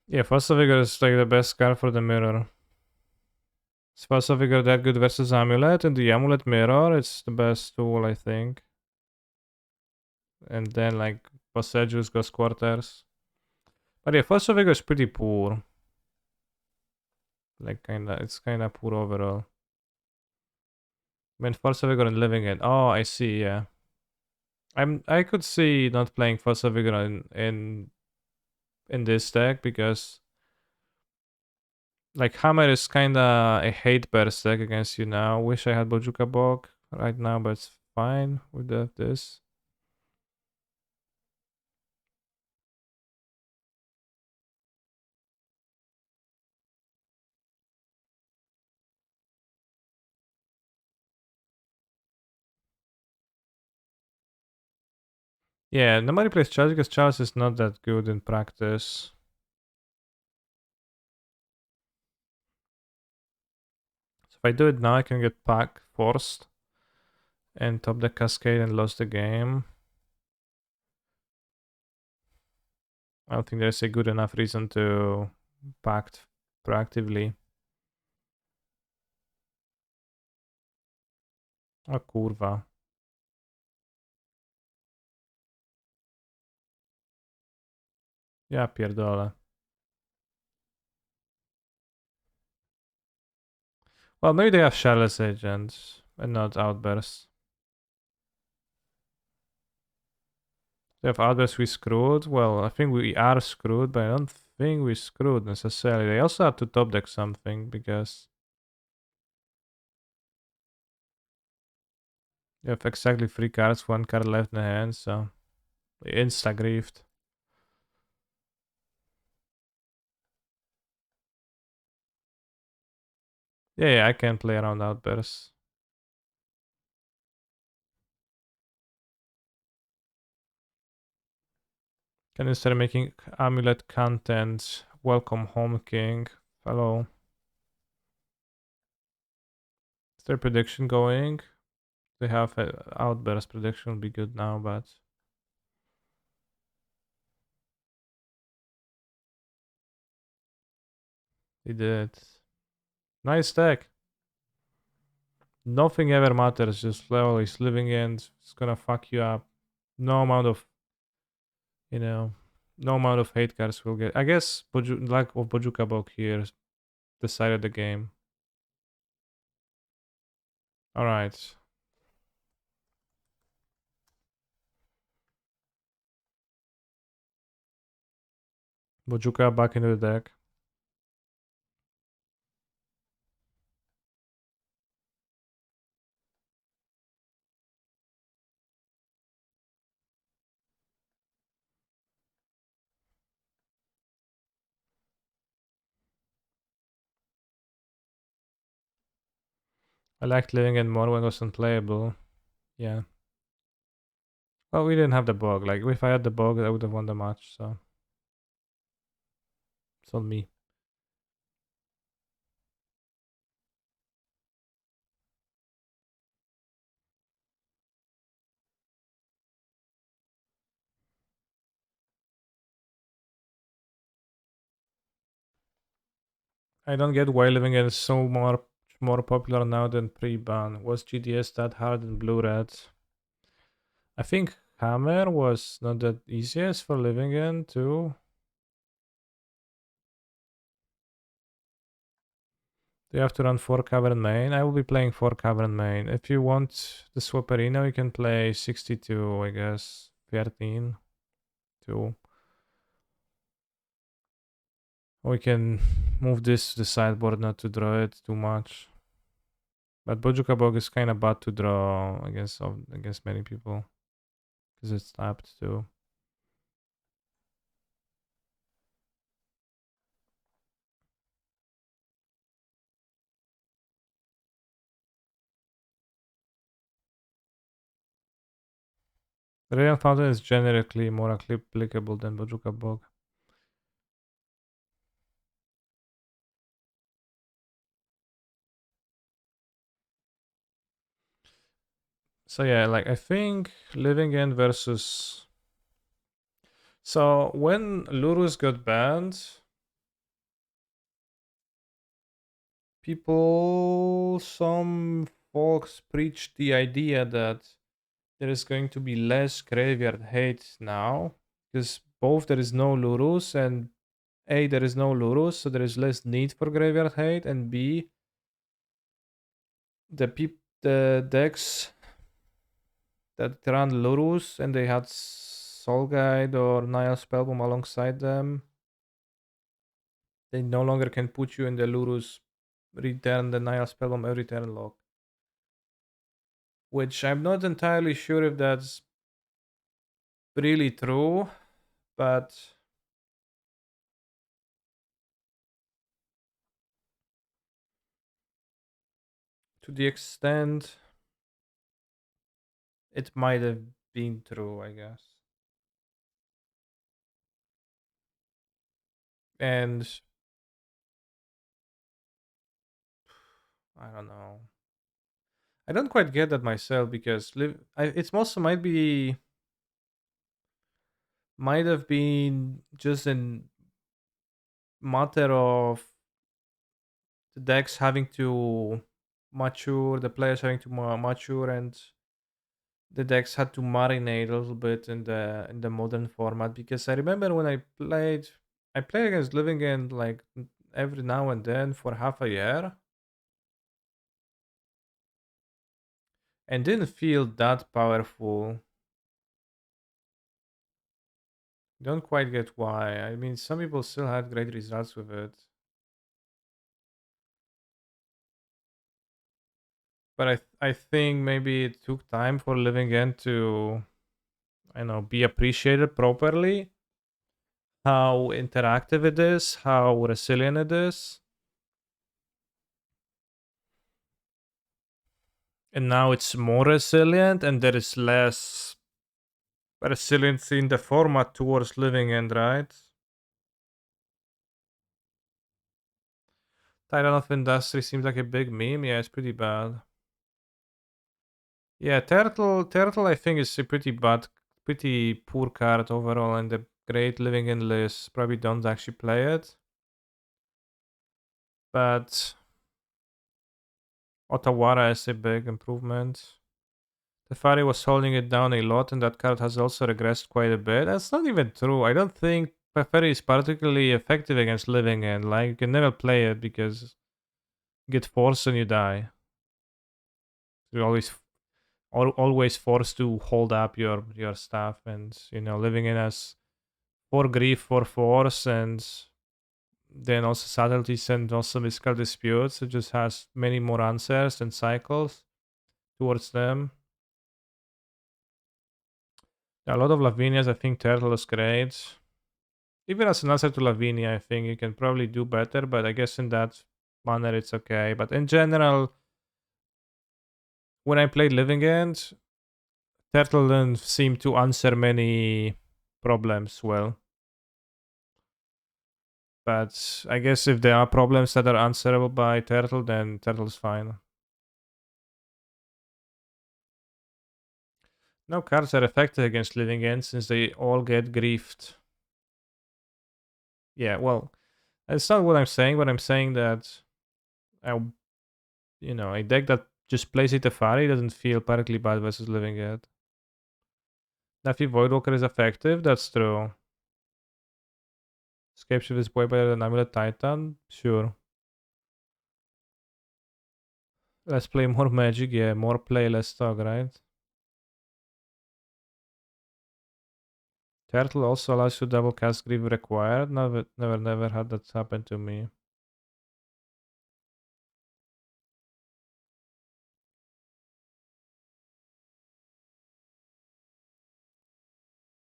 Yeah, Force of Vigor is like the best card for the mirror. Is Force of Vigor that good versus Amulet? And the Amulet mirror, it's the best tool, I think. And then like Possejus goes quarters. But yeah, Force of Vigor is pretty poor. Like it's kinda poor overall. I mean, Force of Vigor and Living It. Oh, I see, yeah. I could see not playing Force of Vigor in this deck because like Hammer is kinda a hate burst deck against you now. Wish I had Bojuka Bog right now, but it's fine with this. Yeah, nobody plays Charles because Charles is not that good in practice. So if I do it now, I can get pack forced and top the Cascade and lose the game. I don't think there's a good enough reason to pact proactively. O kurwa. Ja pierdolę. Well, maybe they have Shadowless Agents and not Outburst. They have Outburst, we screwed. Well, I think we are screwed, but I don't think we screwed necessarily. They also have to top deck something because You have exactly 3 cards, 1 card left in the hand, so insta griefed. Yeah, I can play around outbursts. Can you start making amulet content? Welcome home, King. Hello. Is their prediction going? They have an outburst prediction will be good now, but they did. Nice deck. Nothing ever matters, just level is living in, it's gonna fuck you up. No amount of, you know, no amount of hate cards will get. I guess lack of Bojuka Bok here decided the game. Alright. Bojuka back into the deck. I liked living in more when it was unplayable. Yeah. Well, we didn't have the bug. Like, if I had the bug, I would have won the match, so. It's on me. I don't get why living in is so more popular now than pre-ban. Was GDS that hard in blue-red? I think Hammer was not that easiest for living in too. Do you have to run 4 Cavern main? I will be playing 4 Cavern main. If you want the swap arena, you can play 62, I guess. 13, 2. We can move this to the sideboard not to draw it too much. But Bojuka Bog is kind of bad to draw against many people. Because it's tapped too. Radiant Fountain is generically more applicable than Bojuka Bog. So yeah, like I think Living End versus. So when Lurus got banned, some folks preached the idea that there is going to be less graveyard hate now, because both there is no Lurus and A, there is no Lurus, so there is less need for graveyard hate, and B, the decks that run Lurus and they had Soul Guide or Nile Spellbomb alongside them, they no longer can put you in the Lurus return the Nile Spellbomb every turn lock. Which I'm not entirely sure if that's really true, but to the extent it might have been true, I guess. And I don't know. I don't quite get that myself because it's also might have been just a matter of the decks having to mature, the players having to mature, and the decks had to marinate a little bit in the modern format. Because I remember when I played against Living End like every now and then for half a year, and didn't feel that powerful. Don't quite get why. I mean, some people still had great results with it. but I think maybe it took time for Living End to, I know, be appreciated properly. How interactive it is, how resilient it is. And now it's more resilient and there is less resiliency in the format towards Living End, right? Titan of Industry seems like a big meme. Yeah, it's pretty bad. Yeah, Turtle I think is a pretty poor card overall, and the great Living End list probably don't actually play it. But Otawara is a big improvement. Tefari was holding it down a lot, and that card has also regressed quite a bit. That's not even true. I don't think Tefari is particularly effective against Living End. Like, you can never play it because you get forced and you die. You're always forced to hold up your stuff, and Living End has 4 grief, 4 force, and then also subtleties and also mystical disputes. It just has many more answers and cycles towards them. A lot of Lavinias, I think Turtle is great. Even as an answer to Lavinia, I think you can probably do better, but I guess in that manner it's okay. But in general, when I played Living End, Turtle didn't seem to answer many problems well. But I guess if there are problems that are answerable by Turtle, then Turtle's fine. No cards are effective against Living End since they all get griefed. Yeah, well, that's not what I'm saying, but I'm saying that I, a deck that just plays it Tefari doesn't feel particularly bad versus Living End. Nephi Voidwalker is effective, that's true. Escape Shift is way better than Amulet Titan, sure. Let's play more Magic, yeah, more play, less talk, right? Turtle also allows you to double cast Grief required. Never had that happen to me.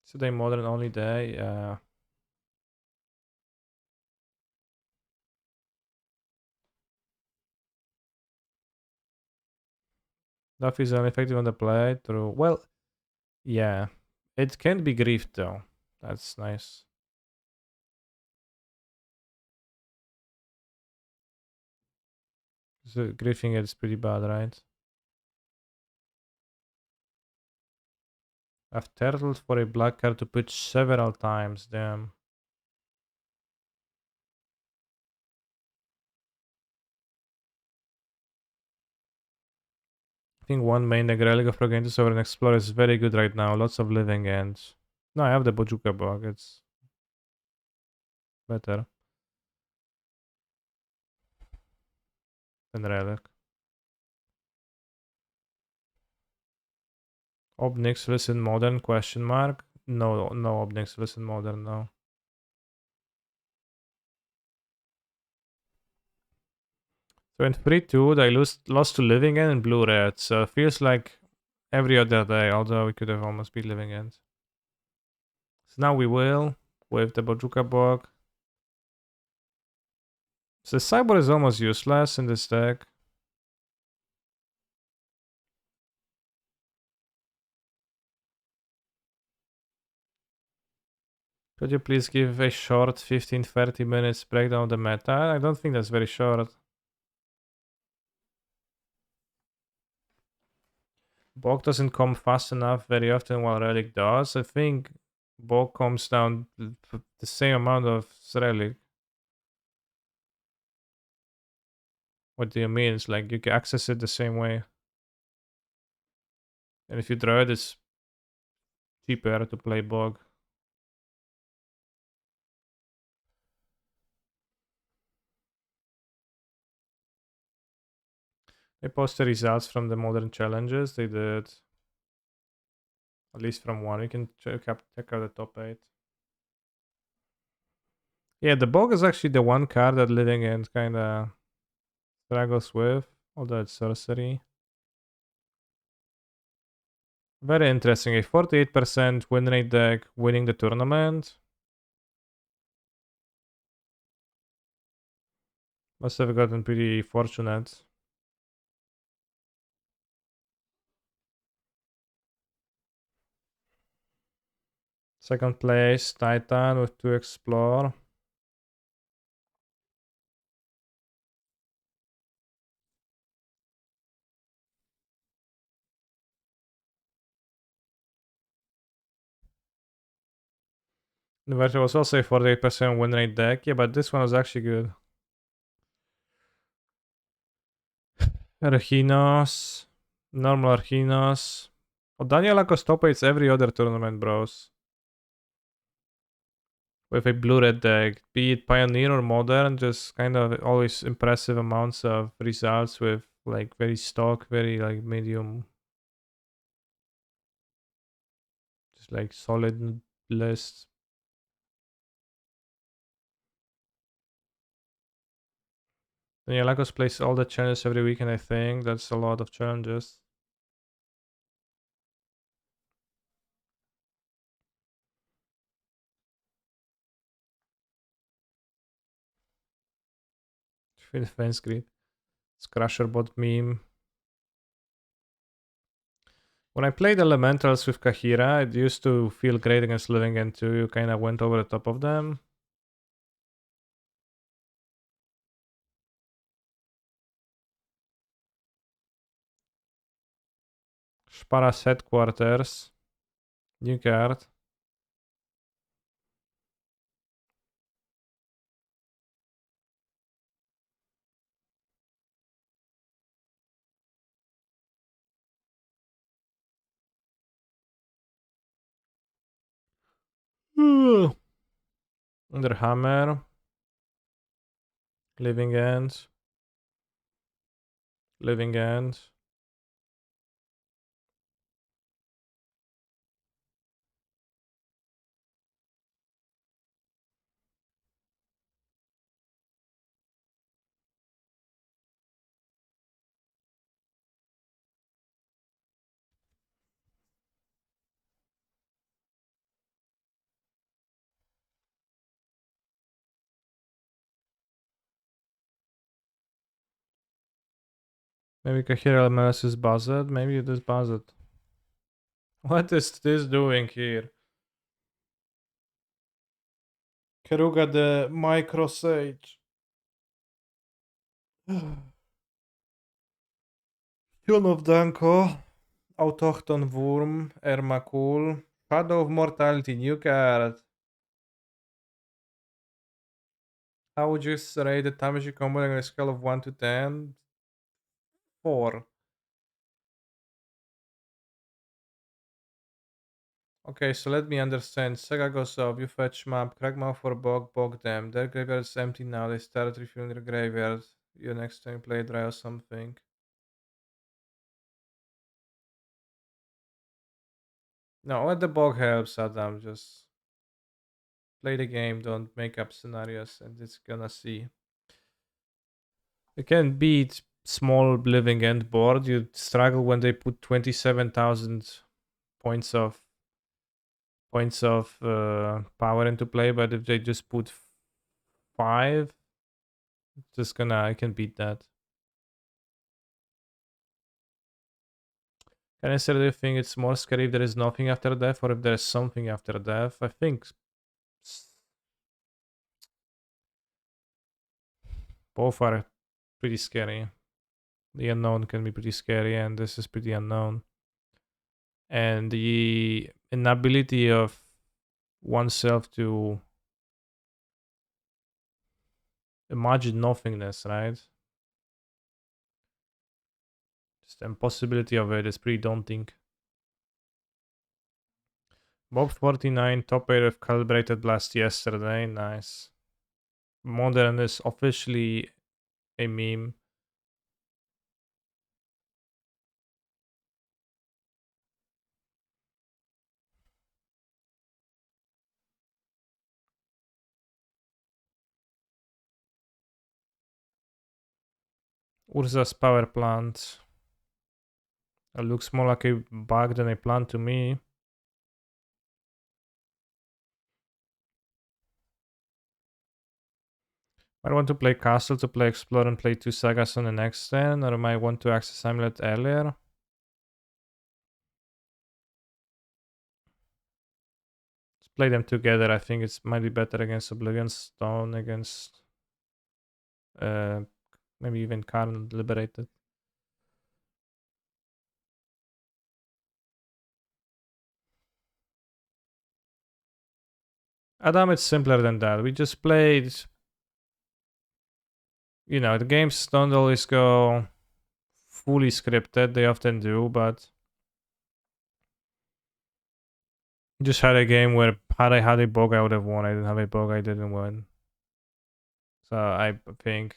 Today modern only day, Duff is only effective on the play through. Well, yeah. It can be griefed though. That's nice. So griefing it is pretty bad, right? I've turtled for a black card to pitch several times, damn. I think one main deck Relic of Progentus over an Explorer is very good right now. Lots of living ends. No, I have the Bojuka bug. It's better than Relic. Obnix listen modern question mark? No, no Obnix listen modern, no. So in 3-2, they lost to Living End and Blue Red. So it feels like every other day, although we could have almost beat Living End. So now we will with the Bojuka bug. So Cyber is almost useless in this deck. Could you please give a short 15-30 minutes breakdown of the meta? I don't think that's very short. Bog doesn't come fast enough very often while Relic does. I think Bog comes down the same amount of Relic. What do you mean? It's like you can access it the same way. And if you draw it, it's cheaper to play Bog. They posted results from the modern challenges. They did. At least from one. You can check out the top 8. Yeah, the Bog is actually the one card that Living End kinda struggles with, although it's sorcery. Very interesting. A 48% win rate deck winning the tournament. Must have gotten pretty fortunate. Second place, Titan with 2 Explore. But it was also a 48% win rate deck. Yeah, but this one was actually good. Archinos. Normal Archinos. Oh, Daniel Akos top 8s every other tournament, bros. With a blue-red deck. Be it Pioneer or Modern, just kind of always impressive amounts of results with like very stock, very like medium. Just like solid lists. Daniel Akos plays all the challenges every weekend, I think. That's a lot of challenges. Defense grid. It's Crusher bot meme. When I played Elementals with Kahira, it used to feel great against Living End too. You kind of went over the top of them. Sparas Headquarters. New card. Under Hammer. Living End. Living End. Maybe Kahira Elementals is buzzed. Maybe it is buzzed. What is this doing here? Keruga the Micro Sage. Tune of Danko. Autochthon Worm. Ermakul. Shadow of Mortality. New card. How would you rate the damage you combo on a scale of 1 to 10? 4. Okay, so let me understand. Sega goes up, you fetch map, crack mouth for bog them. Their graveyard is empty now, they start refilling their graveyard. You next time play dry or something. No, let the bog helps, Adam. Just play the game, don't make up scenarios, and it's gonna see. You can beat small living end board. You struggle when they put 27,000 points of power into play, but if they just put 5, just gonna I can beat that. Can I say, do you think it's more scary if there is nothing after death or if there is something after death? I think both are pretty scary. The unknown can be pretty scary, and this is pretty unknown. And the inability of oneself to imagine nothingness, right? Just the impossibility of it is pretty daunting. Bob49 top 8 of Calibrated Blast yesterday. Nice. Modern is officially a meme. Urza's power plant. It looks more like a bug than a plan to me. I want to play Castle to play Explore and play 2 sagas on the next turn, or I want to access Amulet earlier. Let's play them together. I think it might be better against Oblivion Stone, against uh, maybe even Karn Liberated. Adam, it's simpler than that. We just played. You know, the games don't always go fully scripted. They often do, but just had a game where had I had a bog, I would have won. I didn't have a bog, I didn't win. So I think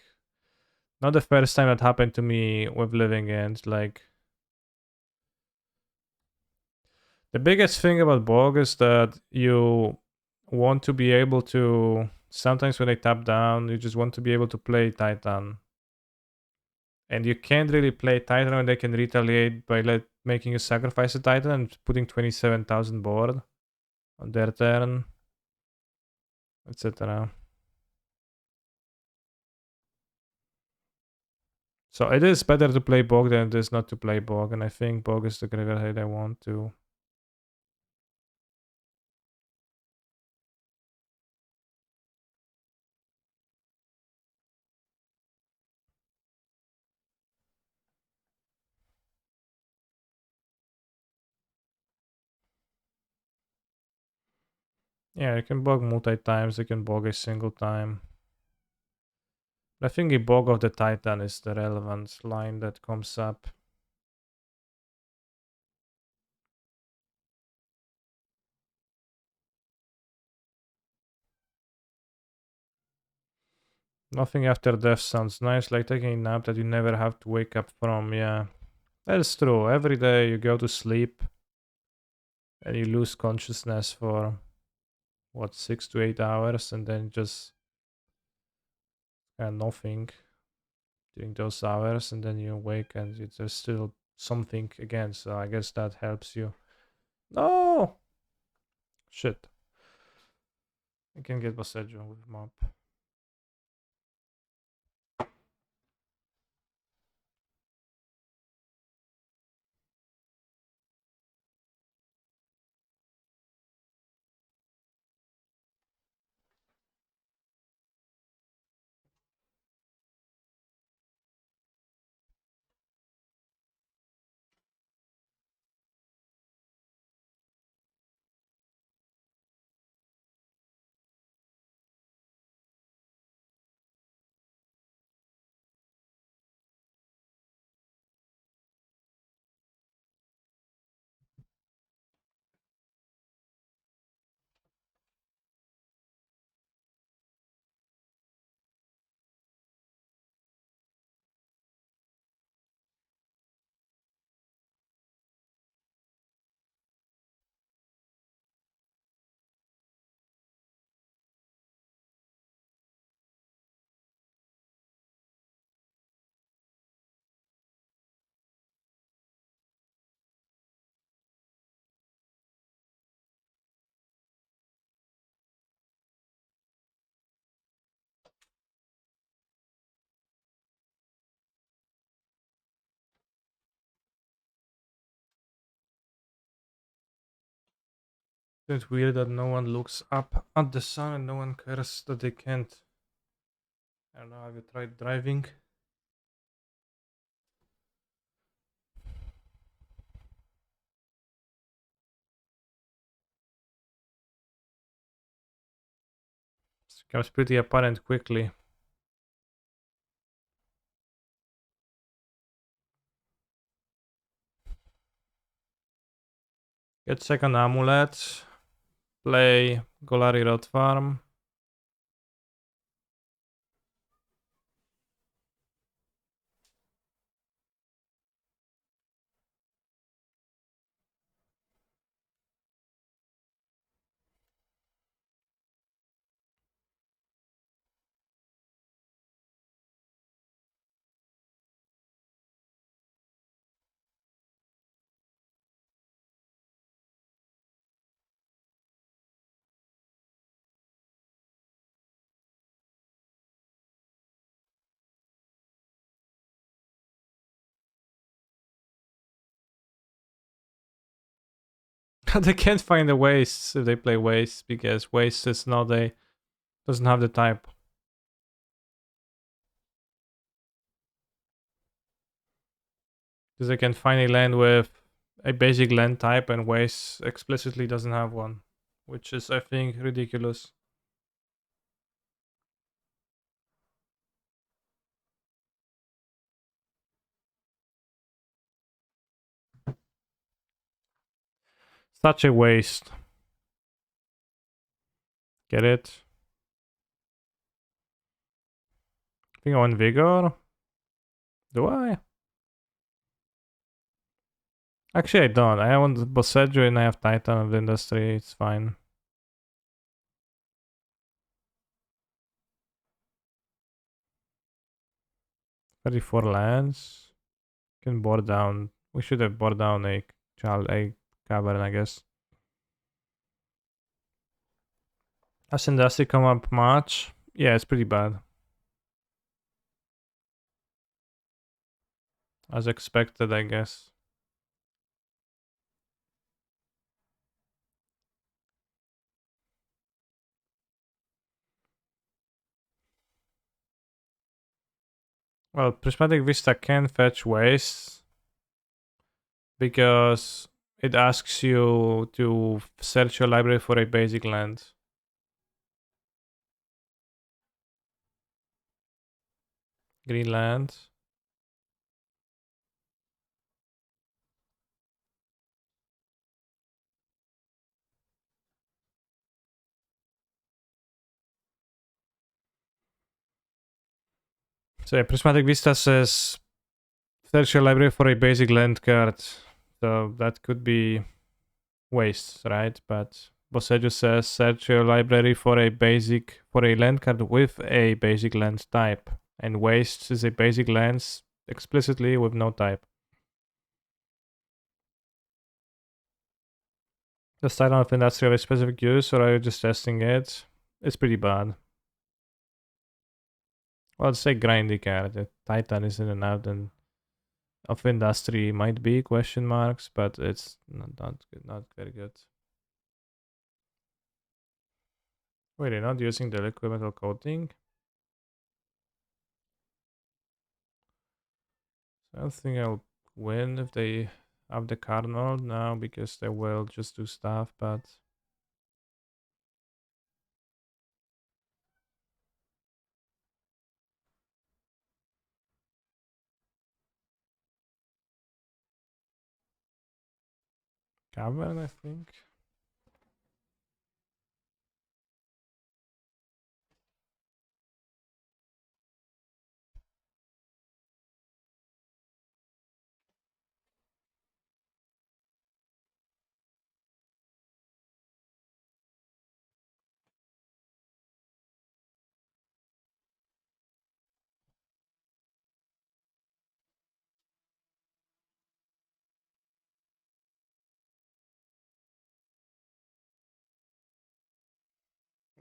not the first time that happened to me with Living End. Like the biggest thing about bog is that you want to be able to. Sometimes when they tap down, you just want to be able to play Titan. And you can't really play Titan when they can retaliate by making you sacrifice a Titan and putting 27,000 board on their turn, etc. So it is better to play Bog than it is not to play Bog, and I think Bog is the graveyard I want to. Yeah, you can Bog multi times, you can Bog a single time. I think a Bog of the Titan is the relevant line that comes up. Nothing after death sounds nice, like taking a nap that you never have to wake up from, yeah. That is true. Every day you go to sleep and you lose consciousness for what, 6 to 8 hours, and then just nothing during those hours, and then you wake and there's still something again. So I guess that helps you. No, shit. I can get Bosejo with map. It's weird that no one looks up at the sun and no one cares that they can't. I don't know, have you tried driving? It becomes pretty apparent quickly. Get second amulet. Play Golari Road Farm. They can't find the wastes if they play waste because waste is not a doesn't have the type. Because they can find a land with a basic land type and waste explicitly doesn't have one, which is I think ridiculous. Such a waste. Get it? I think I want vigor. Do I? Actually, I don't. I want Bosseggio and I have Titan of the Industry. It's fine. 34 lands. Can board down. We should have board down a cavern, I guess. Has Industry come up much? Yeah, it's pretty bad. As expected, I guess. Well, Prismatic Vista can fetch waste because it asks you to search your library for a basic land. Greenland. So yeah, Prismatic Vista says search your library for a basic land card. So that could be waste, right? But Bosseggio says search your library for a land card with a basic land type. And waste is a basic lands explicitly with no type. Does Titan of Industry have a specific use or are you just testing it? It's pretty bad. Well, I'd say grindy card. The Titan is in and out and of Industry might be question marks, but it's not very good. Wait, they're not using the liquid metal coating? I don't think I'll win if they have the cardinal now because they will just do stuff, but cavern, I think.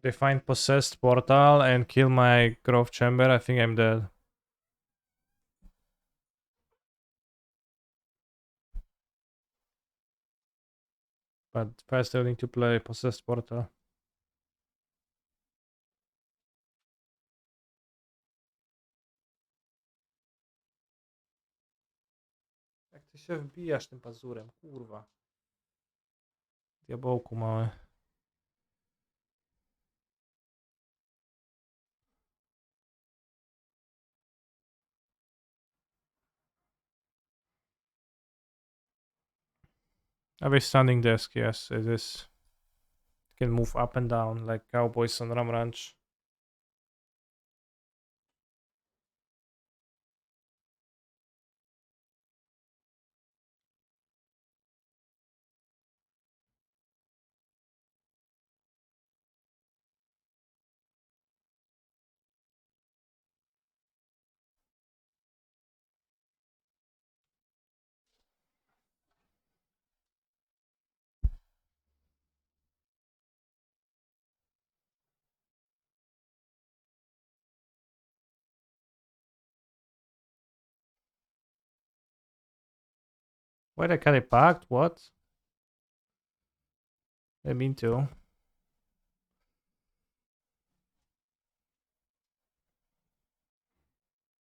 They find possessed portal and kill my growth chamber. I think I'm dead. But first I need to play possessed portal. Jak ty się wbijasz tym pazurem, kurwa. Diabełku małe. Have a standing desk, yes, it is. Can move up and down like cowboys on Ram Ranch. Wait, I got it packed? What? They mean to.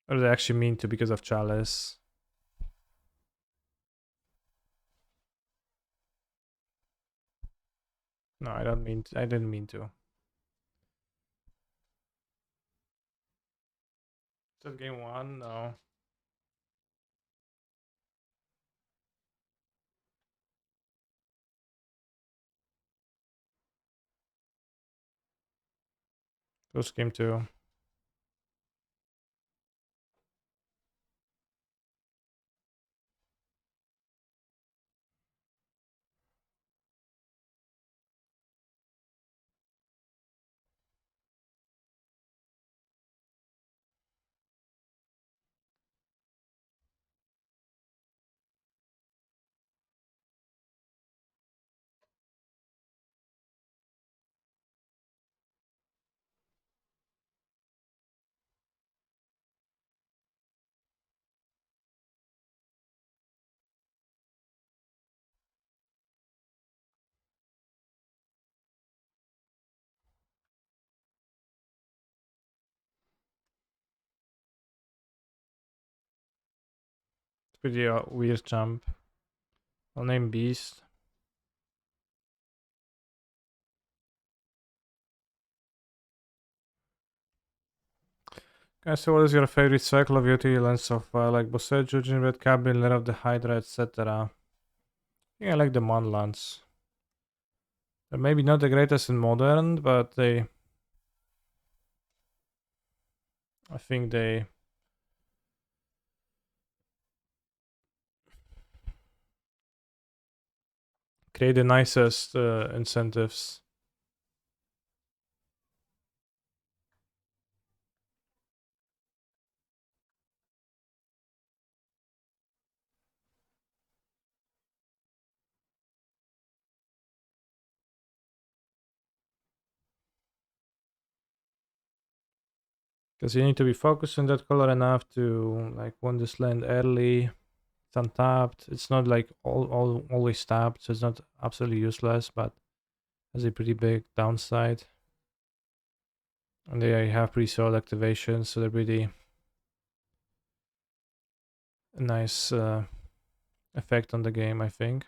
Or they actually mean to because of Chalice. No, I don't mean to, I didn't mean to. Is that game one? No. It was game two. It's pretty weird jump. I'll name Beast. Okay, so what is your favorite cycle of Duty so far? Like Bossé, Jujin, Red Cabin, Lair of the Hydra, etc. Yeah, I like the Monlans. They're maybe not the greatest in modern, but I think they create the nicest incentives. Because you need to be focused on that color enough to like want this land early. It's untapped. It's not like always tapped, so it's not absolutely useless, but has a pretty big downside. And they have pretty solid activation, so they're pretty nice effect on the game, I think.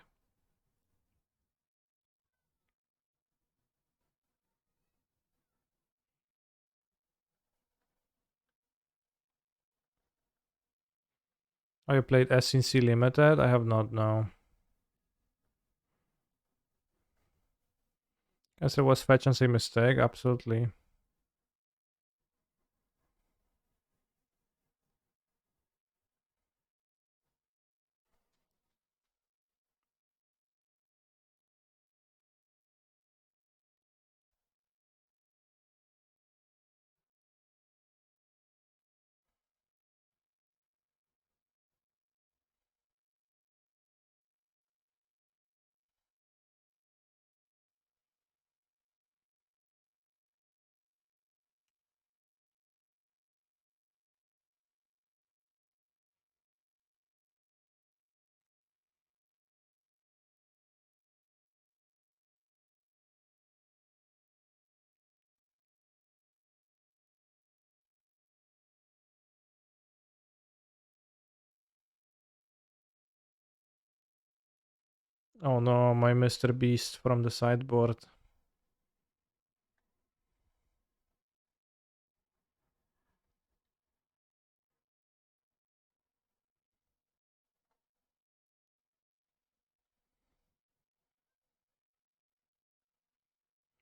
Oh, you played SNC Limited? I have not, no. Guess it was fetch and say mistake, absolutely. Oh no, my Mr. Beast from the sideboard.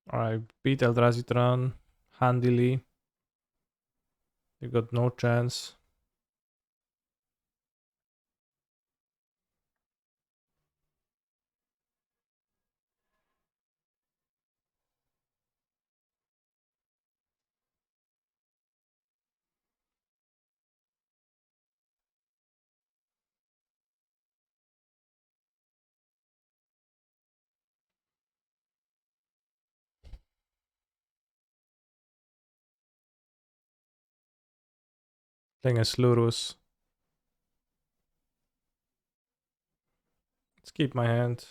I beat Eldrazi handily. You got no chance. Playing as Lurus. Let's keep my hand.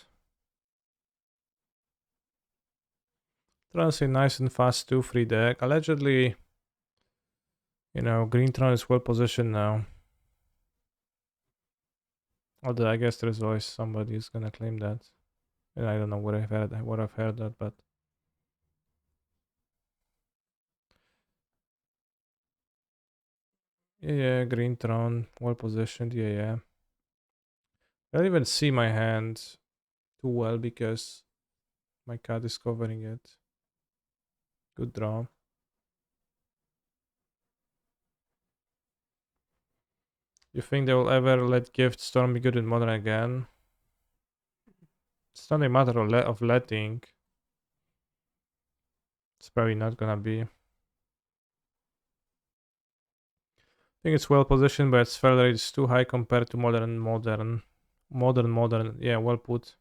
Tron is a nice and fast 2-3 deck. Allegedly, you know, Green Tron is well positioned now. Although I guess there's always somebody who's gonna claim that. And I don't know what I've heard that, but yeah, Green Tron, well positioned, yeah. I don't even see my hand too well because my cat is covering it. Good draw. You think they will ever let Gift Storm be good in Modern again? It's not a matter of letting. It's probably not gonna be. I think it's well positioned, but its failure rate is too high compared to modern. Yeah, well put.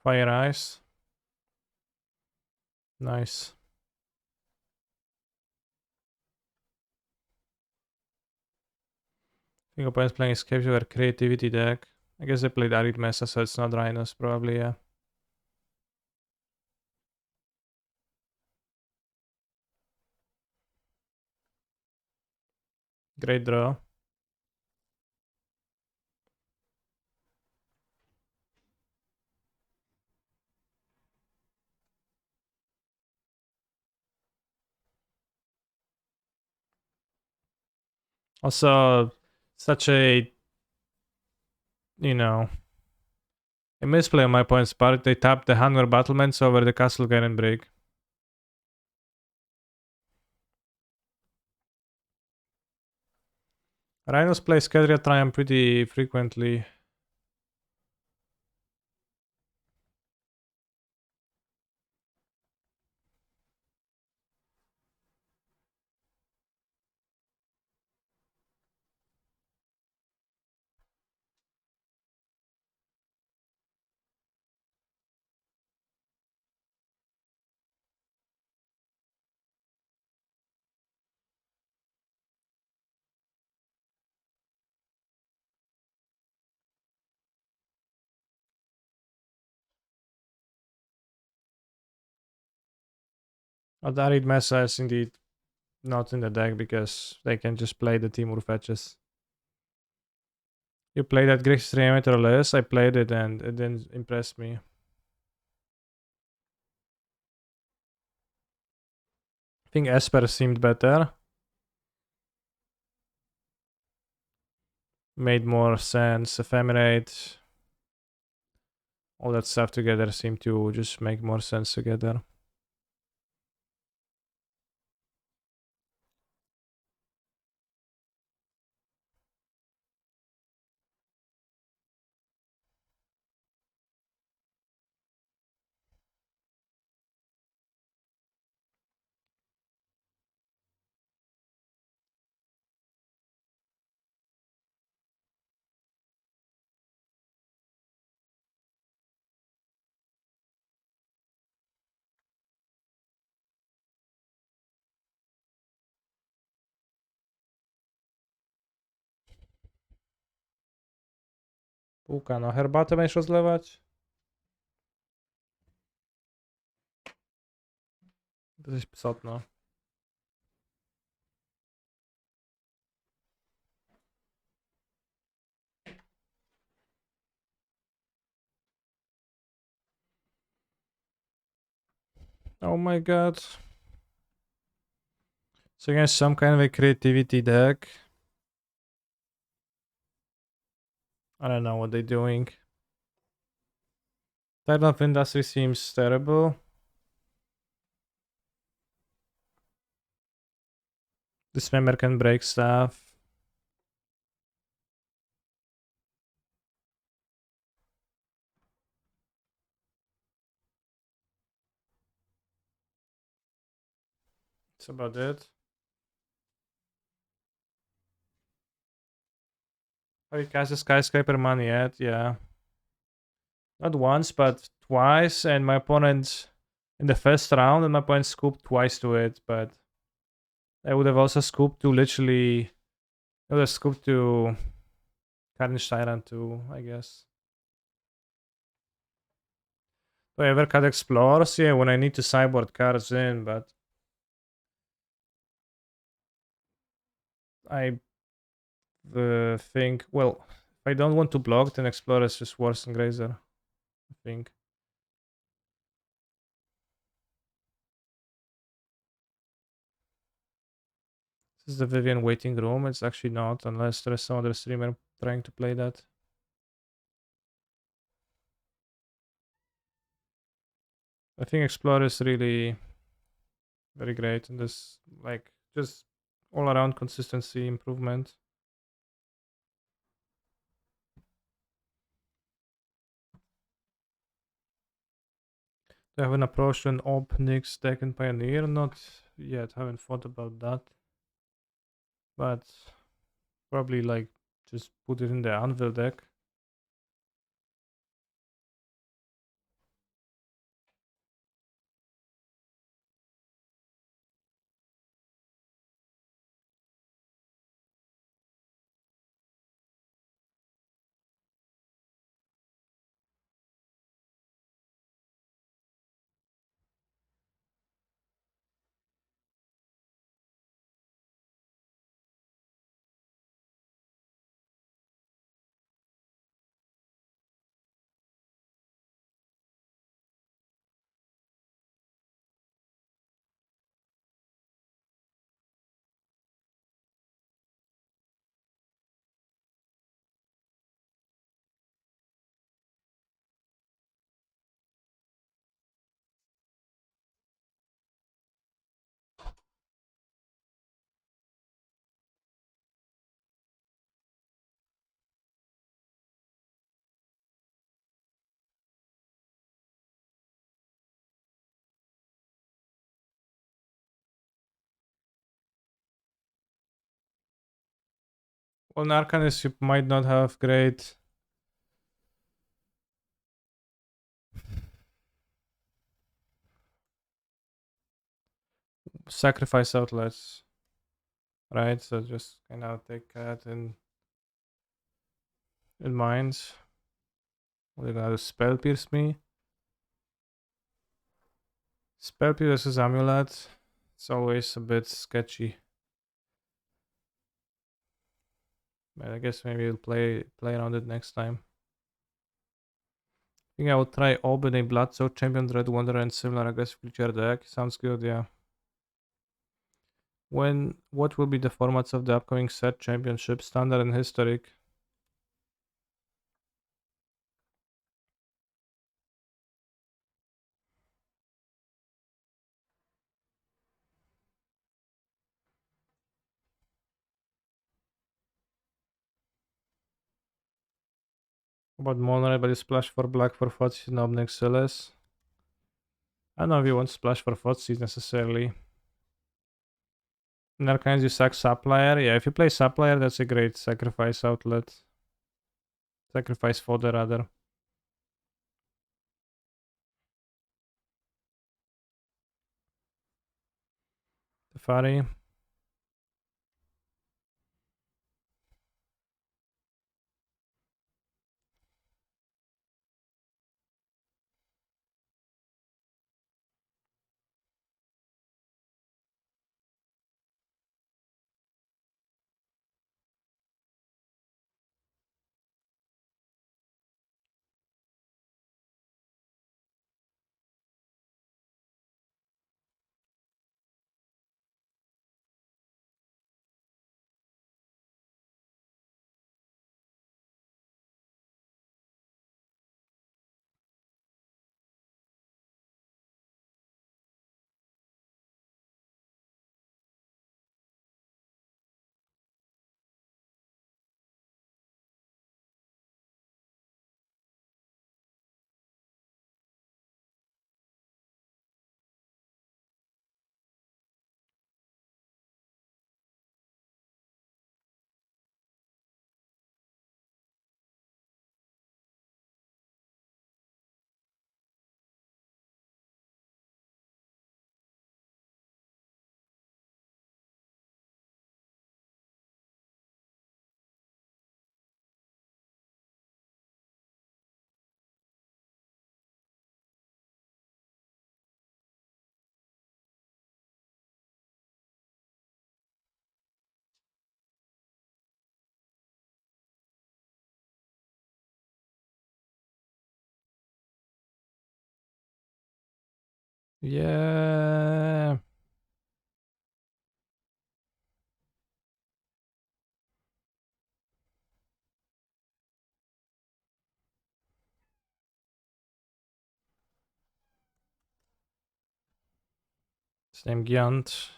Fire Ice. Nice. I think opponent's playing Escape or Creativity deck. I guess they played Arid Mesa, so it's not Rhinos, probably, yeah. Great draw. Also, such a, you know, a misplay on my opponent's part. They tapped the Hanwar Battlements over the Castle Garen break. Rhinos play Scadria Triumph pretty frequently. Arid Mesa is indeed not in the deck because they can just play the Timur fetches. You played that Grixis Reanimator less? I played it and it didn't impress me. I think Esper seemed better. Made more sense. Ephemerate. All that stuff together seemed to just make more sense together. Półka, no herbatę będziesz rozlewać? Jesteś psotno. Oh my god. So against some kind of a creativity deck. I don't know what they're doing. Titan of Industry seems terrible. This member can break stuff. That's about it. Have you cast a Skyscraper money yet? Yeah. Not once, but twice. And my opponent in the first round, and my opponent scooped twice to it. But I would have also scooped to literally Let's scoop to Carnage Tyrant too, I guess. Do I ever cut Explorers? Yeah, when I need to sideboard cards in, but I think, well, if I don't want to block, then Explorer is just worse than Grazer, I think. This is the Vivian waiting room. It's actually not, unless there's some other streamer trying to play that. I think Explorer is really very great, and this, like, just all around consistency improvement. Do I have an approach to an Op, Nyx, deck, and Pioneer? Not yet, haven't thought about that. But probably, like, just put it in the Anvil deck. Well, in Arcanist, you might not have great sacrifice outlets, right? So just kind of take that in mind. They're gonna spell pierce me. Spell pierce versus Amulet. It's always a bit sketchy. But I guess maybe we'll play around it next time. I think I will try Open a Blood Soul Champion, Red Wanderer, and similar aggressive creature deck. Sounds good, yeah. What will be the formats of the upcoming set championship, standard and historic? About Mono Red, but you splash for black for Footsie and Obnex Celeste. I don't know if you want splash for Footsie necessarily. In Arcane, you sack Supplier. Yeah, if you play Supplier, that's a great sacrifice outlet. Sacrifice fodder, rather. Teferi. Yeah. It's named Gyant.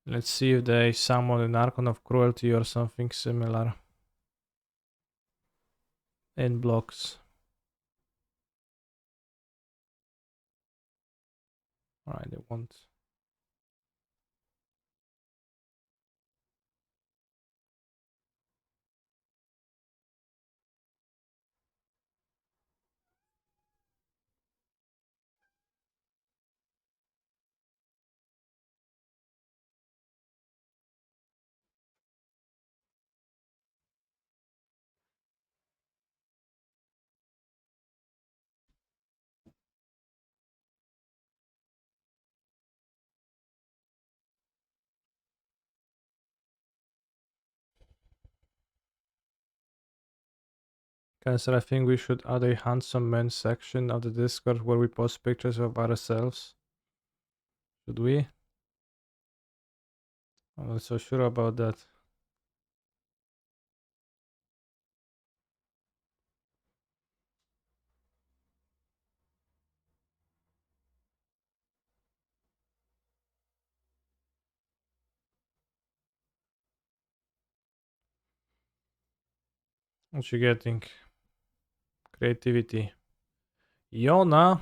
Let's see if they summon an Archon of Cruelty or something similar. In blocks. Alright, they won't. Cancer, I think we should add a handsome men section of the Discord where we post pictures of ourselves. Should we? I'm not so sure about that. What you getting? Creativity. Yona.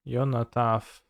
Yona tough.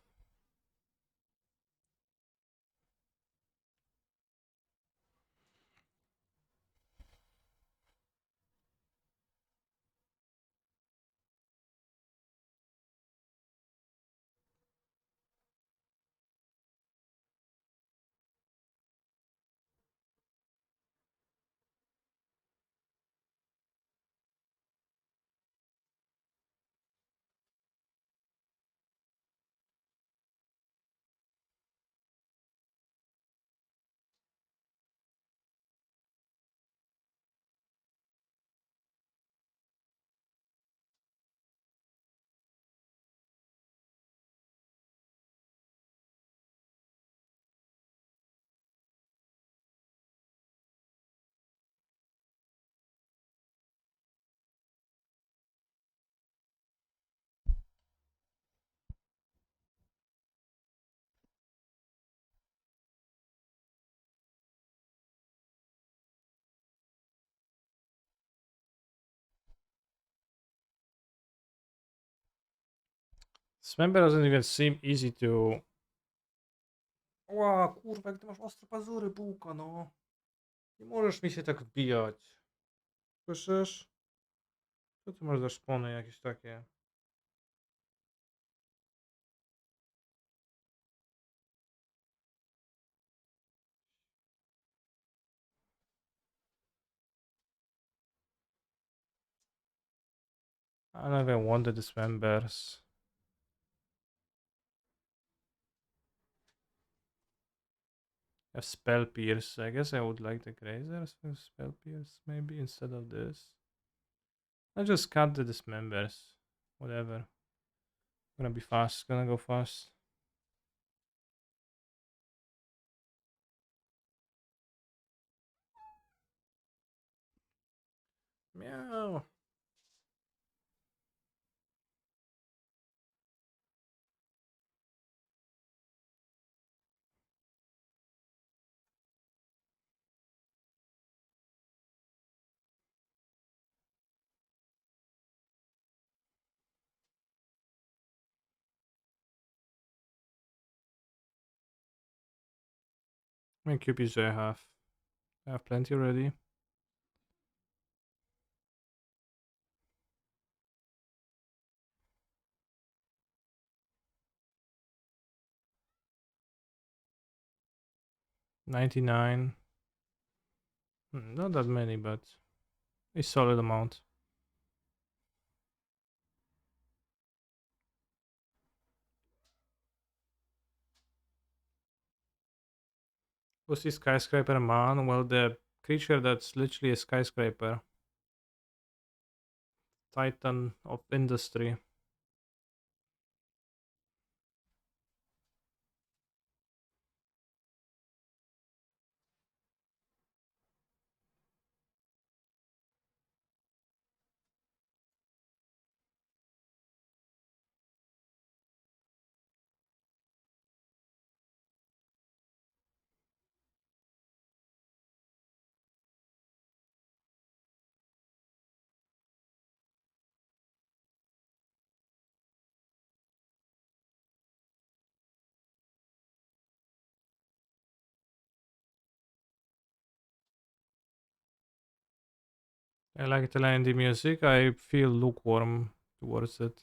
This member doesn't even seem easy to... Ła, kurwa, jak ty masz ostre pazury, bułka, no. Nie możesz mi się tak wbijać. Słyszysz? Co ty masz za szpony jakieś takie? I don't even wanted these members. A spell pierce. I guess I would like the grazers for spell pierce maybe instead of this. I just cut the dismembers. Whatever. Gonna be fast. Gonna go fast. Meow. How many QPs do I have? I have plenty already. $99. Not that many, but a solid amount. What's the skyscraper man? Well, the creature that's literally a skyscraper. Titan of industry. I like Italian indie music. I feel lukewarm towards it.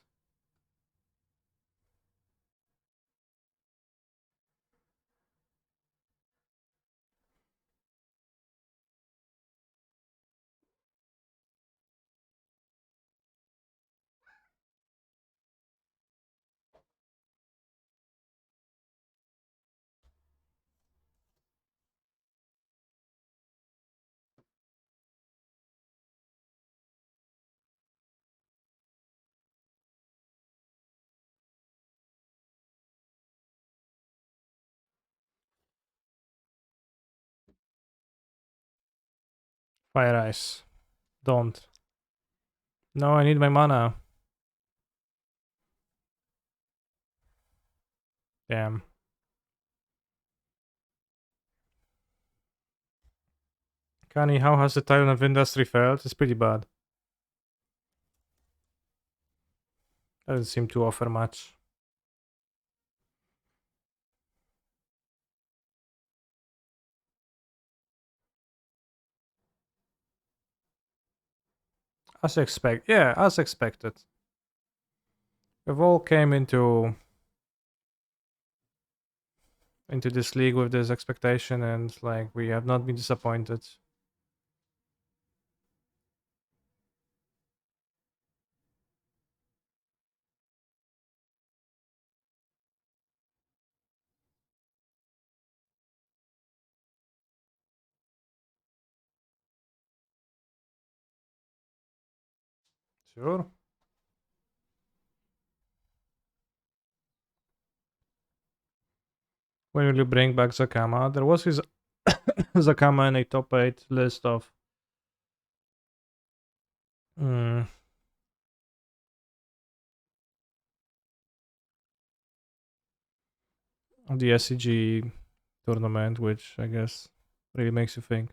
Fire Ice. Don't. No, I need my mana. Damn. Kani, how has the Titan of Industry felt? It's pretty bad. Doesn't seem to offer much. As expected. We've all came into this league with this expectation, and like we have not been disappointed. Sure. When will you bring back Zakama? There was his Zakama in a top 8 list of mm, the SCG tournament, which I guess really makes you think.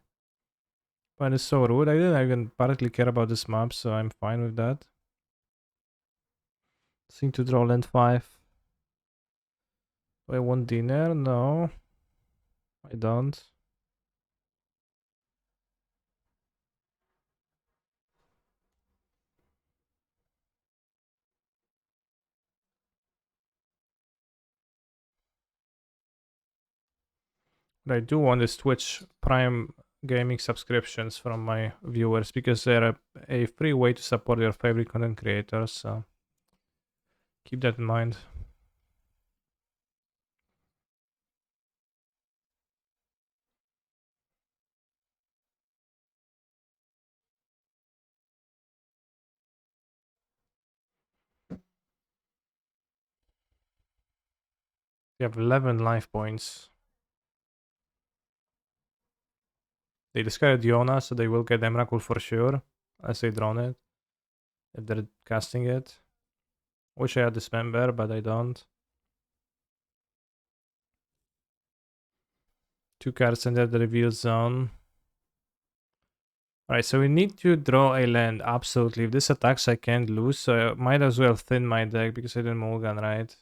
But it's so rude. I didn't even partly care about this map, so I'm fine with that. Seem to draw land 5. Do I want dinner? No, I don't. What I do want is Twitch Prime gaming subscriptions from my viewers because they're a free way to support your favorite content creators. So keep that in mind. You have 11 life points. They discarded Diona, so they will get Emrakul for sure, as they drawn it. If they're casting it. Wish I had Dismember, but I don't. 2 cards under the reveal zone. Alright, so we need to draw a land, absolutely. If this attacks, I can't lose, so I might as well thin my deck because I didn't mulligan, right?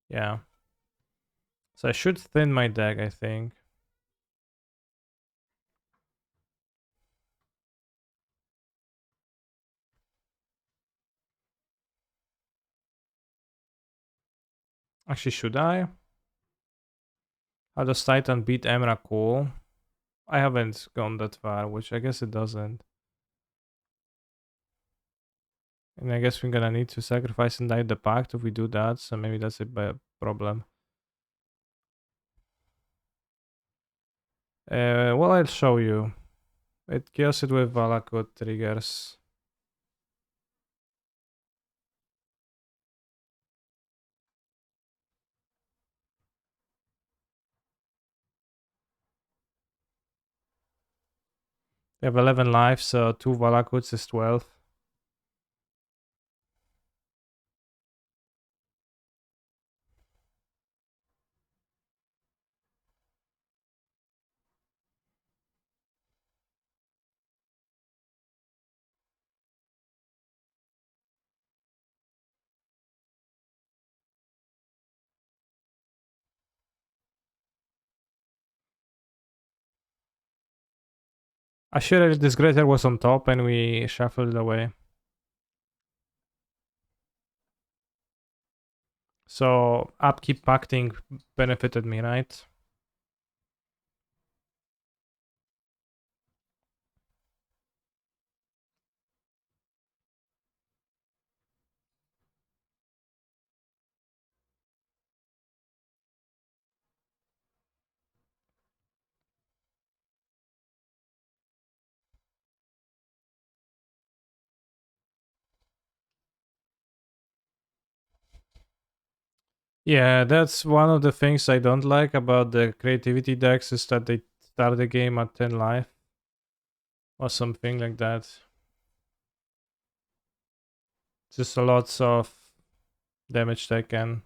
Yeah. So I should thin my deck, I think. Actually, should I? How does Titan beat Emrakul? I haven't gone that far, which I guess it doesn't. And I guess we're gonna need to sacrifice and die the pact if we do that, so maybe that's a bad problem. Well, I'll show you. It kills it with Valakut triggers. We have 11 lives, so 2 Valakuts is 12. I should this greater was on top and we shuffled it away. So upkeep pacting benefited me, right? Yeah, that's one of the things I don't like about the creativity decks is that they start the game at 10 life or something like that. Just a lots of damage taken.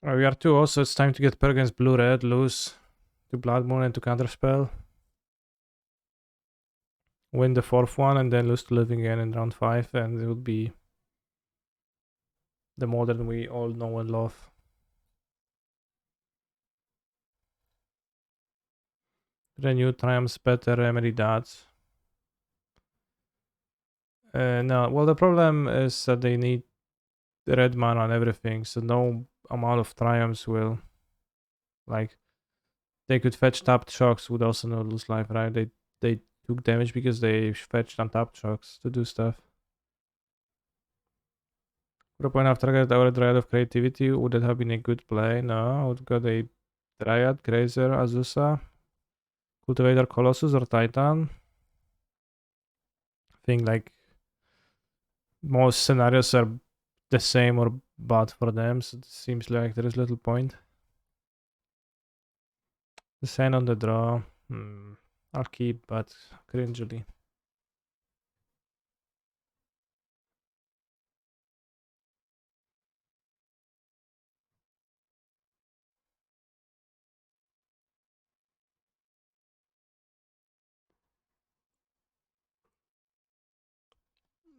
We are two also, it's time to get per against blue red, lose to Blood Moon and to Counterspell. Win the fourth one and then lose to Living End in round 5, and it would be the modern we all know and love. Renew triumphs better remedy that. No, well the problem is that they need red mana on everything, so no amount of triumphs will, like, they could fetch tapped shocks, would also not lose life, right? They took damage because they fetched untapped shocks to do stuff. Would a point have targeted our Dryad of Creativity? Would that have been a good play? No, I would got a Dryad, Grazer, Azusa, Cultivator, Colossus, or Titan. I think like most scenarios are the same or bad for them, so it seems like there is little point. The Sand on the draw. I'll keep, but cringely.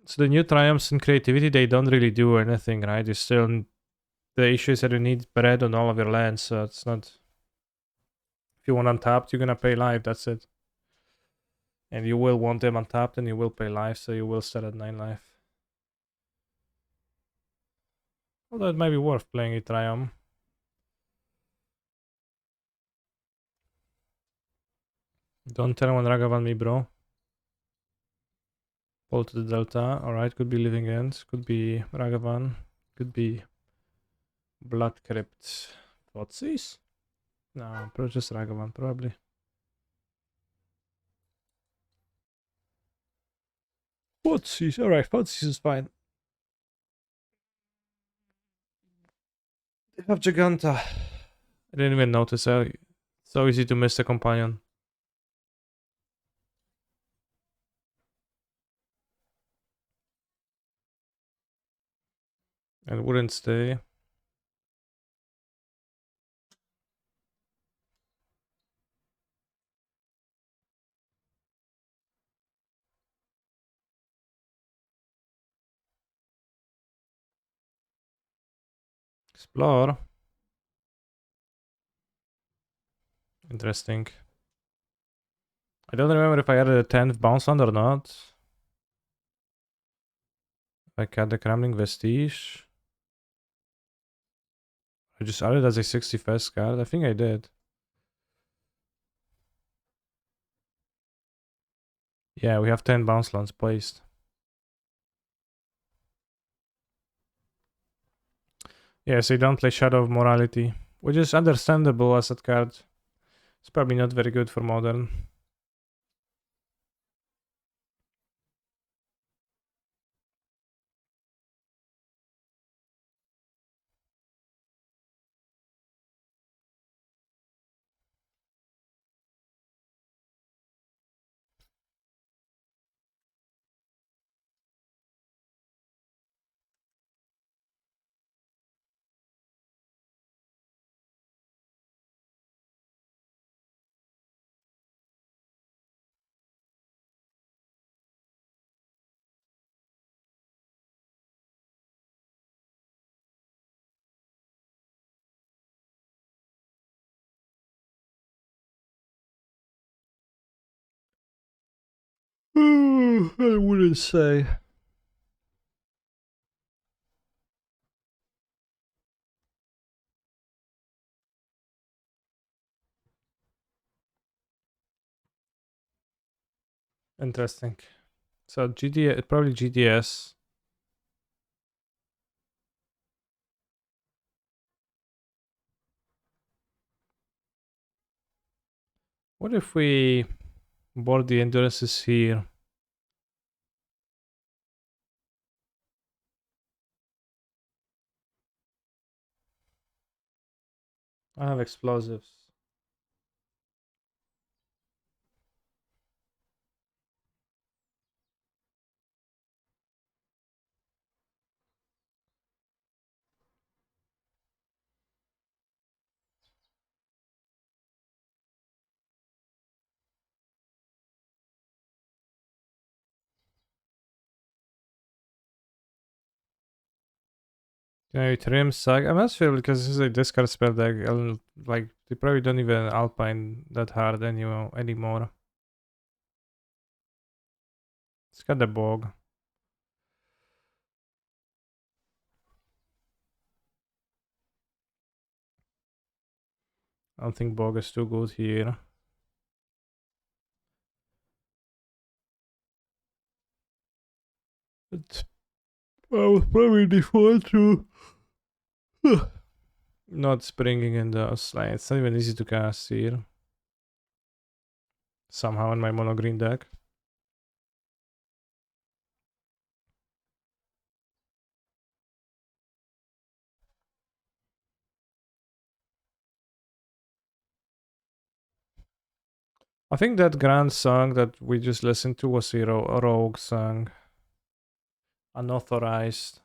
So the new triumphs in creativity, they don't really do anything, right? You still, the issue is that you need bread on all of your lands, so it's not. If you want untapped, you're gonna pay life. That's it. And you will want them untapped, and you will pay life, so you will start at 9 life. Although it might be worth playing a triumph. Don't tell anyone Ragavan me, bro. Fall to the Delta. Alright, could be Living Ends, could be Ragavan, could be Blood Crypt. Thoughtseize? No, just Ragavan, probably. Thoughtseize, alright, Thoughtseize is fine. They have Giganta. I didn't even notice how so easy to miss the companion. And wouldn't stay. Explore. Interesting. I don't remember if I added a 10th bounce land or not. I got the crumbling vestige. I just added as a 61st card. I think I did. Yeah, we have 10 bounce lands placed. Yes, I don't play Shadow of Morality, which is understandable as that card. It's probably not very good for modern. I wouldn't say. Interesting. So GD, probably GDS. What if we board the endurances here? I have explosives. Can I trim sack? I'm not sure because this is a discard spell deck. Like they probably don't even Alpine that hard anymore. It's got the bog. I don't think bog is too good here. But I would probably default to not springing in those. Like, it's not even easy to cast here. Somehow in my mono green deck. I think that grand song that we just listened to was a rogue song. Unauthorized.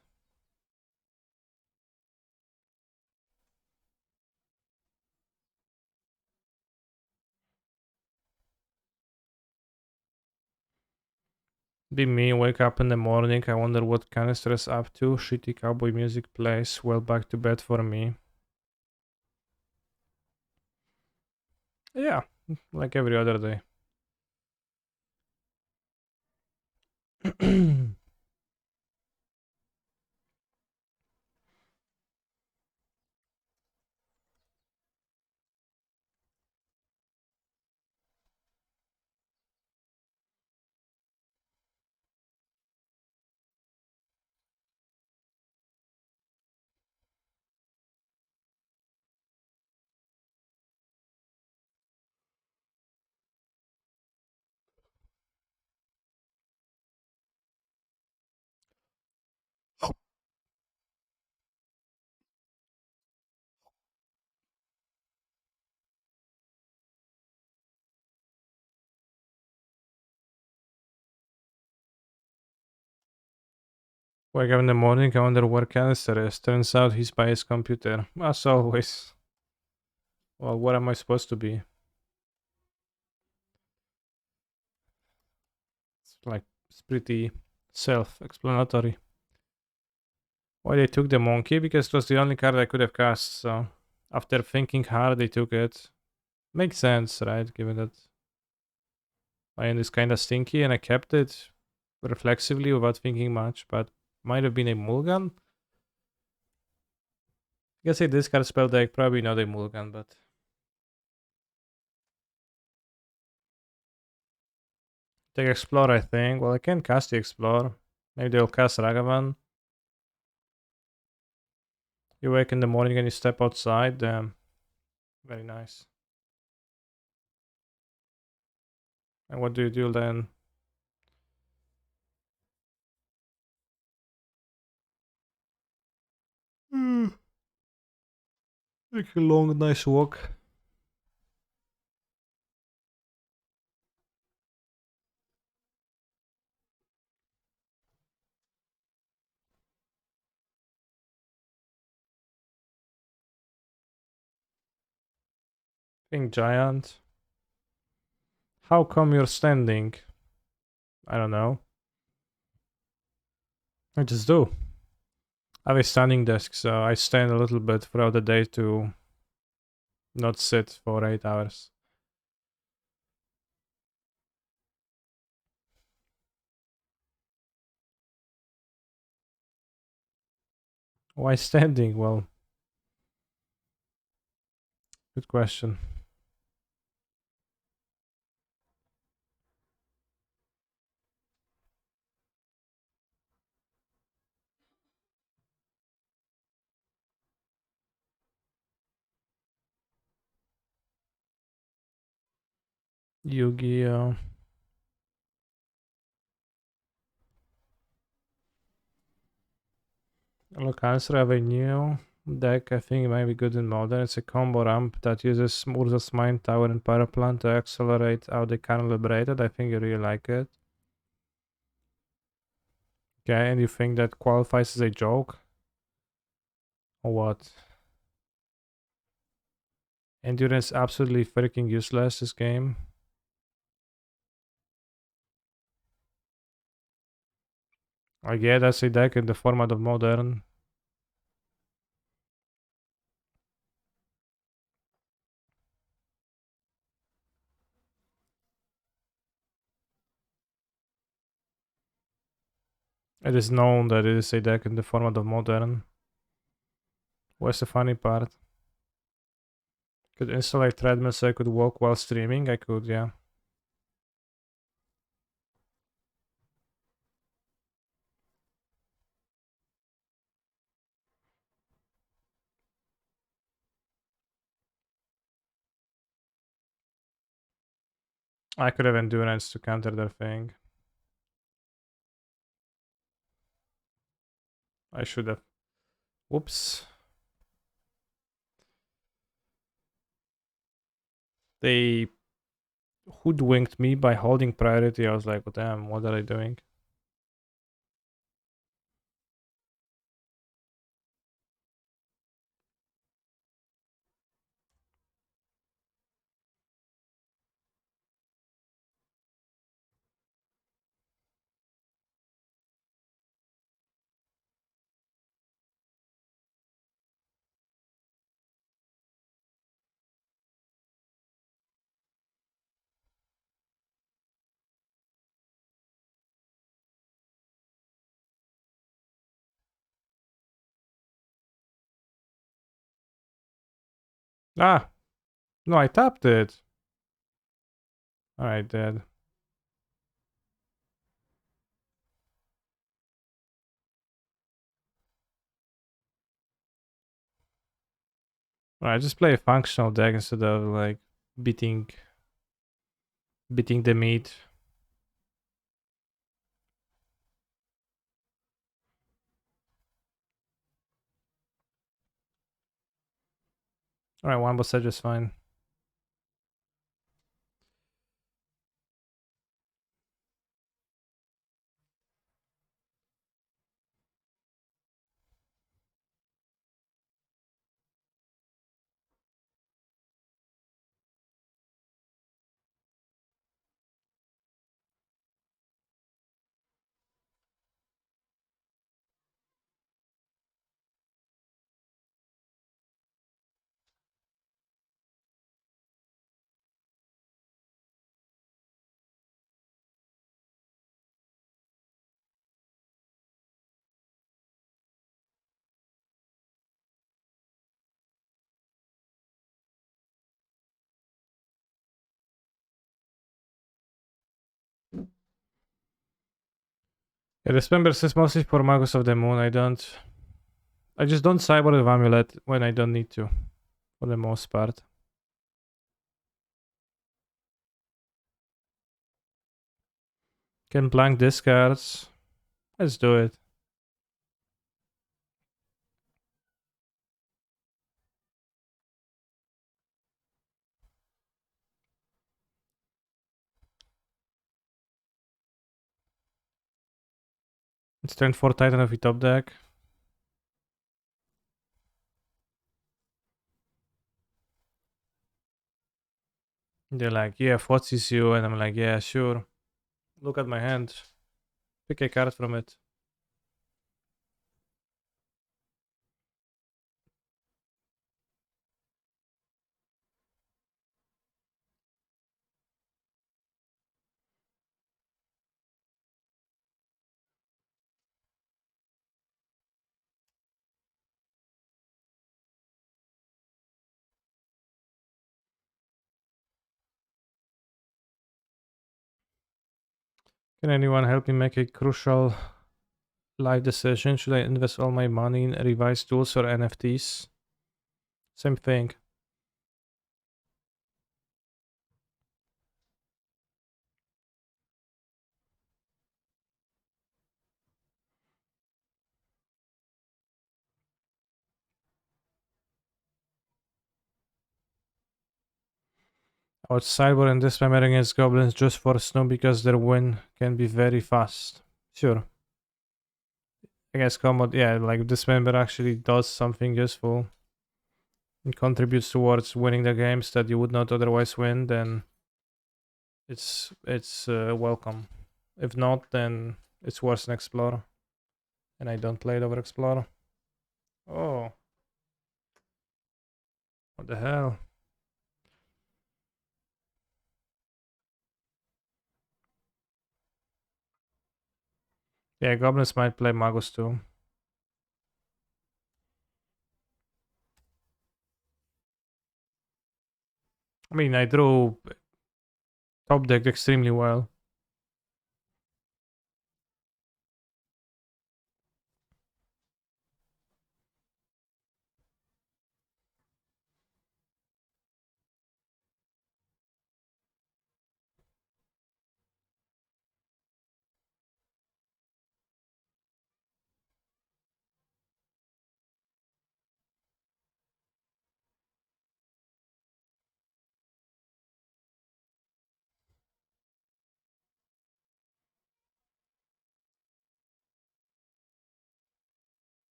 Be me, wake up in the morning, I wonder what Canister's up to. Shitty cowboy music plays, well back to bed for me. Yeah, like every other day. Wake up in the morning, I wonder where Canister is. Turns out he's by his computer. As always. Well, what am I supposed to be? It's pretty self-explanatory. Why they took the monkey? Because it was the only card I could have cast, so after thinking hard they took it. Makes sense, right? Given that Lion is kinda stinky and I kept it reflexively without thinking much, but might have been a mulligan. I guess a discard spell deck, probably not a mulligan, but take explore I think. Well I can cast the explore. Maybe they'll cast Ragavan. You wake in the morning and you step outside, very nice. And what do you do then? Take a long, nice walk. Think giant. How come you're standing? I don't know. I just do. I have a standing desk, so I stand a little bit throughout the day to not sit for 8 hours. Why standing? Well, good question. Yu-Gi-Oh! Look, answer have a new deck. I think it might be good in modern. It's a combo ramp that uses Urza's Mind Tower and Power Plant to accelerate how they can liberate it. I think you really like it. Okay, and you think that qualifies as a joke? Or what? Endurance absolutely freaking useless this game. Like yeah, that's a deck in the format of modern. It is known that it is a deck in the format of modern. What's the funny part? Could install a treadmill so I could walk while streaming? I could, yeah. I could have endurance to counter their thing. I should have. Whoops. They hoodwinked me by holding priority. I was like, well, damn, what are they doing? Ah, no, I tapped it. Alright, dead. Alright, just play a functional deck instead of like beating the meat. Alright, Wombo said just fine. Yeah, this members is mostly for Magus of the Moon. I just don't cyber with Amulet when I don't need to, for the most part. Can blank discards. Let's do it. It's turn 4 Titan of the top deck. They're like, yeah, what is you? And I'm like, yeah, sure. Look at my hand. Pick a card from it. Can anyone help me make a crucial life decision? Should I invest all my money in revised tools or NFTs? Same thing. Outside we're in this spamming against goblins just for snow because their win can be very fast. Sure. I guess combat, yeah, like this member actually does something useful. It contributes towards winning the games that you would not otherwise win, then it's welcome. If not, then it's worse than Explorer. And I don't play it over Explorer. Oh, what the hell? Yeah, goblins might play Magus too. I mean, I drew top deck extremely well.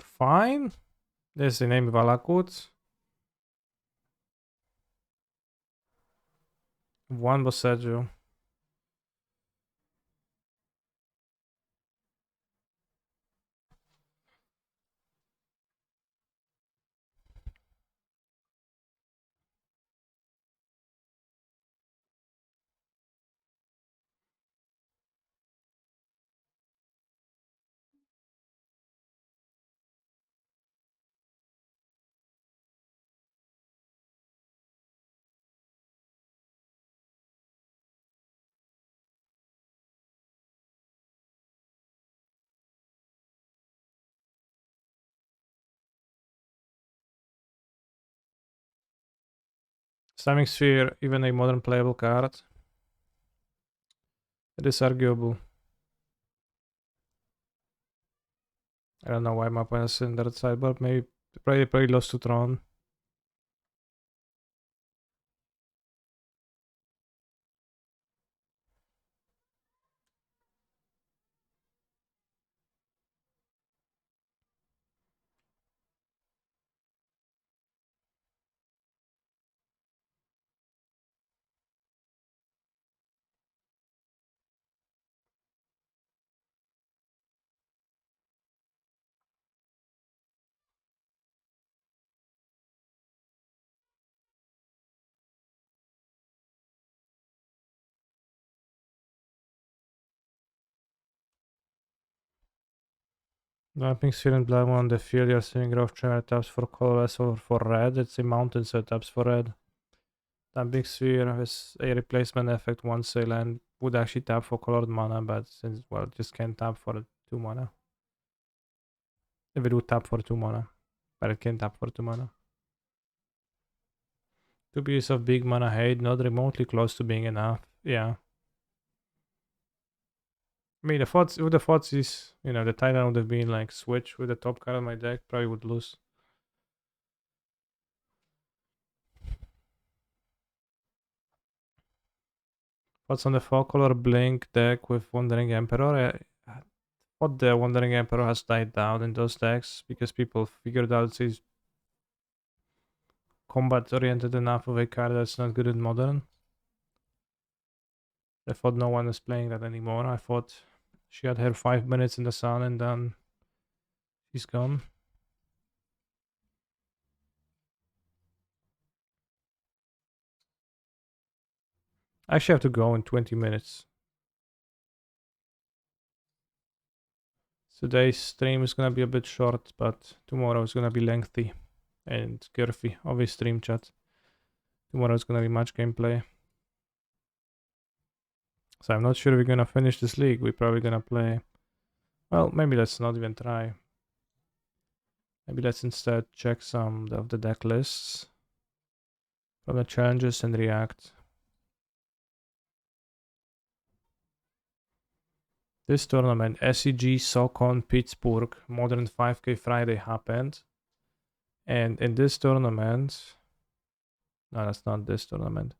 Fine. There's the name Valakut. One Boseju. Slamming Sphere, even a modern playable card. It is arguable. I don't know why my opponent is in that side, but maybe probably lost to Tron. Dumping sphere and black one on the field. You're seeing growth channel taps for colorless or for red. It's a mountain setups for red. Dumping sphere has a replacement effect once a land would actually tap for colored mana, but since, well, it just can't tap for 2 mana. If it would tap for 2 mana, but it can't tap for 2 mana. 2 pieces of big mana hate, not remotely close to being enough. Yeah. I mean, the thoughts with the thoughts is, you know, the Titan would have been like switch with the top card of my deck, probably would lose. What's on the 4-color blink deck with Wandering Emperor? I thought the Wandering Emperor has died down in those decks because people figured out it's combat oriented enough of a card that's not good in modern. I thought no one is playing that anymore. I thought she had her 5 minutes in the sun and then she's gone. I actually have to go in 20 minutes. Today's stream is gonna be a bit short, but tomorrow is gonna be lengthy and girthy of a stream chat. Tomorrow is gonna be much gameplay. So I'm not sure we're gonna finish this league. We're probably gonna play. Well, maybe let's not even try. Maybe let's instead check some of the deck lists from the challenges and react. This tournament, SEG SoCon Pittsburgh Modern 5K Friday happened. And in this tournament, no, that's not this tournament.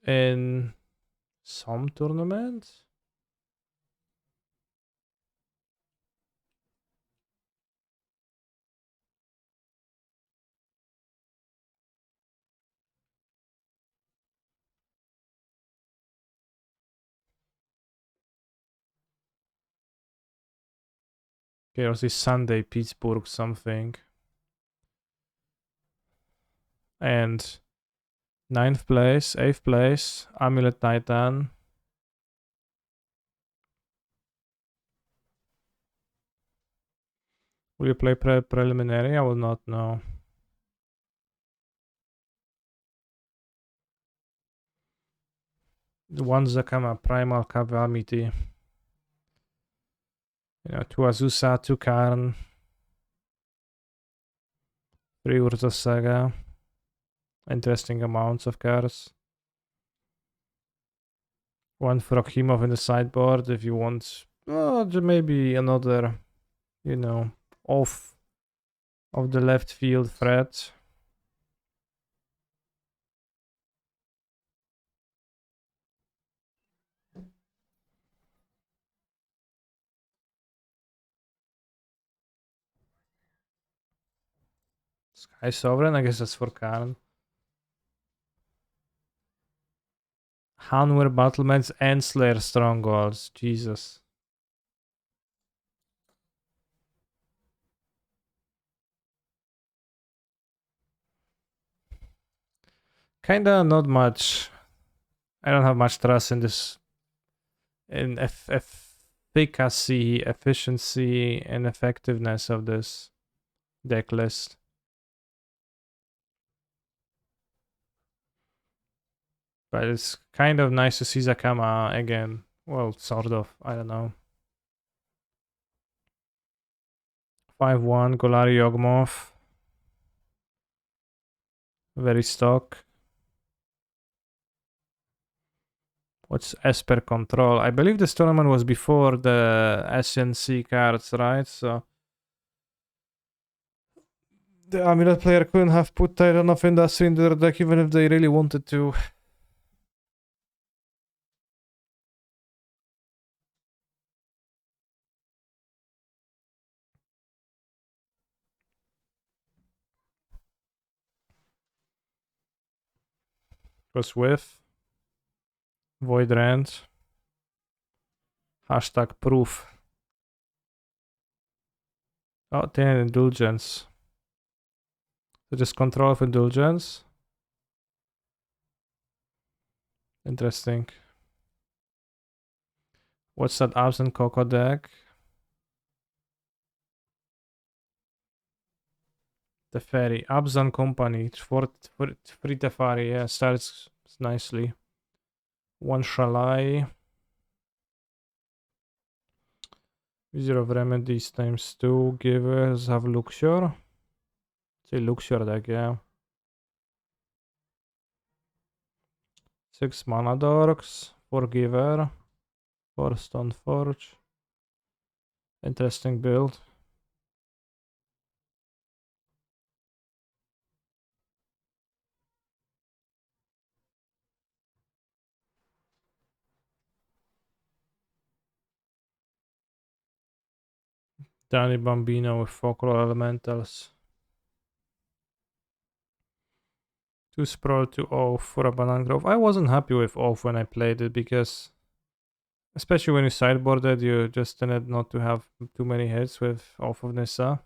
In some tournament? Okay, or this Sunday, Pittsburgh something. And 9th place, 8th place, Amulet Titan. Will you play preliminary? I will not know. One Zakama, Primal Calamity. You know, 2 Azusa, 2 Karn. 3 Urza Saga. Interesting amounts of cards. 1 Frokhimov in the sideboard if you want. Maybe another, you know, off of the left field threat. Sky Sovereign, I guess that's for Karn. Hanwer Battlements and Slayer Strongholds. Jesus. Kinda not much. I don't have much trust in this. In efficacy, efficiency, and effectiveness of this deck list. But it's kind of nice to see Zakama again. Well, sort of. I don't know. 5-1, Golari Yogmoth. Very stock. What's Esper Control? I believe this tournament was before the SNC cards, right? So the Amulet player couldn't have put Titan of Industry into their deck even if they really wanted to. Was with Void Rant. Hashtag proof. Oh, 10 Indulgence. So just control of Indulgence. Interesting. What's that Absent Coco deck? Teferi, Abzan Company, free Tefari, yeah, starts nicely. One Shalai. User of Remedies times 2, Givers have Luxor. Say Luxor deck, yeah. 6 Mana Dorks, 4 Giver, 4 Stone Forge. Interesting build. Danny Bambino with Folklore Elementals. 2 Sprawl, 2 Oath for a Banana Grove. I wasn't happy with Oath when I played it because, especially when you sideboarded, you just tended not to have too many hits with Oath of Nissa.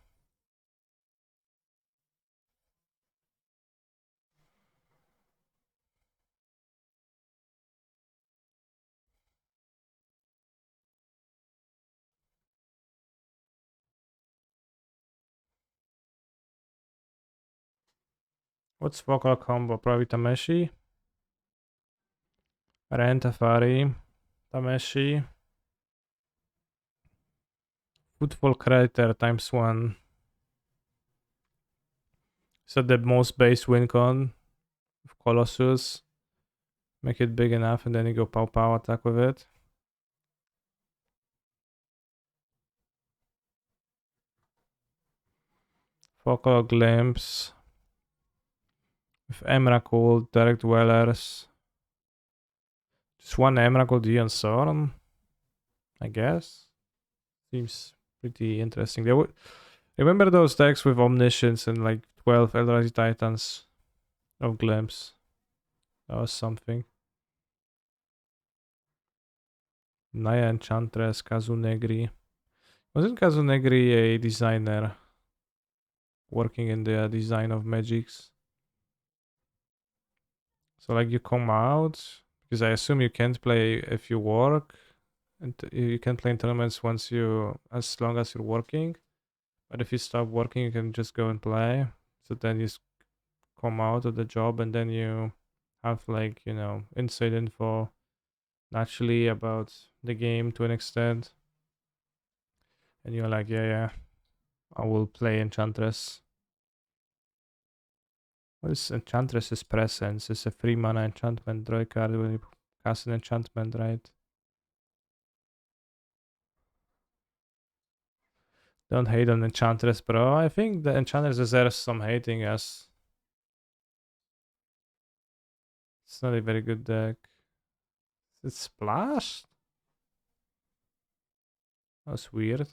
What's vocal combo? Probably Tameshi. Ren Tafari. Tameshi. Footfall Crater times 1. Set the most base win con of Colossus. Make it big enough and then you go pow pow attack with it. Focal Glimpse. With Emrakul, Direct Dwellers. Just one Emrakul Dion Sorn, I guess. Seems pretty interesting. Remember those decks with Omniscience and like 12 Eldrazi Titans of Glimpse? That was something. Naya Enchantress, Kazunegri. Wasn't Kazunegri a designer working in the design of magics? So like you come out, because I assume you can't play if you work, and you can play in tournaments once as long as you're working. But if you stop working, you can just go and play. So then you come out of the job and then you have like, inside info naturally about the game to an extent. And you're like, yeah, I will play Enchantress. What is Enchantress's Presence? It's a 3 mana enchantment draw card when you cast an enchantment, right? Don't hate on Enchantress, bro. I think the Enchantress deserves some hating as it's not a very good deck. It's splashed? That's weird.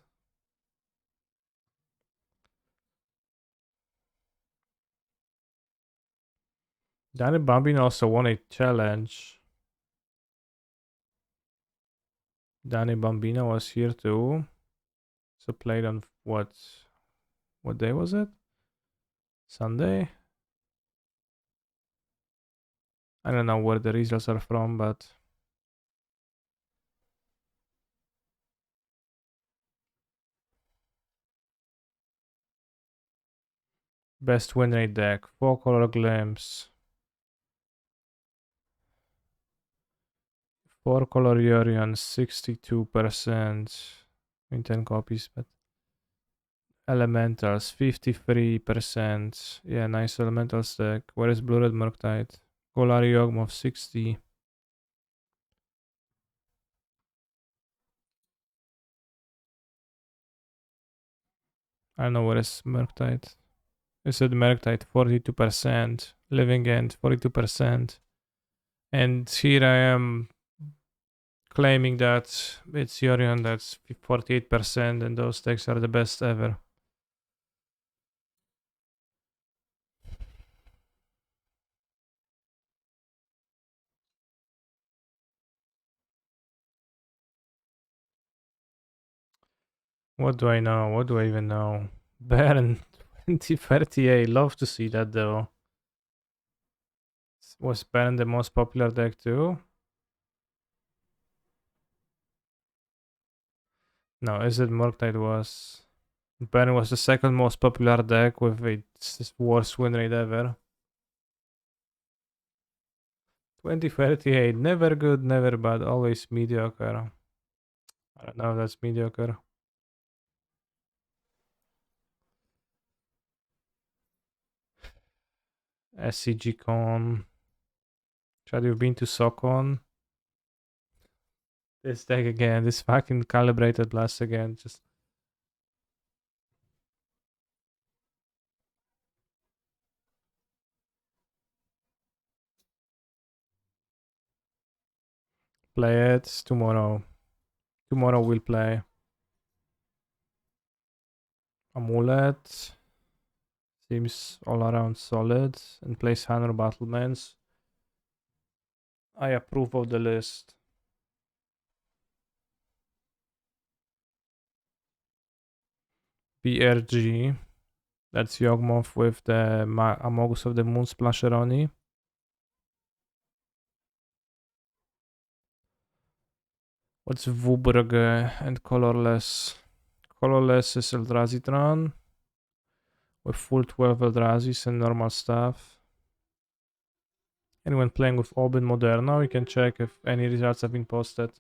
Danny Bambino also won a challenge. Danny Bambino was here too. So played on what day was it? Sunday? I don't know where the results are from, but best win rate deck, 4 color glimpse. 4 color Yorion, 62%. In 10 copies, but elementals, 53%. Yeah, nice elementals deck. Where is Blue Red Murktide? Golari Yogmoth, 60. I don't know where is Murktide. It said Murktide, 42%. Living End, 42%. And here I am claiming that it's Yorion that's 48% and those decks are the best ever. What do I know? What do I even know? Baron 2038. Love to see that though. Was Baron the most popular deck too? No, is it Murktide was? Baron was the second most popular deck with a worst win rate ever. 2038, never good, never bad, always mediocre. I don't know if that's mediocre. SCG Con. Chad, you've been to Socon? This deck again, this fucking calibrated blast again, just play it tomorrow. Tomorrow we'll play Amulet. Seems all around solid. And plays 100 Battlements. I approve of the list. BRG. That's Yawgmoth with the Amogus of the Moon Splasheroni. What's Vuburg and Colorless? Colorless is Eldrazi with full 12 Eldrazi's and normal stuff. And when playing with Obin Moderna, we can check if any results have been posted.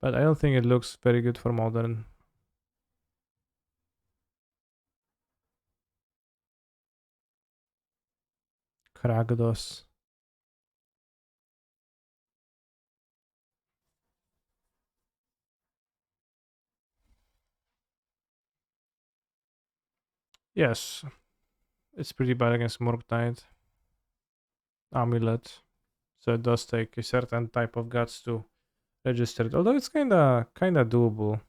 But I don't think it looks very good for Modern. Kragdos. Yes, it's pretty bad against Murktide. Amulet. So it does take a certain type of guts to register it. Although it's kinda doable.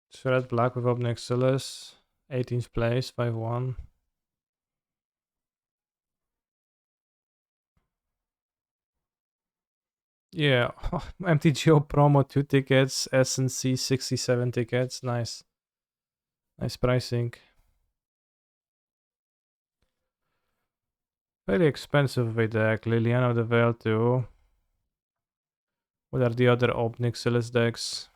It's red black with Obnixilis. 18th place, 5-1. Yeah, MTGO promo 2 tickets, SNC 67 tickets. Nice. Nice pricing. Very expensive with deck. Liliana of the Veil too. What are the other Obnixilis decks?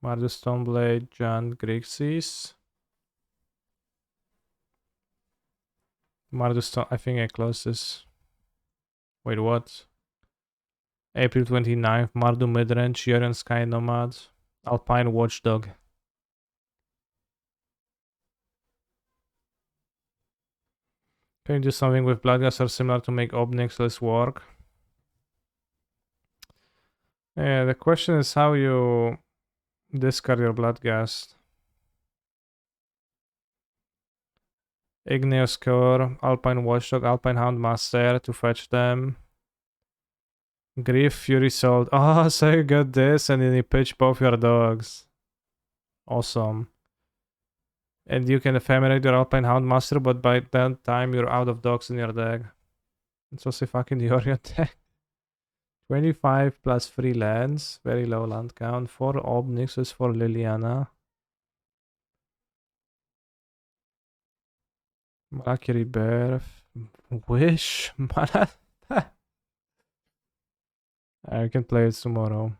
Mardu Stoneblade, Jan Grixis. Mardu Stone, I think I closed this. Wait, what? April 29th, Mardu Midrange, Yorion Sky Nomad, Alpine Watchdog. Can you do something with Bloodgas or similar to make Obnixilis work? Yeah, the question is how you discard your Bloodgast. Igneous Core, Alpine Watchdog, Alpine Houndmaster to fetch them. Grief, Fury Salt. Oh, so you got this and then you pitch both your dogs. Awesome. And you can ephemerate your Alpine Houndmaster, but by that time you're out of dogs in your deck. It's also fucking Yorion deck. 25 plus 3 lands. Very low land count. 4 Obnixes for Liliana. Malaki Rebirth. Wish. Mana. I can play it tomorrow.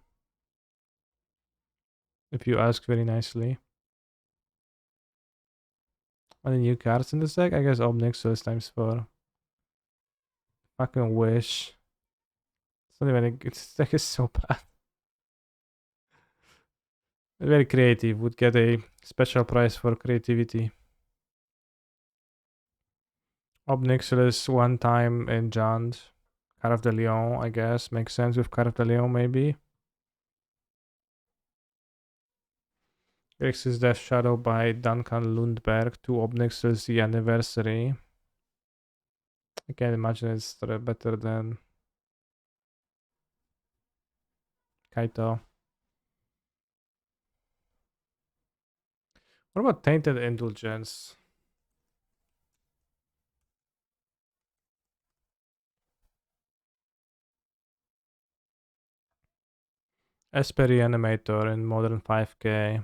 If you ask very nicely. Any new cards in this deck? I guess Obnixes times 4. Fucking Wish. It's not even a good deck, is so bad. Very creative. Would get a special prize for creativity. Obnixilis one time enchant. Car of the Lion, I guess. Makes sense with Car of the Lion, maybe. Grixis Death Shadow by Duncan Lundberg to Obnixilis the Anniversary. I can't imagine it's better than Kaito. What about Tainted Indulgence? SP Reanimator in Modern 5K.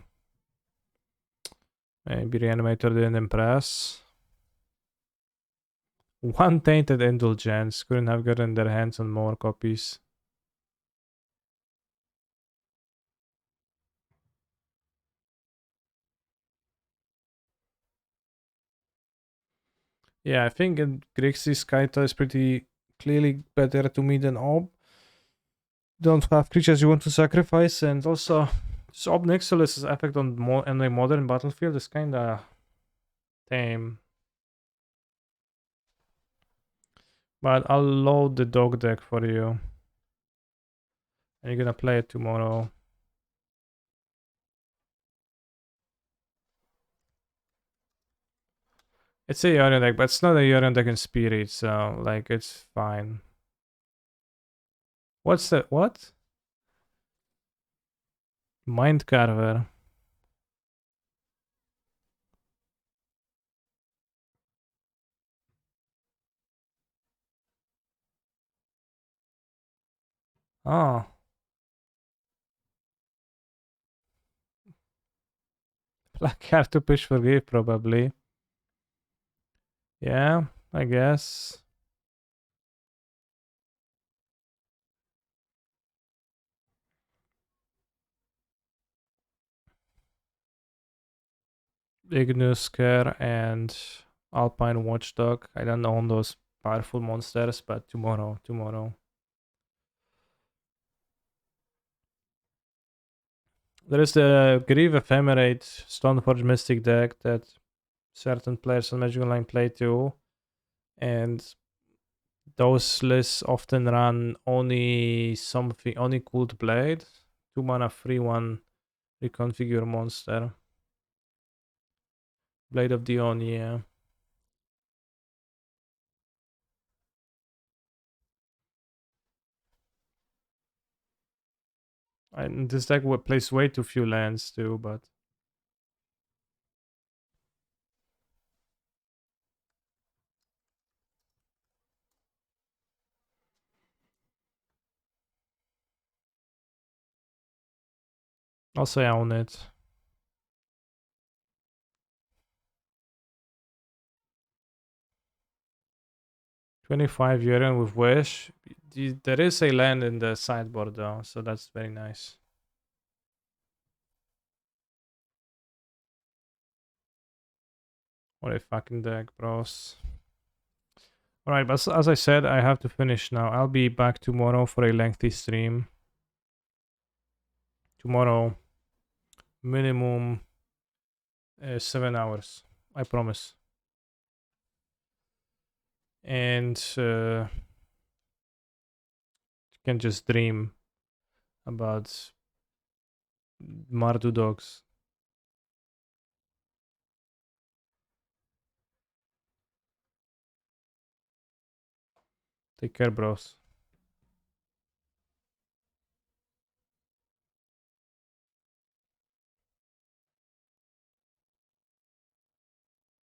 Maybe Reanimator didn't impress. One Tainted Indulgence. Couldn't have gotten their hands on more copies. Yeah, I think Grixis Kaito is pretty clearly better to me than Ob. Don't have creatures you want to sacrifice, and also this Ob Nixilis' effect on a modern battlefield is kinda tame. But I'll load the dog deck for you. And you're gonna play it tomorrow. It's a Yorion deck, but it's not a Yorion deck in Spirit, so like it's fine. What's the what? Mind Carver. Oh. Black card to push forgive probably. Yeah, I guess. Ignus Scare and Alpine Watchdog. I don't own those powerful monsters, but tomorrow. There is the Grieve Ephemerate Stoneforge Mystic deck that certain players on Magic Online play too. And those lists often run only Cooled Blade, 2 mana free one reconfigure monster. Blade of the Oni, yeah. And this deck plays way too few lands too, but I'll say I own it. 25 Yorion with Wish. There is a land in the sideboard though, so that's very nice. What a fucking deck, bros. Alright, but as I said, I have to finish now. I'll be back tomorrow for a lengthy stream. Tomorrow, minimum 7 hours. I promise. And you can just dream about Mardu dogs. Take care, bros.